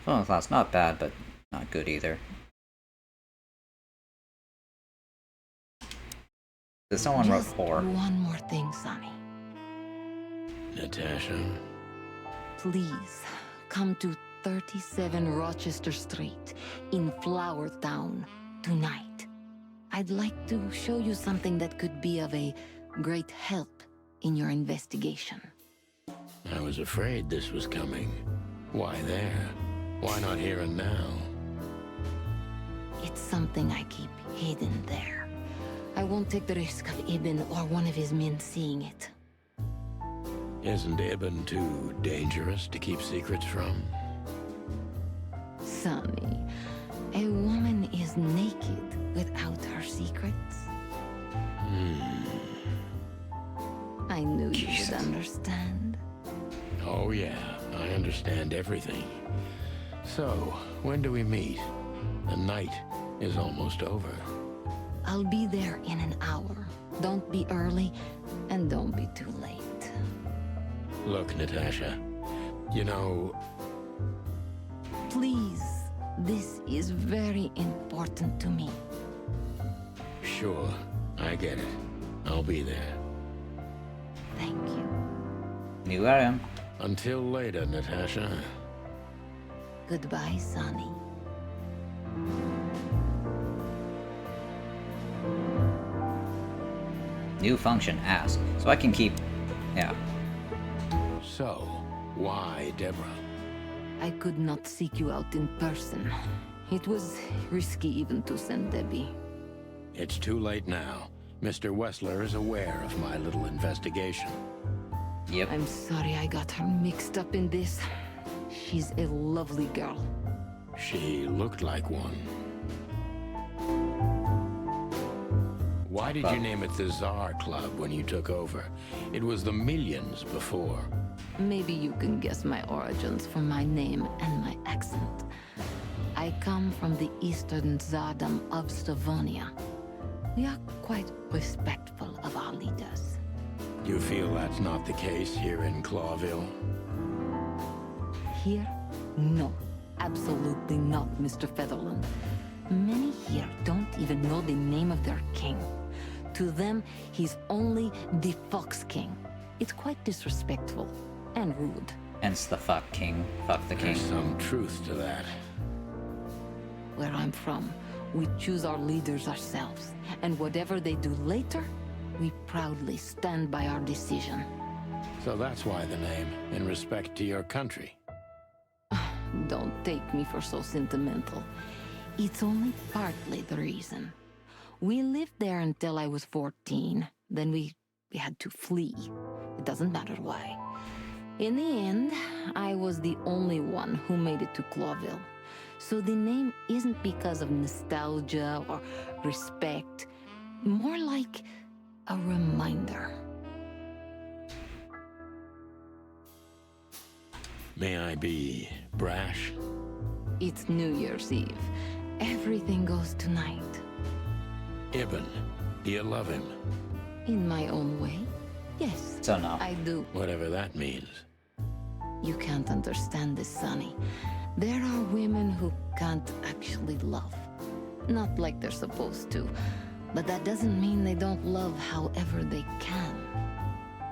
Well, that's not bad, but not good either. Did someone wrote poor? One more thing, Sonny. Natasha? Please, come to 37 Rochester Street in Flower Town tonight. I'd like to show you something that could be of a great help in your investigation. I was afraid this was coming. Why there? Why not here and now? It's something I keep hidden there. I won't take the risk of Ibn or one of his men seeing it. Isn't Ibn too dangerous to keep secrets from? Sonny, a woman is naked without her secrets. I knew you would understand. Oh yeah, I understand everything. So, when do we meet? The night is almost over. I'll be there in an hour. Don't be early, and don't be too late. Look, Natasha, you know... Please, this is very important to me. Sure, I get it. I'll be there. Thank you. You got him. Until later, Natasha. Goodbye, Sonny. New function, ask. So I can keep... Yeah. So, why Deborah? I could not seek you out in person. It was risky even to send Debbie. It's too late now. Mr. Wessler is aware of my little investigation. Yep. I'm sorry I got her mixed up in this. She's a lovely girl. She looked like one. Why did you name it the Tsar Club when you took over? It was the Millions before. Maybe you can guess my origins from my name and my accent. I come from the eastern Tsardom of Stavonia. We are quite respectful of our leaders. You feel that's not the case here in Clawville? Here? No. Absolutely not, Mr. Featherland. Many here don't even know the name of their king. To them, he's only the Fox King. It's quite disrespectful and rude. Hence the fuck king. Fuck the king. There's some truth to that. Where I'm from, we choose our leaders ourselves. And whatever they do later, we proudly stand by our decision. So that's why the name, in respect to your country. don't take me for so sentimental. It's only partly the reason. We lived there until I was 14. Then we had to flee. It doesn't matter why. In the end, I was the only one who made it to Clawville. So the name isn't because of nostalgia or respect. More like a reminder. May I be brash? It's New Year's Eve. Everything goes tonight. Ibn, do you love him? In my own way, yes. So no. I do. Whatever that means. You can't understand this, Sonny. There are women who can't actually love. Not like they're supposed to. But that doesn't mean they don't love however they can.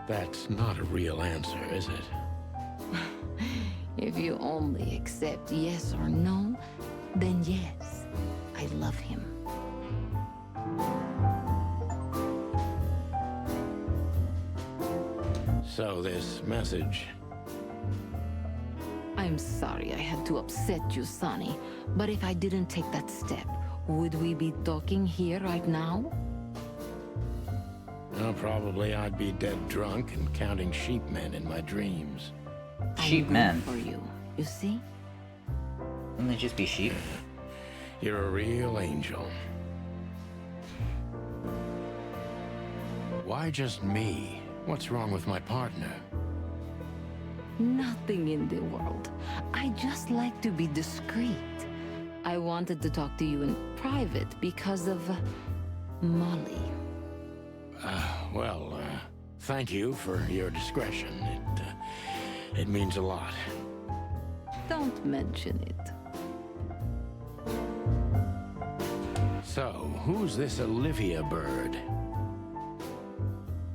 That's not a real answer, is it? If you only accept yes or no, then yes, I love him. So this message... I'm sorry I had to upset you, Sonny, but if I didn't take that step, would we be talking here right now? Well, probably I'd be dead drunk and counting sheepmen in my dreams. Sheep men? For you, you see? Wouldn't they just be sheep? You're a real angel. Why just me? What's wrong with my partner? Nothing in the world. I just like to be discreet. I wanted to talk to you in private because of Molly. Thank you for your discretion. It means a lot. Don't mention it. So, who's this Olivia bird?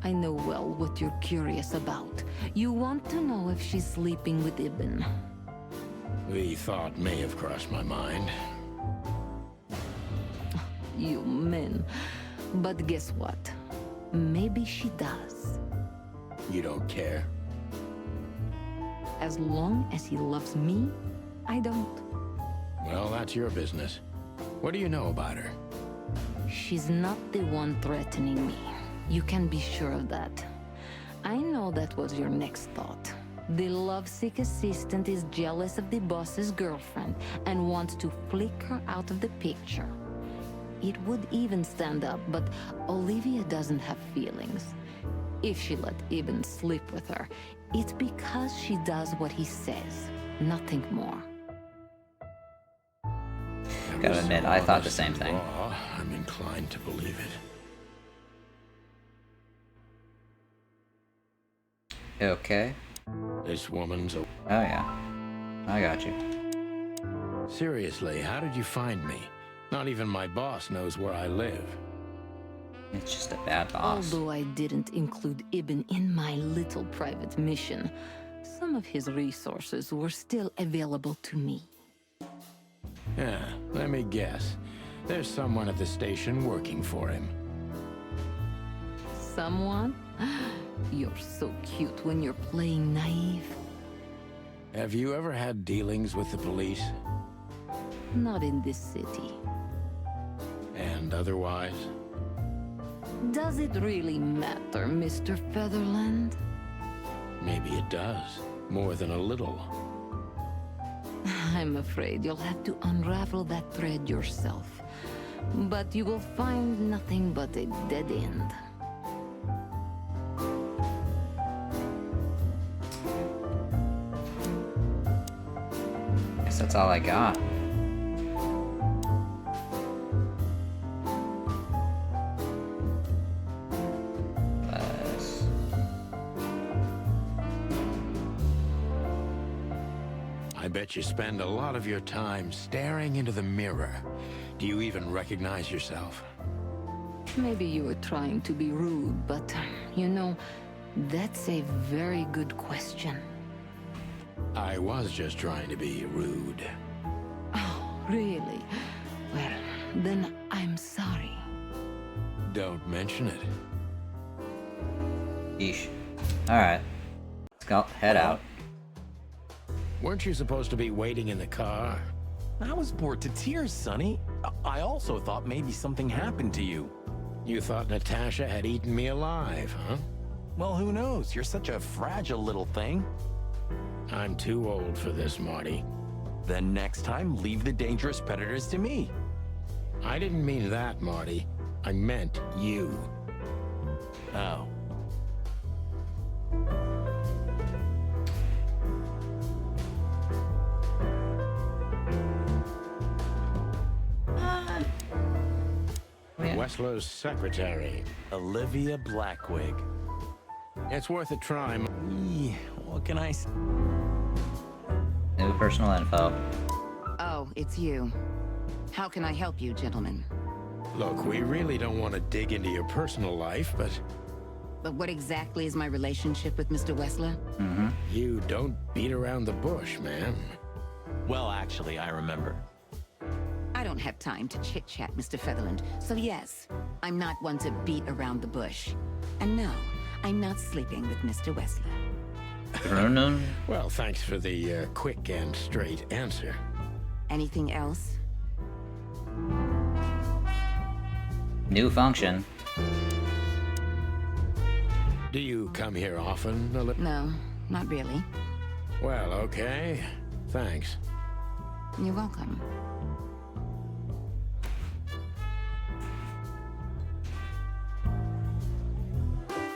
I know well what you're curious about. You want to know if she's sleeping with Ibn. The thought may have crossed my mind. You men. But guess what? Maybe she does. You don't care? As long as he loves me, I don't. Well, that's your business. What do you know about her? She's not the one threatening me. You can be sure of that. I know that was your next thought. The lovesick assistant is jealous of the boss's girlfriend and wants to flick her out of the picture. It would even stand up, but Olivia doesn't have feelings. If she let Ibn sleep with her, it's because she does what he says, nothing more. Gotta admit, I thought the same thing. I'm inclined to believe it. Okay. This woman's a... Oh yeah. I got you. Seriously, how did you find me? Not even my boss knows where I live. It's just a bad boss. Although I didn't include Ibn in my little private mission, some of his resources were still available to me. Yeah, let me guess. There's someone at the station working for him. Someone? You're so cute when you're playing naive. Have you ever had dealings with the police? Not in this city. And otherwise? Does it really matter, Mr. Featherland? Maybe it does. More than a little. I'm afraid you'll have to unravel that thread yourself. But you will find nothing but a dead end. Guess that's all I got. I bet you spend a lot of your time staring into the mirror. Do you even recognize yourself? Maybe you were trying to be rude, but, you know, that's a very good question. I was just trying to be rude. Oh, really? Well, then I'm sorry. Don't mention it. Yeesh. Alright. Let's go. Head out. Weren't you supposed to be waiting in the car? I was bored to tears, Sonny. I also thought maybe something happened to you. You thought Natasha had eaten me alive, huh? Well, who knows? You're such a fragile little thing. I'm too old for this, Marty. Then next time, leave the dangerous predators to me. I didn't mean that, Marty. I meant you. Oh. Wessler's secretary, Olivia Blackwig. It's worth a try. What can I say? New personal info. Oh, it's you. How can I help you, gentlemen? Look, we really don't want to dig into your personal life, but... But what exactly is my relationship with Mr. Wessler? You don't beat around the bush, ma'am. Well, actually, I remember. I don't have time to chit-chat, Mr. Featherland. So yes, I'm not one to beat around the bush. And no, I'm not sleeping with Mr. Wessler. Well, thanks for the quick and straight answer. Anything else? New function. Do you come here often, No, not really. Well, okay. Thanks. You're welcome.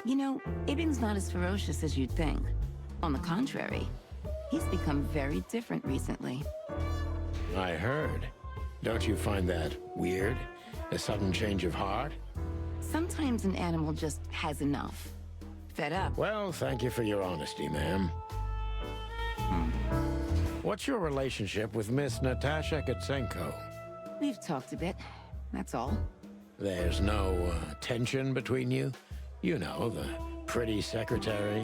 You know, Ibn's not as ferocious as you'd think. On the contrary, he's become very different recently. I heard. Don't you find that weird? A sudden change of heart? Sometimes an animal just has enough. Fed up. Well, thank you for your honesty, ma'am. What's your relationship with Miss Natasha Kutsenko? We've talked a bit, that's all. There's no tension between you? You know, the pretty secretary.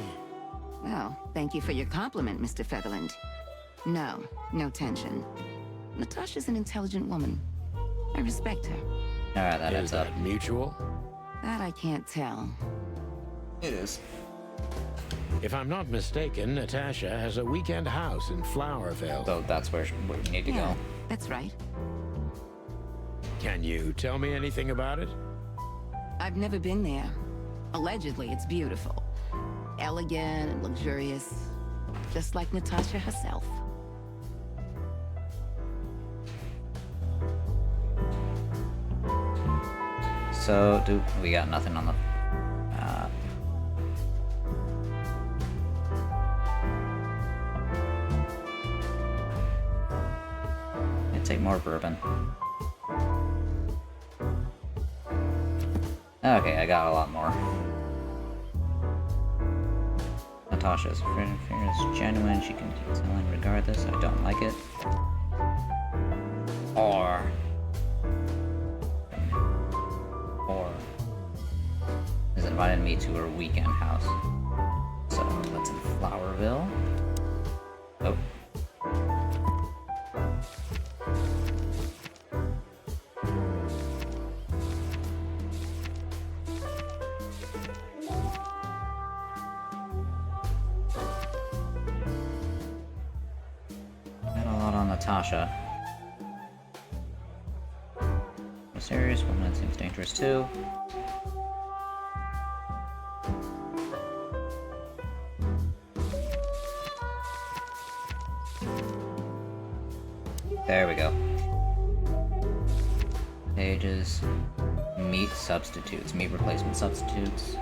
Well, thank you for your compliment, Mr. Featherland. No, no tension. Natasha's an intelligent woman. I respect her. Alright, that Is that mutual? That I can't tell. It is. If I'm not mistaken, Natasha has a weekend house in Flowerville. So that's where we need to go. That's right. Can you tell me anything about it? I've never been there. Allegedly, it's beautiful. Elegant and luxurious. Just like Natasha herself. So, we got nothing on the... take more bourbon. Okay, I got a lot more. Natasha's friend is genuine. She can keep selling regardless. I don't like it. Or has invited me to her weekend house. So that's in Flowerville. Oh. Natasha. A serious one that seems dangerous too. There we go. Pages. Meat substitutes. Meat replacement substitutes.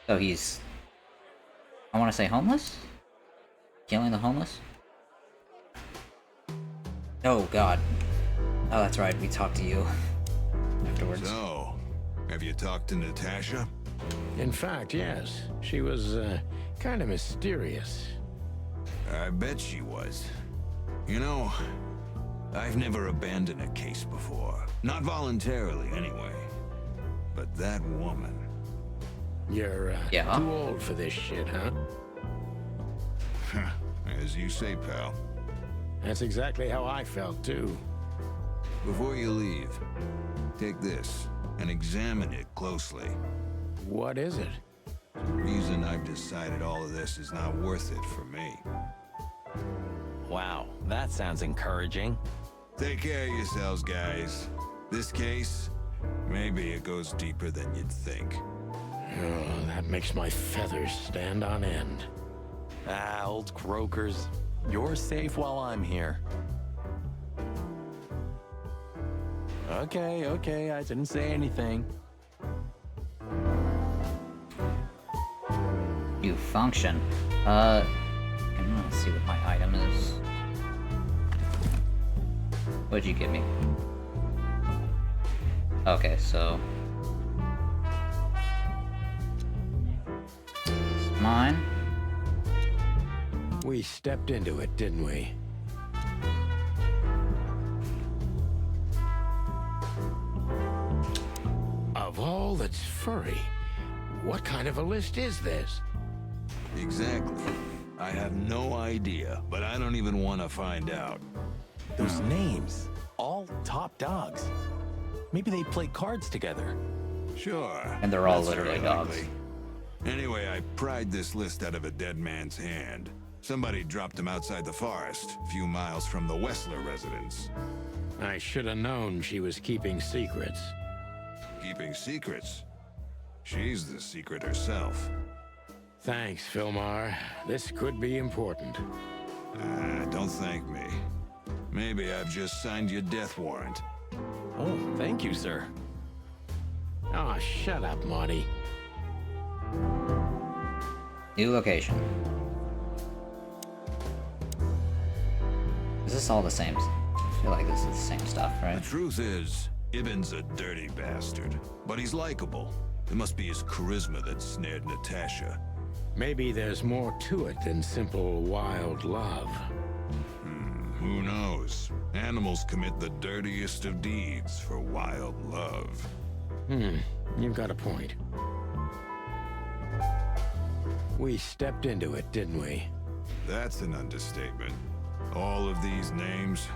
So he's... I want to say homeless? Killing the homeless? Oh god. Oh, that's right, we talked to you afterwards. So, have you talked to Natasha? In fact, yes. She was, kind of mysterious. I bet she was. You know, I've never abandoned a case before. Not voluntarily, anyway. But that woman... You're, yeah. Too old for this shit, huh? As you say, pal. That's exactly how I felt, too. Before you leave, take this and examine it closely. What is it? The reason I've decided all of this is not worth it for me. Wow, that sounds encouraging. Take care of yourselves, guys. This case, maybe it goes deeper than you'd think. Oh, that makes my feathers stand on end. Ah, old croakers. You're safe while I'm here. Okay, I didn't say anything. New function. I'm gonna see what my item is. What'd you give me? Okay, so... it's mine. We stepped into it, didn't we? Of all that's furry, what kind of a list is this? Exactly. I have no idea, but I don't even want to find out. Those names, all top dogs. Maybe they play cards together. Sure. And they're all that's literally very dogs. likely. Anyway, I pried this list out of a dead man's hand. Somebody dropped him outside the forest, a few miles from the Wessler residence. I should have known she was keeping secrets. Keeping secrets? She's the secret herself. Thanks, Filmar. This could be important. Don't thank me. Maybe I've just signed your death warrant. Oh, thank you, sir. Oh, shut up, Marty. New location. Is this all the same? I feel like this is the same stuff, right? The truth is, Ibn's a dirty bastard, but he's likable. It must be his charisma that snared Natasha. Maybe there's more to it than simple wild love. Who knows? Animals commit the dirtiest of deeds for wild love. You've got a point. We stepped into it, didn't we? That's an understatement. All of these names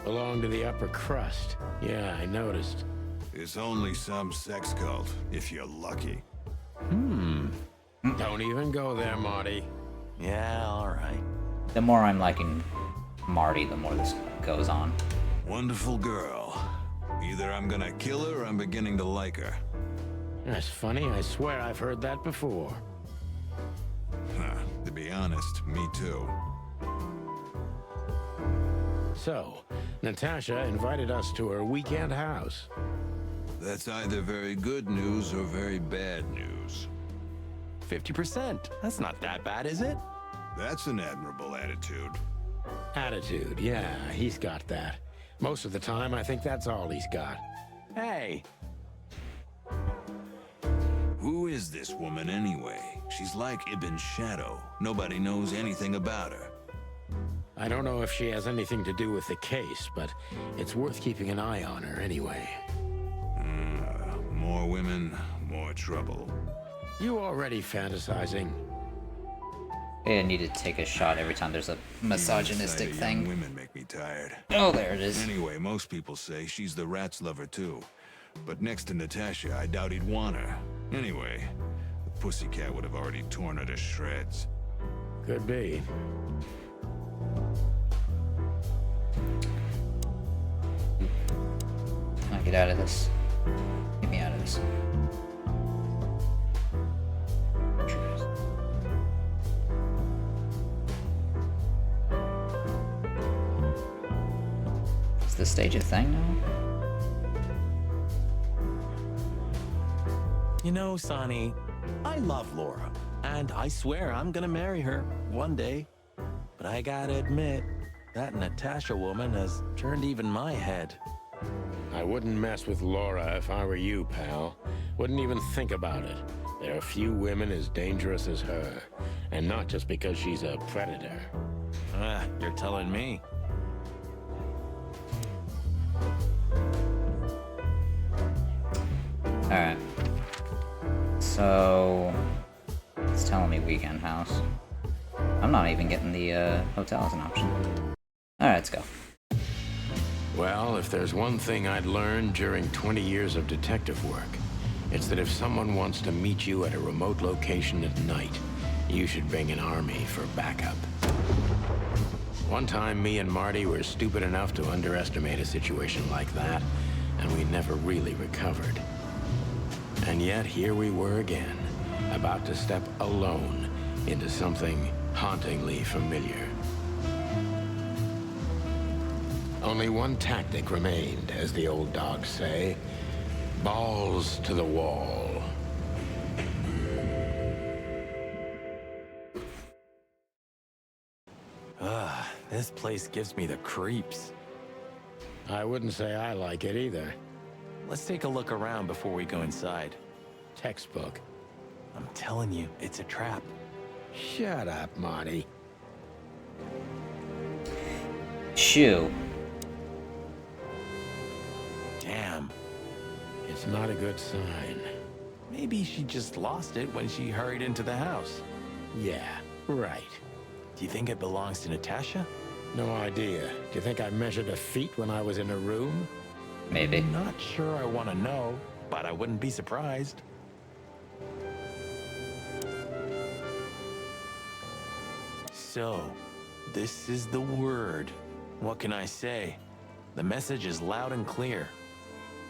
belong to the upper crust. Yeah, I noticed. It's only some sex cult, if you're lucky. Don't even go there, Marty. Yeah, all right. The more I'm liking Marty, the more this goes on. Wonderful girl. Either I'm gonna kill her or I'm beginning to like her. That's funny. I swear I've heard that before. To be honest, me too. So, Natasha invited us to her weekend house. That's either very good news or very bad news. 50%. That's not that bad, is it? That's an admirable attitude. Attitude, yeah, he's got that. Most of the time, I think that's all he's got. Hey. Who is this woman anyway? She's like Ibn's shadow. Nobody knows anything about her. I don't know if she has anything to do with the case, but it's worth keeping an eye on her anyway. More women, more trouble. You already fantasizing? I need to take a shot every time there's a misogynistic thing. Young women make me tired. Oh, there it is. Anyway, most people say she's the rat's lover too. But next to Natasha, I doubt he'd want her. Anyway, the pussycat would have already torn her to shreds. Could be. Can I get out of this? Get me out of this. Is this stage a thing now? You know, Sonny, I love Laura, and I swear I'm gonna marry her one day. But I gotta admit, that Natasha woman has turned even my head. I wouldn't mess with Laura if I were you, pal. Wouldn't even think about it. There are few women as dangerous as her, and not just because she's a predator. You're telling me. Alright. So... it's telling me weekend house. I'm not even getting the hotel as an option. Alright, let's go. Well, if there's one thing I'd learned during 20 years of detective work, It's that if someone wants to meet you at a remote location at night, you should bring an army for backup. One time, me and Marty were stupid enough to underestimate a situation like that, and we never really recovered. And yet, here we were again, about to step alone into something hauntingly familiar. Only one tactic remained, as the old dogs say. Balls to the wall. This place gives me the creeps. I wouldn't say I like it either. Let's take a look around before we go inside. Textbook. I'm telling you, it's a trap. Shut up, Marty. Shoe. Damn. It's not a good sign. Maybe she just lost it when she hurried into the house. Yeah, right. Do you think it belongs to Natasha? No idea. Do you think I measured her feet when I was in her room? Maybe. I'm not sure I want to know, but I wouldn't be surprised. So, this is the word. What can I say? The message is loud and clear.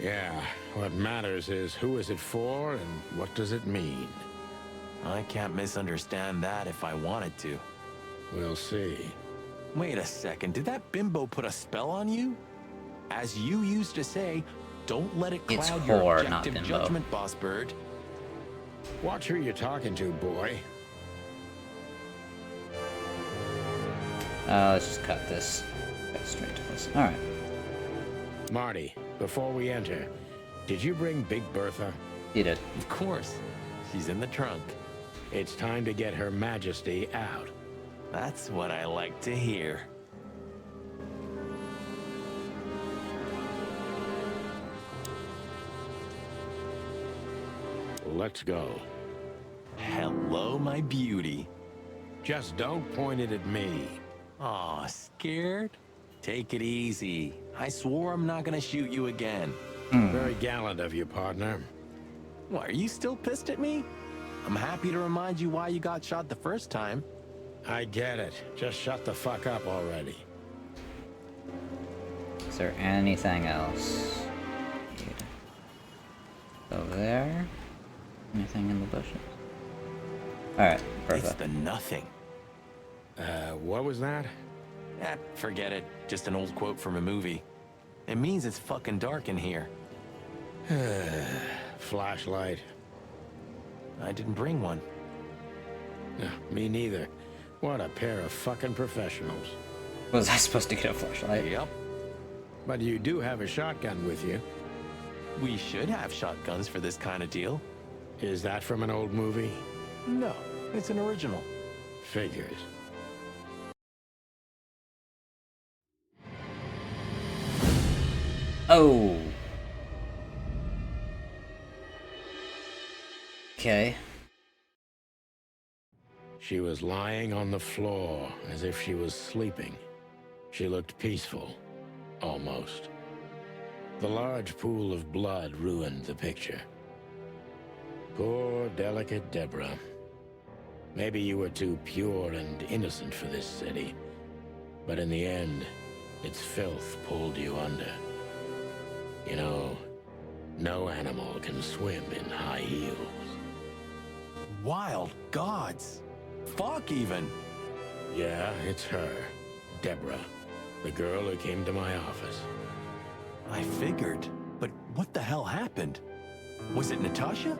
Yeah, what matters is who is it for and what does it mean? I can't misunderstand that if I wanted to. We'll see. Wait a second, did that bimbo put a spell on you? As you used to say, don't let it It's cloud your whore, not objective bimbo. judgment, boss bird. Watch who you're talking to, boy. Let's just cut this. Cut straight to this. Alright. Marty, before we enter, did you bring Big Bertha? You did. Of course. She's in the trunk. It's time to get Her Majesty out. That's what I like to hear. Let's go. Hello, my beauty. Just don't point it at me. Aw, scared? Take it easy. I swore I'm not gonna shoot you again. Very gallant of you, partner. What, are you still pissed at me? I'm happy to remind you why you got shot the first time. I get it. Just shut the fuck up already. Is there anything else? Over there? Anything in the bushes? Alright, It's perfect. the nothing. What was that? Forget it. Just an old quote from a movie. It means it's fucking dark in here. Flashlight. I didn't bring one. No, me neither. What a pair of fucking professionals. Was I supposed to get a flashlight? Yep. But you do have a shotgun with you. We should have shotguns for this kind of deal. Is that from an old movie? No, it's an original. Figures. Oh. Okay. She was lying on the floor as if she was sleeping. She looked peaceful. Almost. The large pool of blood ruined the picture. Poor, delicate Deborah. Maybe you were too pure and innocent for this city. But in the end, its filth pulled you under. You know, no animal can swim in high heels. Wild gods. Fuck even. Yeah, it's her. Deborah. The girl who came to my office. I figured. But what the hell happened? Was it Natasha?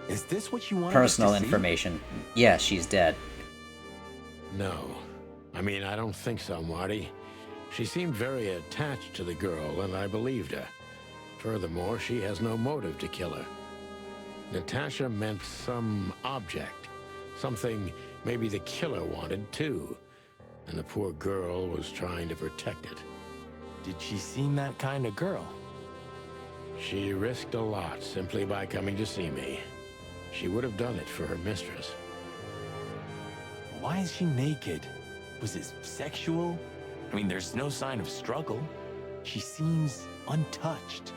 Is this what you wanted Personal us to see? information. Yeah, she's dead. No. I mean, I don't think so, Marty. She seemed very attached to the girl, and I believed her. Furthermore, she has no motive to kill her. Natasha meant some object. Something maybe the killer wanted, too. And the poor girl was trying to protect it. Did she seem that kind of girl? She risked a lot simply by coming to see me. She would have done it for her mistress. Why is she naked? Was it sexual? I mean, there's no sign of struggle. She seems untouched.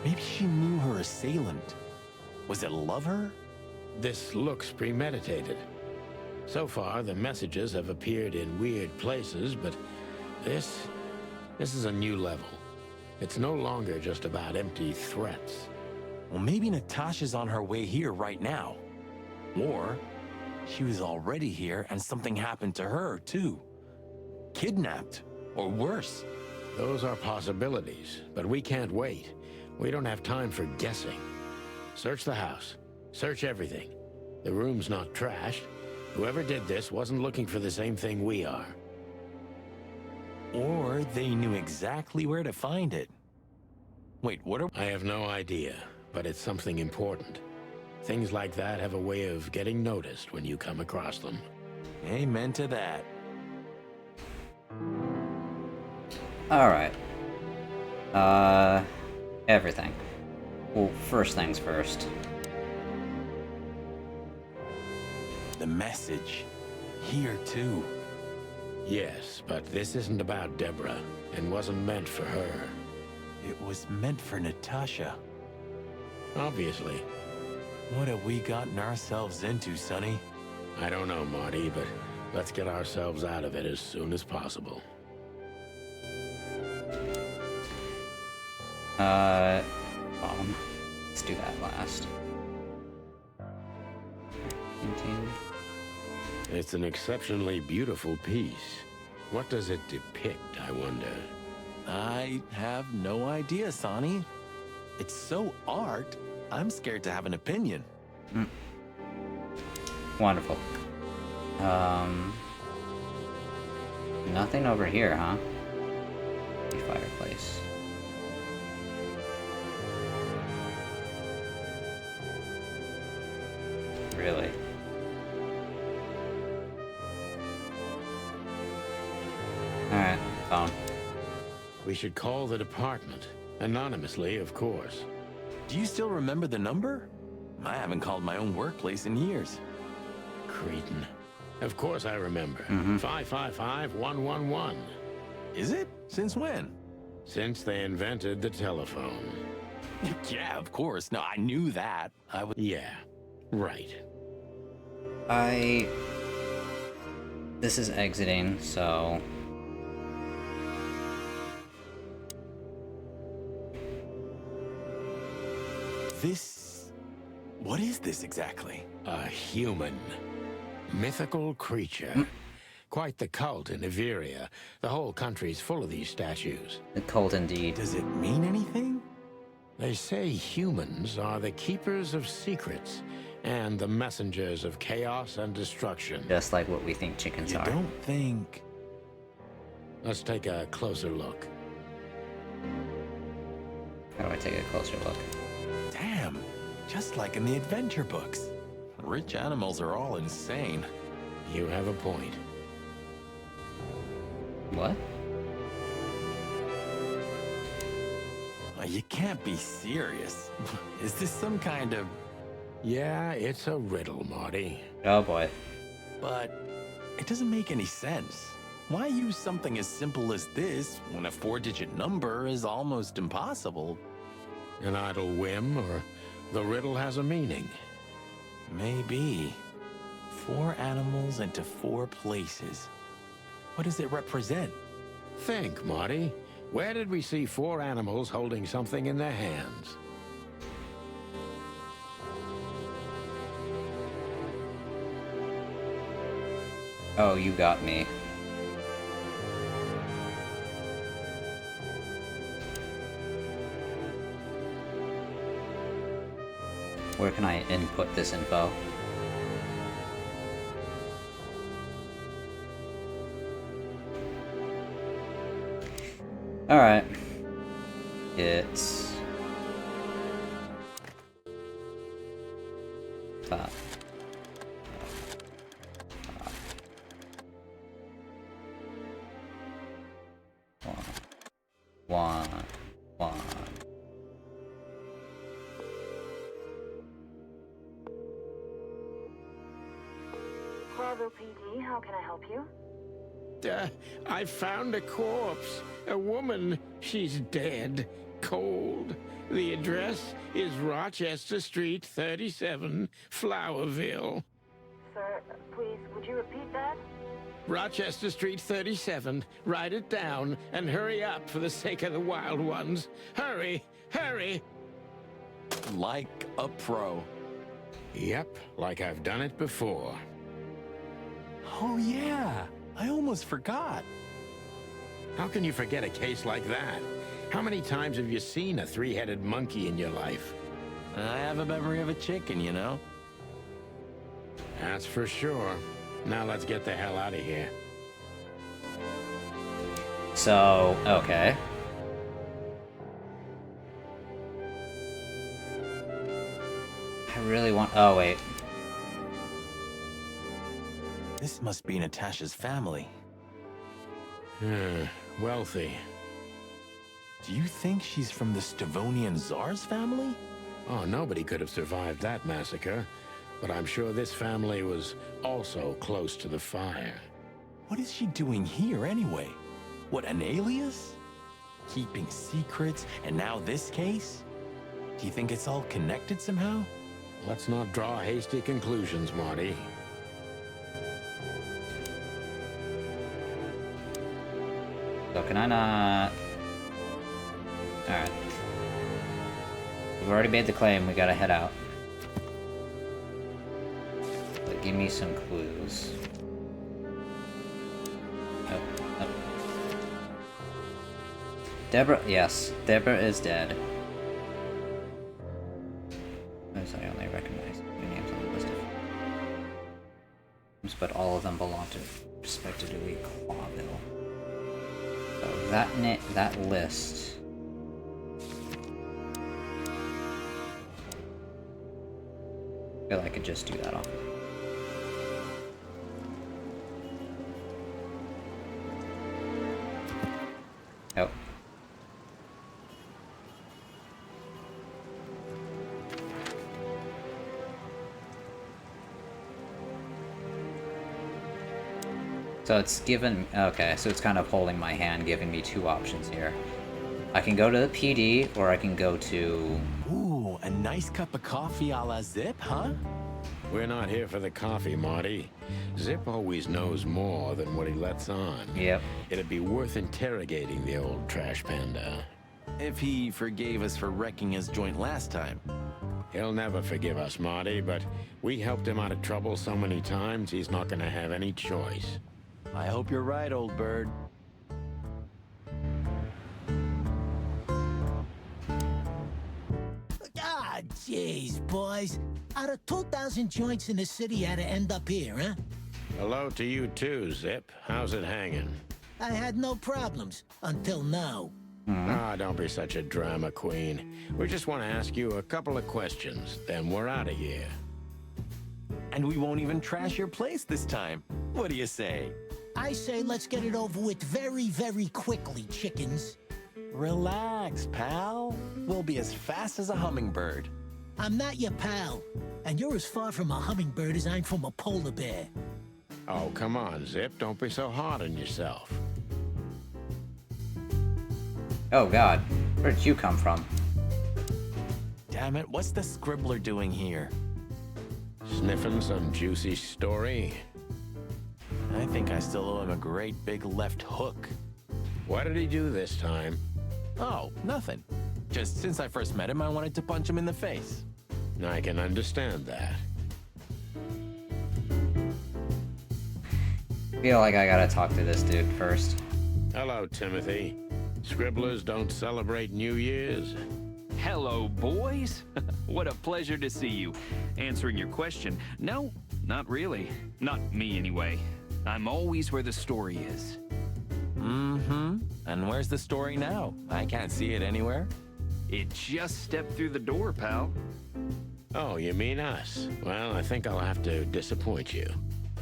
Maybe she knew her assailant. Was it lover? This looks premeditated. So far, the messages have appeared in weird places, but this is a new level. It's no longer just about empty threats. Well, maybe Natasha's on her way here right now. Or she was already here and something happened to her, too. Kidnapped, or worse. Those are possibilities, but we can't wait. We don't have time for guessing. Search the house. Search everything. The room's not trashed. Whoever did this wasn't looking for the same thing we are. Or they knew exactly where to find it. Wait, what are... I have no idea, but it's something important. Things like that have a way of getting noticed when you come across them. Amen to that. Alright. Everything. Well, first things first. The message. Here, too. Yes, but this isn't about Deborah, and wasn't meant for her. It was meant for Natasha. Obviously. What have we gotten ourselves into, Sonny? I don't know, Marty, but let's get ourselves out of it as soon as possible. Let's do that last. Continue. It's an exceptionally beautiful piece. What does it depict, I wonder? I have no idea, Sonny. It's so art, I'm scared to have an opinion. Wonderful. Nothing over here, huh? Fireplace. Really? Alright, phone. We should call the department. Anonymously, of course. Do you still remember the number? I haven't called my own workplace in years. Cretin. Of course I remember. 555-111. Is it? Since when? Since they invented the telephone. Yeah, of course. No, I knew that. Yeah, right. This is exiting, so... What is this exactly? A human. Mythical creature. Quite the cult in Iveria. The whole country's full of these statues. The cult indeed. Does it mean anything? They say humans are the keepers of secrets and the messengers of chaos and destruction. Just like what we think chickens are. You don't think... Let's take a closer look. How do I take a closer look? Damn, just like in the adventure books. Rich animals are all insane. You have a point. What? You can't be serious. Is this some kind of... Yeah, it's a riddle, Marty. Oh boy. But it doesn't make any sense. Why use something as simple as this when a 4-digit number is almost impossible? An idle whim, or the riddle has a meaning? Maybe. 4 animals into 4 places. What does it represent? Think, Marty. Where did we see 4 animals holding something in their hands? Oh, you got me. Where can I input this info? Alright. It's... top. One. Bravo PD, how can I help you? I found a corpse. A woman. She's dead. cold. The address is Rochester Street, 37, Flowerville. Sir, please, would you repeat that? Rochester Street, 37. Write it down and hurry up for the sake of the wild ones. Hurry! Hurry! Like a pro. Yep, like I've done it before. Oh yeah, I almost forgot. How can you forget a case like that? How many times have you seen a three-headed monkey in your life? I have a memory of a chicken, you know? That's for sure. Now let's get the hell out of here. So, okay. I really want... Oh, wait. This must be Natasha's family. Wealthy. Do you think she's from the Stavonian Tsar's family? Oh, nobody could have survived that massacre. But I'm sure this family was also close to the fire. What is she doing here anyway? What, an alias? Keeping secrets, and now this case? Do you think it's all connected somehow? Let's not draw hasty conclusions, Marty. So can I not... Alright. We've already made the claim, we gotta head out. But give me some clues. Oh, oh. Deborah, yes. Deborah is dead. Those I only recognize. Your names on the list of names, but all of them belong to respectively Clawville. So that list. I feel like I could just do that off. Oh. So it's given... Okay, so it's kind of holding my hand, giving me two options here. I can go to the PD, or I can go to... Ooh, a nice cup of coffee a la Zip, huh? We're not here for the coffee, Marty. Zip always knows more than what he lets on. Yep. It'd be worth interrogating the old trash panda. If he forgave us for wrecking his joint last time. He'll never forgive us, Marty, but we helped him out of trouble so many times, he's not gonna have any choice. I hope you're right, old bird. Ah, jeez, boys. Out of 2,000 joints in the city, had to end up here, huh? Hello to you too, Zip. How's it hanging? I had no problems, until now. Ah, don't be such a drama queen. We just want to ask you a couple of questions, then we're out of here. And we won't even trash your place this time. What do you say? I say let's get it over with very, very quickly, chickens. Relax, pal. We'll be as fast as a hummingbird. I'm not your pal, and you're as far from a hummingbird as I'm from a polar bear. Oh, come on, Zip. Don't be so hard on yourself. Oh god, where did you come from? Damn it, what's the scribbler doing here? Sniffing some juicy story? I think I still owe him a great big left hook. What did he do this time? Oh, nothing. Just since I first met him, I wanted to punch him in the face. I can understand that. Feel like I gotta talk to this dude first. Hello, Timothy. Scribblers don't celebrate New Year's. Hello, boys. What a pleasure to see you. Answering your question, no, not really. Not me, anyway. I'm always where the story is. Mm-hmm. And where's the story now? I can't see it anywhere. It just stepped through the door, pal. Oh, you mean us? Well, I think I'll have to disappoint you.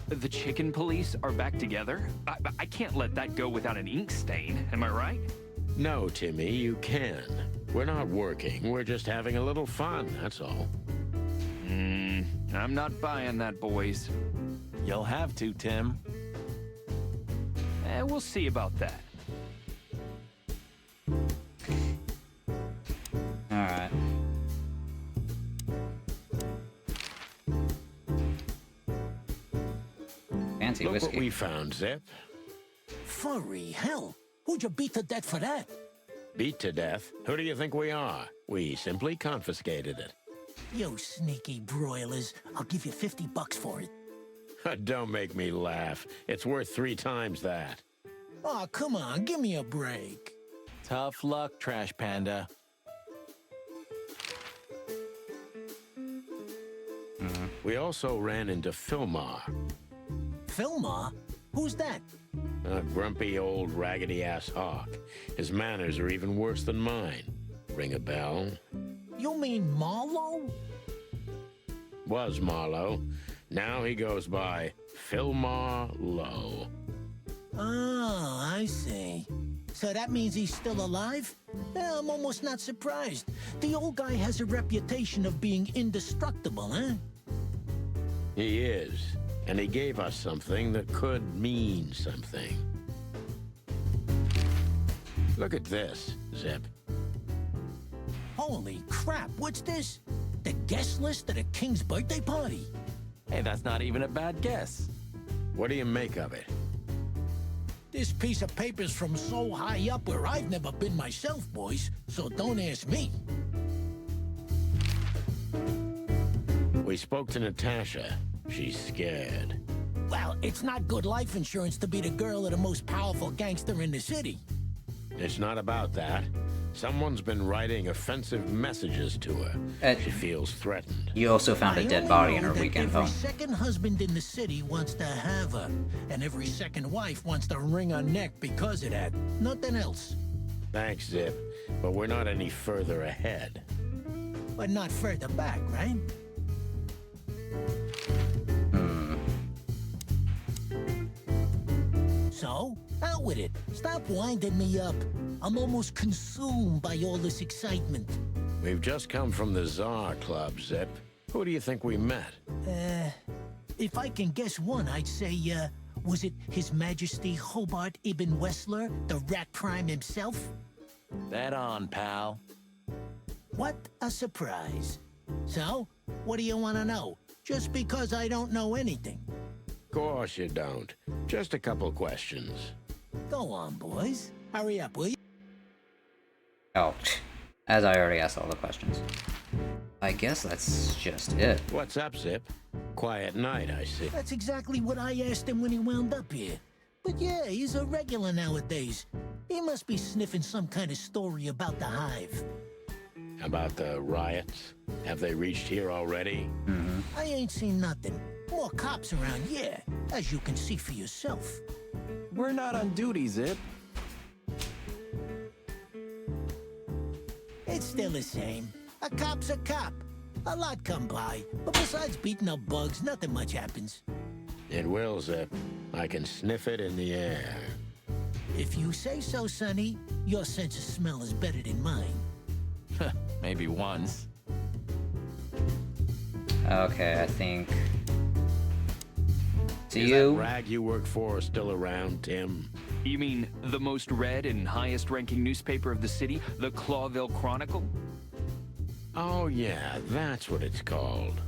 The chicken police are back together? I can't let that go without an ink stain, am I right? No, Timmy, you can. We're not working, we're just having a little fun, that's all. I'm not buying that, boys. You'll have to, Tim. We'll see about that. fancy Look whiskey. what we found, Zip. Furry hell. Who'd you beat to death for that? Beat to death? Who do you think we are? We simply confiscated it. You sneaky broilers. I'll give you $50 for it. Don't make me laugh. It's worth 3 times that. Oh, come on. Give me a break. Tough luck, Trash Panda. We also ran into Filmar. Filmar? Who's that? A grumpy old raggedy-ass hawk. His manners are even worse than mine. Ring a bell? You mean Marlowe? Was Marlowe. Now he goes by Filmar Lowe. Oh, I see. So that means he's still alive? Yeah, I'm almost not surprised. The old guy has a reputation of being indestructible, huh? He is. And he gave us something that could mean something. Look at this, Zip. Holy crap, what's this? The guest list at a king's birthday party? Hey, that's not even a bad guess. What do you make of it? This piece of paper's from so high up where I've never been myself, boys, so don't ask me. We spoke to Natasha. She's scared. Well, it's not good life insurance to be the girl of the most powerful gangster in the city. It's not about that. Someone's been writing offensive messages to her. She feels threatened. You also found a dead body in her weekend home. Every second husband in the city wants to have her, and every second wife wants to wring her neck because of that. Nothing else. Thanks, Zip, but we're not any further ahead. But not further back, right? So, out with it. Stop winding me up. I'm almost consumed by all this excitement. We've just come from the Tsar Club, Zip. Who do you think we met? If I can guess one, I'd say, was it His Majesty Hobart Ibn Wessler, the Rat Prime himself? Dead on, pal. What a surprise. So, what do you want to know? Just because I don't know anything. Of course you don't. Just a couple questions. Go on, boys. Hurry up, will you? Oh, as I already asked all the questions. I guess that's just it. What's up, Zip? Quiet night, I see. That's exactly what I asked him when he wound up here. But yeah, he's a regular nowadays. He must be sniffing some kind of story about the Hive. About the riots? Have they reached here already? I ain't seen nothing. More cops around, yeah, as you can see for yourself. We're not on duty, Zip. It's still the same. A cop's a cop. A lot come by, but besides beating up bugs, nothing much happens. It will, Zip. I can sniff it in the air. If you say so, Sonny, your sense of smell is better than mine. Maybe once. Okay, I think... Is that rag you work for still around, Tim? You mean the most read and highest ranking newspaper of the city, the Clawville Chronicle? Oh yeah, that's what it's called.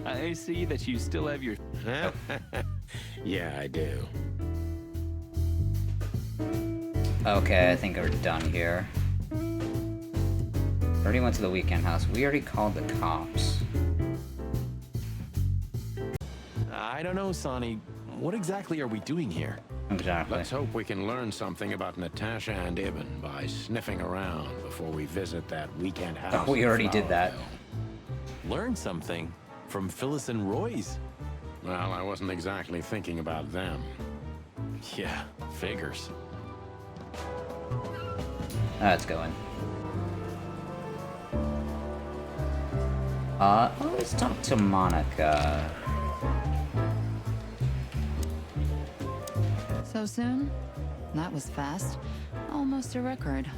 I see that you still have your... Yeah, I do. Okay, I think we're done here. Already went to the weekend house. We already called the cops. I don't know, Sonny. What exactly are we doing here? Exactly. Let's hope we can learn something about Natasha and Ibn by sniffing around before we visit that weekend house. Oh, we already did that. Learn something? From Phyllis and Roy's? Well, I wasn't exactly thinking about them. Yeah, figures. Let's go in. Let's talk to Monica. So soon? That was fast. Almost a record.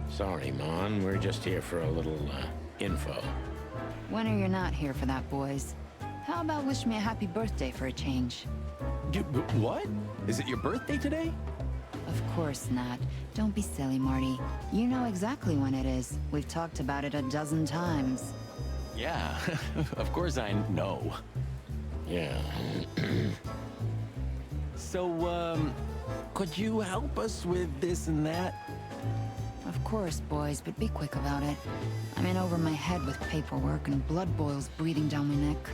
Sorry, Mon. We're just here for a little, info. When are you not here for that, boys? How about wish me a happy birthday for a change? What? Is it your birthday today? Of course not. Don't be silly, Marty. You know exactly when it is. We've talked about it a dozen times. Yeah, of course I know. Yeah. So, could you help us with this and that? Of course, boys, but be quick about it. I'm in over my head with paperwork and blood boils breathing down my neck.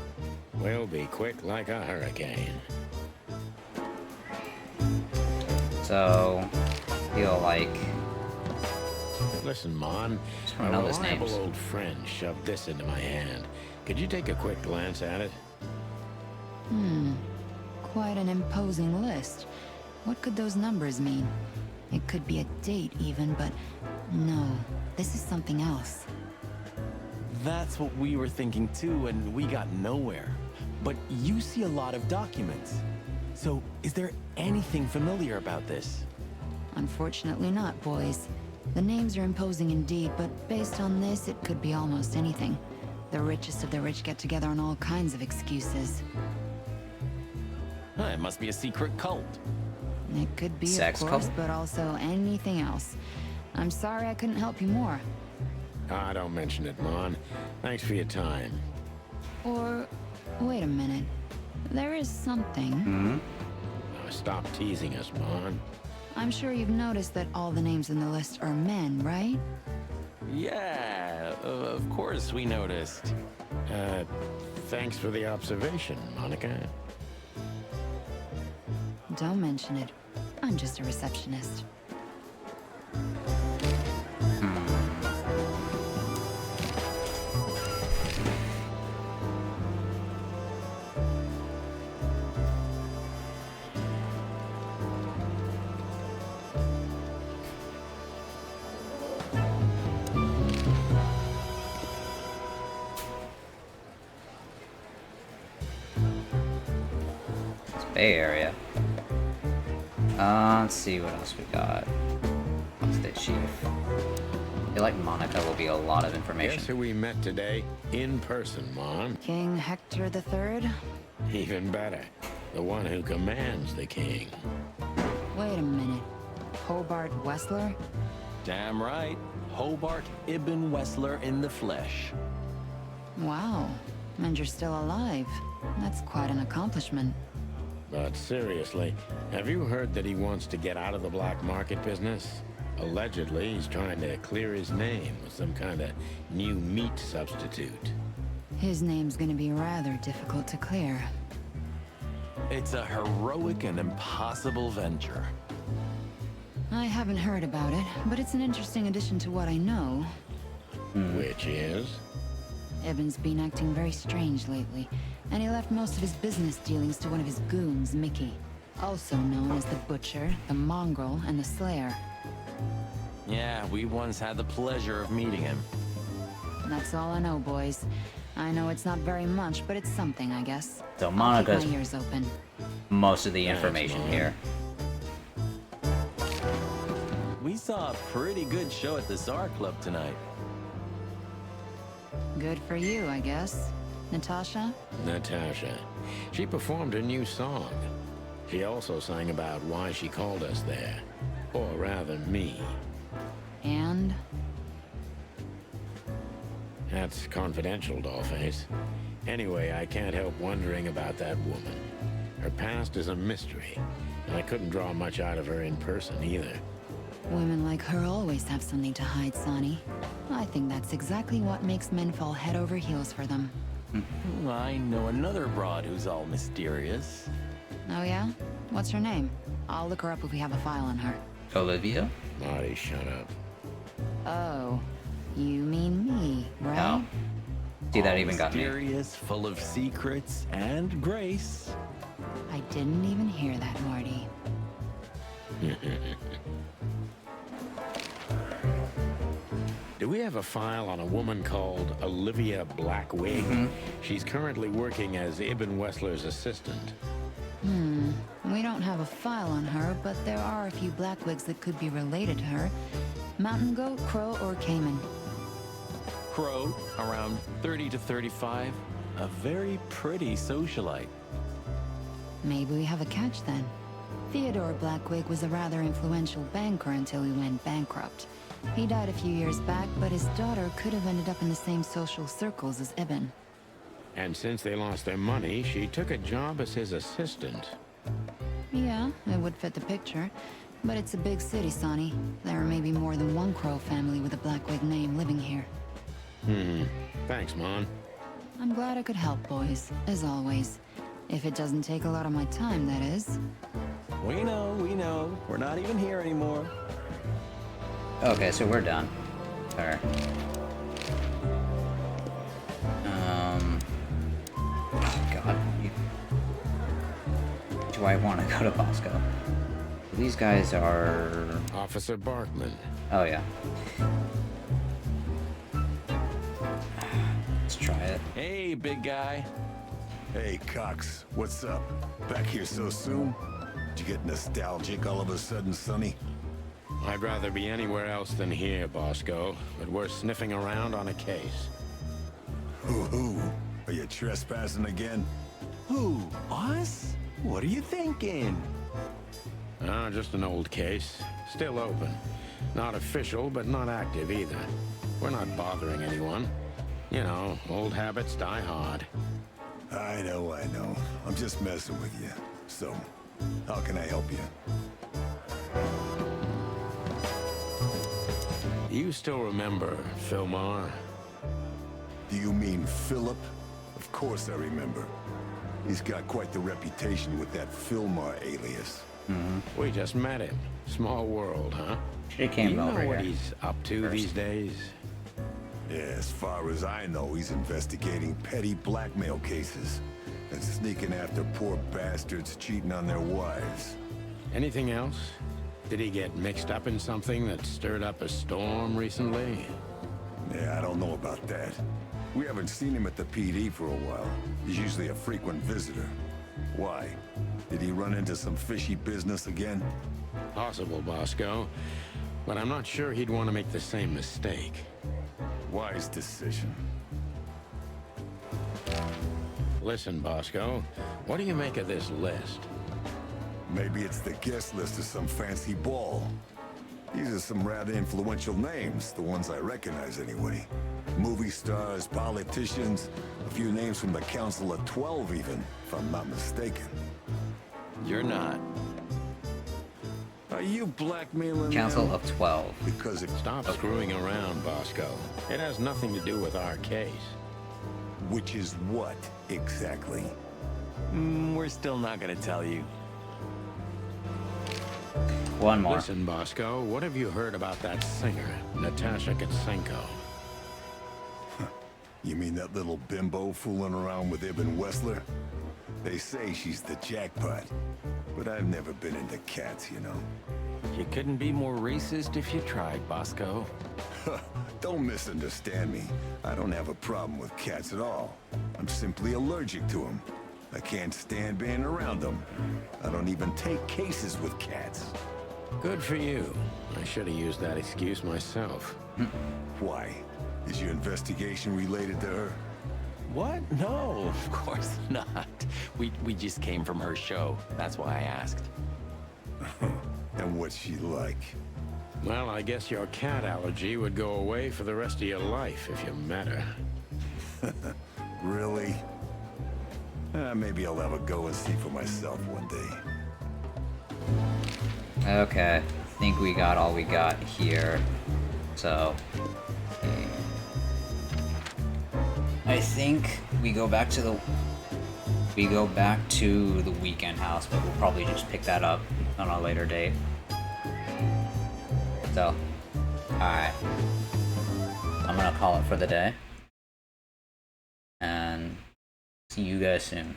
We'll be quick like a hurricane. So, feel like... Listen, Mon, I a know his reliable names. old friend shoved this into my hand. Could you take a quick glance at it? Quite an imposing list. What could those numbers mean? It could be a date even, but no, this is something else. That's what we were thinking too, and we got nowhere. But you see a lot of documents. So, is there anything familiar about this? Unfortunately not, boys. The names are imposing indeed, but based on this, it could be almost anything. The richest of the rich get together on all kinds of excuses. It must be a secret cult. It could be, Sex of course, cult? but also anything else. I'm sorry I couldn't help you more. Ah, don't mention it, Mon. Thanks for your time. Or, wait a minute. There is something. Stop teasing us, Mon. I'm sure you've noticed that all the names in the list are men, right? Yeah, of course we noticed. Thanks for the observation, Monica. Don't mention it. I'm just a receptionist. It's Bay Area. Let's see what else we got. What's the chief? I feel like Monica will be a lot of information. Guess who we met today? In person, Mon. King Hector III? Even better. The one who commands the king. Wait a minute. Hobart Wessler? Damn right. Hobart Ibn Wessler in the flesh. Wow. And you're still alive. That's quite an accomplishment. But seriously, have you heard that he wants to get out of the black market business? Allegedly, he's trying to clear his name with some kind of new meat substitute. His name's gonna be rather difficult to clear. It's a heroic and impossible venture. I haven't heard about it, but it's an interesting addition to what I know. Which is? Ibn's been acting very strange lately, and he left most of his business dealings to one of his goons, Mickey. Also known as the Butcher, the Mongrel, and the Slayer. Yeah, we once had the pleasure of meeting him. That's all I know, boys. I know it's not very much, but it's something, I guess. So I'll keep Monica's my ears open. most of the information here. We saw a pretty good show at the Tsar Club tonight. Good for you, I guess. Natasha? Natasha. She performed a new song. She also sang about why she called us there. Or rather, me. And? That's confidential, Dollface. Anyway, I can't help wondering about that woman. Her past is a mystery, and I couldn't draw much out of her in person either. Women like her always have something to hide, Sonny. I think that's exactly what makes men fall head over heels for them. I know another broad who's all mysterious. Oh yeah? What's her name? I'll look her up if we have a file on her. Olivia? Marty, shut up. Oh, you mean me, right? No. See, that All even got me. mysterious, full of secrets, and grace. I didn't even hear that, Marty. Do we have a file on a woman called Olivia Blackwig? She's currently working as Ibn Wessler's assistant. We don't have a file on her, but there are a few Blackwigs that could be related to her. Mountain goat, crow, or caiman. Crow, around 30 to 35. A very pretty socialite. Maybe we have a catch then. Theodore Blackwig was a rather influential banker until he went bankrupt. He died a few years back, but his daughter could have ended up in the same social circles as Ibn. And since they lost their money, she took a job as his assistant. Yeah, it would fit the picture. But it's a big city, Sonny. There may be more than one Crow family with a Blackwig name living here. Thanks, Mon. I'm glad I could help, boys, as always. If it doesn't take a lot of my time, that is. We know, we know. We're not even here anymore. Okay, so we're done. Alright. Oh god. Do I want to go to Bosco? These guys are... Officer Barkman. Oh, yeah. Let's try it. Hey, big guy. Hey, Cox. What's up? Back here so soon? Did you get nostalgic all of a sudden, Sonny? I'd rather be anywhere else than here, Bosco, but we're sniffing around on a case. Who? Are you trespassing again? Who? Us? What are you thinking? Just an old case. Still open. Not official, but not active either. We're not bothering anyone. You know, old habits die hard. I know. I'm just messing with you. So, how can I help you? You still remember Philmar? Do you mean Philip? Of course I remember. He's got quite the reputation with that Philmar alias. We just met him. Small world, huh? She came you over know what here he's up to these days? Yeah, as far as I know, he's investigating petty blackmail cases and sneaking after poor bastards cheating on their wives. Anything else? Did he get mixed up in something that stirred up a storm recently? Yeah, I don't know about that. We haven't seen him at the PD for a while. He's usually a frequent visitor. Why? Did he run into some fishy business again? Possible, Bosco. But I'm not sure he'd want to make the same mistake. Wise decision. Listen, Bosco, what do you make of this list? Maybe it's the guest list of some fancy ball. These are some rather influential names, the ones I recognize anyway. Movie stars, politicians, a few names from the Council of 12 even, if I'm not mistaken. You're not. Are you blackmailing Council them? of 12. Because it... Stop screwing around, Bosco. It has nothing to do with our case. Which is what, exactly? We're still not gonna tell you. One more. Listen, Bosco, what have you heard about that singer, Natasha Katsenko? You mean that little bimbo fooling around with Ibn Wessler? They say she's the jackpot, but I've never been into cats, you know. You couldn't be more racist if you tried, Bosco. Don't misunderstand me. I don't have a problem with cats at all. I'm simply allergic to them. I can't stand being around them. I don't even take cases with cats. Good for you. I should have used that excuse myself. Why? Is your investigation related to her? What? No, of course not. We just came from her show. That's why I asked. And what's she like? Well, I guess your cat allergy would go away for the rest of your life if you met her. Really? Maybe I'll have a go and see for myself one day. Okay, I think we got all we got here. So, I think we go back to the weekend house, but we'll probably just pick that up on a later date. So, alright. I'm gonna call it for the day. And see you guys soon.